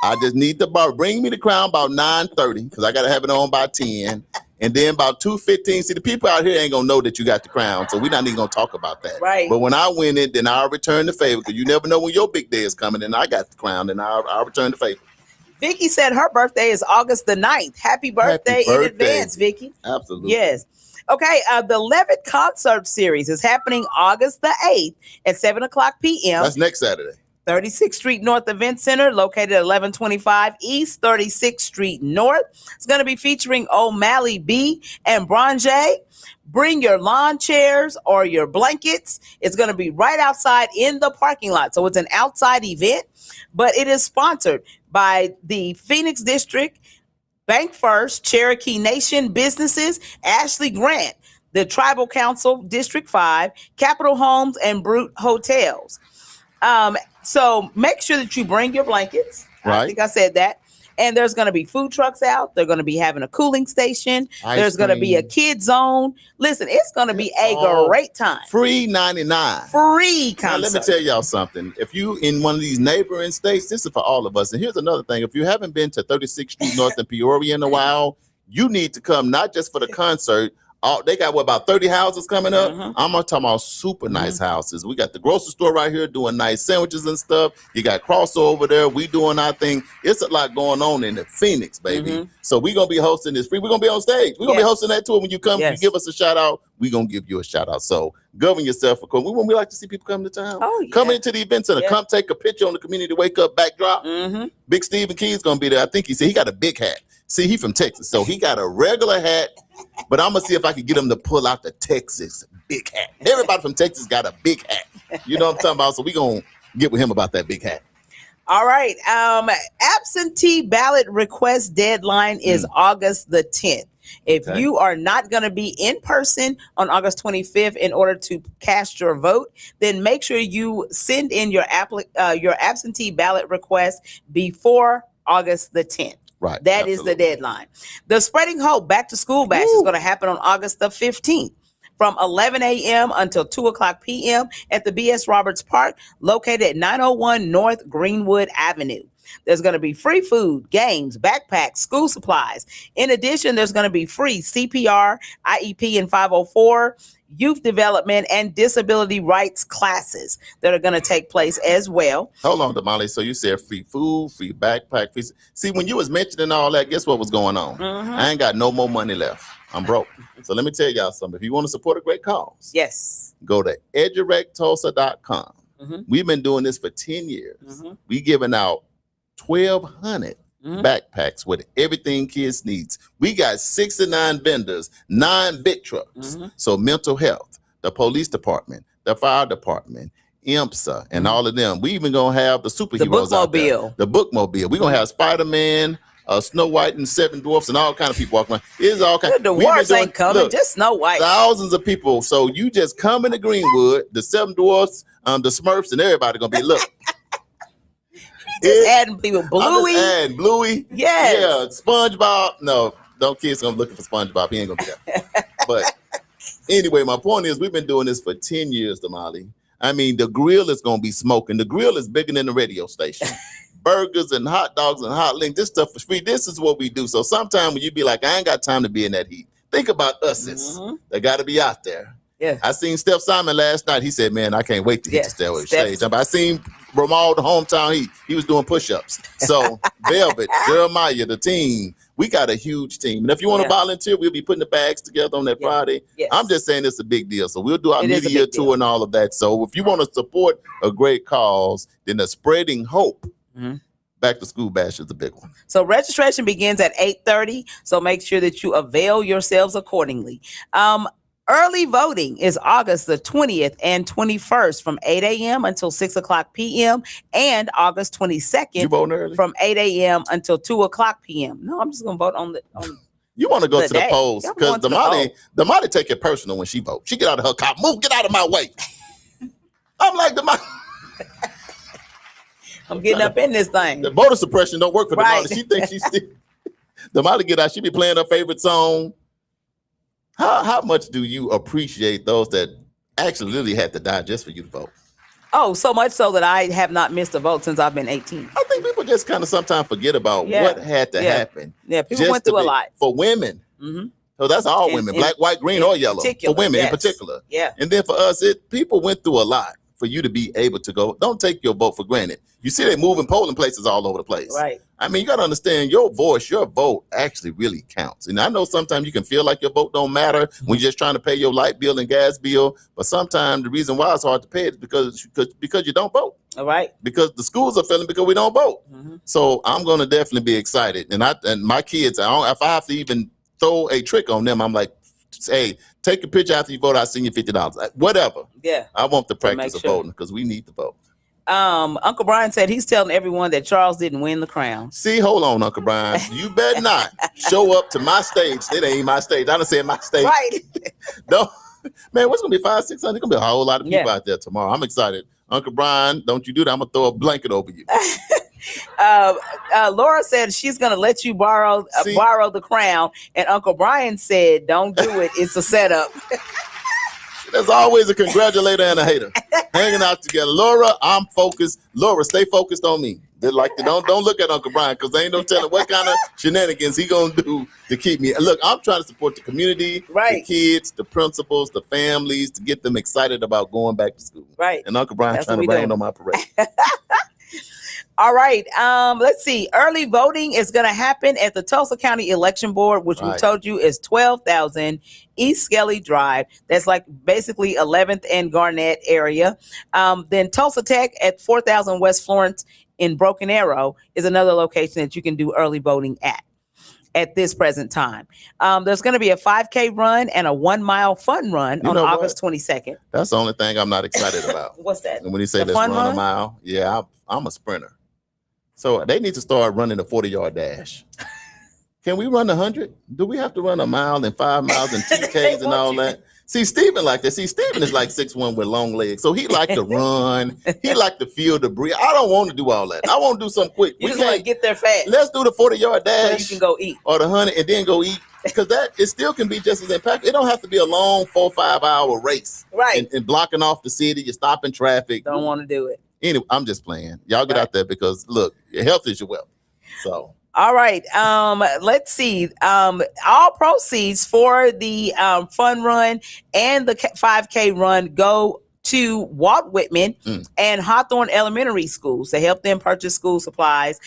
I just need to bring me the crown about 9:30 because I got to have it on by 10. And then about 2:15, see, the people out here ain't going to know that you got the crown. So we're not even going to talk about that. Right. But when I win it, then I'll return the favor because you never know when your big day is coming. And I got the crown and I'll return the favor. Vicky said her birthday is August the 9th. Happy birthday in advance, Vicky. Absolutely. Yes. Okay, the Levitt Concert Series is happening August the 8th at 7 o'clock p.m. That's next Saturday. 36th Street North Event Center, located at 1125 East 36th Street North. It's going to be featuring O'Malley B and Bronje. Bring your lawn chairs or your blankets. It's going to be right outside in the parking lot. So it's an outside event, but it is sponsored by the Phoenix District, Bank First, Cherokee Nation Businesses, Ashley Grant, the Tribal Council, District 5, Capital Homes, and Brute Hotels. So make sure that you bring your blankets. I think I said that. And there's going to be food trucks out. They're going to be having a cooling station. There's going to be a kid zone. Listen, it's going to be a great time. Free 99. Free concert. Now, let me tell y'all something. If you in one of these neighboring states, this is for all of us. And here's another thing. If you haven't been to 36th Street North in Peoria in a while, you need to come not just for the concert. They got about 30 houses coming up. I'm talking about super nice houses. We got the grocery store right here doing nice sandwiches and stuff. You got Crossover over there. We doing our thing. It's a lot going on in the Phoenix, baby. So we're going to be hosting this free. We're going to be on stage. We're going to be hosting that too. When you come, you give us a shout out, we're going to give you a shout out. So govern yourself. Of course, we like to see people come to town. Coming into the event center. Come take a picture on the community Wake Up backdrop. Big Stephen Key's going to be there. I think he said he got a big hat. See, he from Texas, so he got a regular hat, but I'm going to see if I can get him to pull out the Texas big hat. Everybody from Texas got a big hat. You know what I'm talking about? So we're going to get with him about that big hat. All right. Absentee ballot request deadline is August the 10th. If you are not going to be in person on August 25th in order to cast your vote, then make sure you send in your absentee ballot request before August the 10th. Right. That is the deadline. The Spreading Hope Back to School Bash is going to happen on August the 15th from 11 a.m. until 2 o'clock p.m. at the B.S. Roberts Park, located at 901 North Greenwood Avenue. There's going to be free food, games, backpacks, school supplies. In addition, there's going to be free CPR, IEP, and 504 youth development and disability rights classes that are going to take place as well. Hold on, Damali. So you said free food, free backpack, free. See, when you was mentioning all that, guess what was going on? I ain't got no more money left. I'm broke. So let me tell y'all something. If you want to support a great cause, Yes. go to edurecttulsa.com. We've been doing this for 10 years. We giving out 1,200 backpacks with everything kids needs. We got 69 vendors, 9 big trucks. So mental health, the police department, the fire department, IMSA, and all of them. We even gonna have the superheroes out there. The bookmobile. We're gonna have Spider-Man, Snow White and 7 Dwarfs and all kind of people walking around. It's all kind. The dwarfs ain't coming, just Snow White. Thousands of people. So you just come into Greenwood, the 7 Dwarfs, the Smurfs, and everybody gonna be look. Just adding people. Bluey. And Bluey. Yes. Yeah. SpongeBob. No, don't kids gonna be looking for SpongeBob. He ain't gonna be there. But anyway, my point is we've been doing this for 10 years, Damali. I mean, the grill is gonna be smoking. The grill is bigger than the radio station. Burgers and hot dogs and hot links. This stuff is free. This is what we do. So sometimes when you be like, I ain't got time to be in that heat. Think about us. They got to be out there. Yeah. I seen Steph Simon last night. He said, man, I can't wait to hit the stairway stage. I seen Ramal, the hometown heat. He was doing push-ups. So Velvet, Jeremiah, the team, we got a huge team. And if you want to volunteer, we'll be putting the bags together on that Friday. Yes. I'm just saying it's a big deal. So we'll do our media tour and all of that. So if you want to support a great cause, then the Spreading Hope Back to School Bash is the big one. So registration begins at 8:30. So make sure that you avail yourselves accordingly. Early voting is August the 20th and 21st from 8 a.m. until 6 o'clock p.m. and August 22nd from 8 a.m. until 2 o'clock p.m. No, I'm just going to vote on the You want to go to the polls because Damali take it personal when she votes. She get out of her car. Move, get out of my way. I'm like, Damali. I'm getting up in this thing. The voter suppression don't work for Damali. She thinks she's still. Damali get out. She be playing her favorite song. How much do you appreciate those that actually really had to die just for you to vote? Oh, so much so that I have not missed a vote since I've been 18. I think people just kind of sometimes forget about what had to happen. Yeah, people went through a lot. For women. So that's all women, black, white, green, or yellow. For women in particular. Yeah. And then for us, people went through a lot for you to be able to go. Don't take your vote for granted. You see they moving polling places all over the place. Right. I mean, you got to understand your voice, your vote actually really counts. And I know sometimes you can feel like your vote don't matter when you're just trying to pay your light bill and gas bill. But sometimes the reason why it's hard to pay is because you don't vote. All right. Because the schools are failing because we don't vote. So I'm going to definitely be excited. And my kids, if I have to even throw a trick on them, I'm like, hey, take a picture after you vote. I'll send you $50. Whatever. Yeah. I want the practice of voting because we need to vote. Uncle Brian said he's telling everyone that Charles didn't win the crown. See, hold on, Uncle Brian. You better not show up to my stage. It ain't my stage. I done said my stage. Right. No, man, what's gonna be 500-600? It's gonna be a whole lot of people out there tomorrow. I'm excited. Uncle Brian, don't you do that. I'm gonna throw a blanket over you. Laura said she's gonna let you borrow the crown, and Uncle Brian said, "Don't do it. It's a setup." There's always a congratulator and a hater hanging out together. Laura, I'm focused. Laura, stay focused on me. They're like, don't look at Uncle Brian because there ain't no telling what kind of shenanigans he gonna do to keep me. Look, I'm trying to support the community, the kids, the principals, the families, to get them excited about going back to school. Right. And Uncle Brian's trying to rain on my parade. All right. Let's see. Early voting is going to happen at the Tulsa County Election Board, which we told you is 12,000 East Skelly Drive. That's like basically 11th and Garnett area. Then Tulsa Tech at 4,000 West Florence in Broken Arrow is another location that you can do early voting at this present time. There's going to be a 5K run and a 1 mile fun run on August 22nd. That's the only thing I'm not excited about. What's that? And when you say let's run a mile, I'm a sprinter. So they need to start running a 40-yard dash. Can we run 100? Do we have to run a mile and 5 miles and 2Ks and all that? See, Stephen like that. See, Stephen is like 6'1" with long legs. So he like to run. He like to feel the breeze. I don't want to do all that. I want to do something quick. You just want to get there fast. Let's do the 40-yard dash. So you can go eat. Or the 100 and then go eat. Because it still can be just as impactful. It don't have to be a long 4 or 5 hour race. Right. And blocking off the city. You're stopping traffic. Don't want to do it. Anyway, I'm just playing. Y'all get out there because, look, your health is your wealth. So. All right. Let's see. All proceeds for the fun run and the 5K run go to Walt Whitman and Hawthorne Elementary Schools to help them purchase school supplies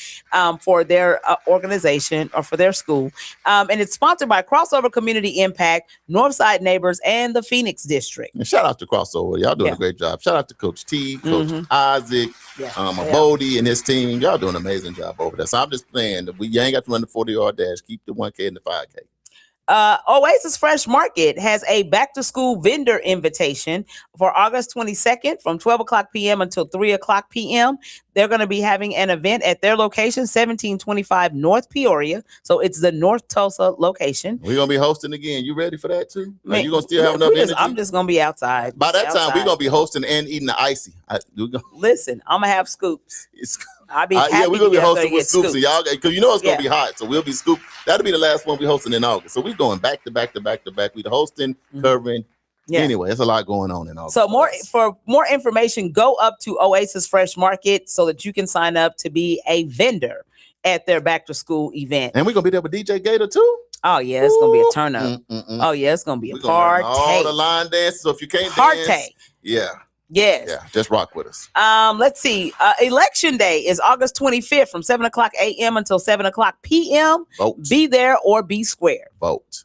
for their organization or for their school. And it's sponsored by Crossover Community Impact, Northside Neighbors, and the Phoenix District. And shout out to Crossover. Y'all doing a great job. Shout out to Coach T, Coach Isaac, Bodie and his team. Y'all doing an amazing job over there. So I'm just saying that you ain't got to run the 40-yard dash. Keep the 1K and the 5K. Oasis Fresh Market has a back to school vendor invitation for August 22nd from 12 o'clock p.m. until 3 o'clock p.m. They're going to be having an event at their location, 1725 North Peoria. So it's the North Tulsa location. We're going to be hosting again. You ready for that too? Are you going to still have enough energy? I'm just going to be outside. By that time, we're going to be hosting and eating the icy. Listen, I'm going to have scoops. I'll be happy we're going to be hosting with scoops. So y'all, because you know it's going to be hot. So we'll be scoop. That'll be the last one we're hosting in August. So we're going back to back to back to back. We're hosting, covering. Yeah. Anyway, there's a lot going on in August. So for more information, go up to Oasis Fresh Market so that you can sign up to be a vendor at their back to school event. And we're going to be there with DJ Gator too. Oh yeah, it's going to be a turn up. Oh yeah, it's going to be a party. All the line dances. So if you can't dance, Yes. Yeah, just rock with us. Let's see. Election day is August 25th from 7 o'clock a.m. until 7 o'clock p.m. Vote. Be there or be square. Vote.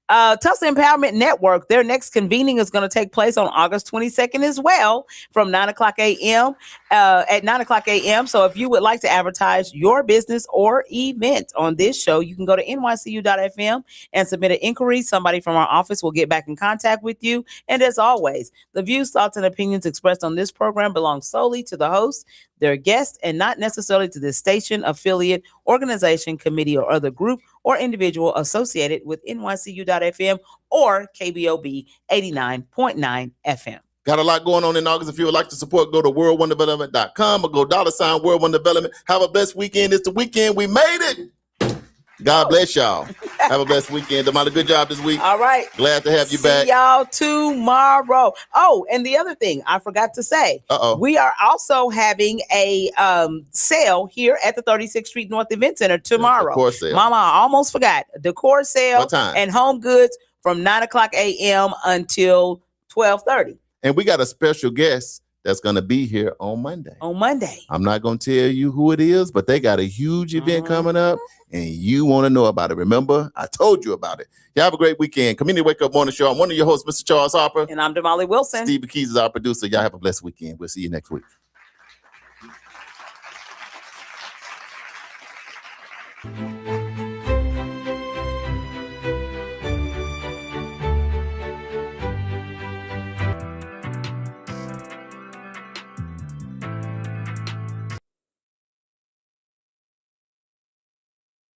Tulsa Empowerment Network, their next convening is going to take place on August 22nd as well from 9 o'clock a.m. At 9 o'clock a.m. So if you would like to advertise your business or event on this show, you can go to nycu.fm and submit an inquiry. Somebody from our office will get back in contact with you. And as always, the views, thoughts, and opinions expressed on this program belong solely to the host, their guests, and not necessarily to the station, affiliate, organization, committee, or other group or individual associated with nycu.fm or KBOB 89.9 FM. Got a lot going on in August. If you would like to support, go to world1development.com or go $World One Development. Have a blessed weekend. It's the weekend. We made it. God bless y'all. Have a blessed weekend. Damali, good job this week. All right. Glad to have you back. See y'all tomorrow. Oh, and the other thing I forgot to say. We are also having a sale here at the 36th Street North Event Center tomorrow. Decor sale. Mama, I almost forgot. Decor sale. What time? And home goods from 9 o'clock a.m. until 12:30. And we got a special guest that's going to be here on Monday. I'm not going to tell you who it is, but they got a huge event coming up, and you want to know about it. Remember, I told you about it. You have a great weekend. Community Wake Up Morning Show. I'm one of your hosts, Mr. Charles Harper. And I'm Damali Wilson. Steve Keys is our producer. Y'all have a blessed weekend. We'll see you next week.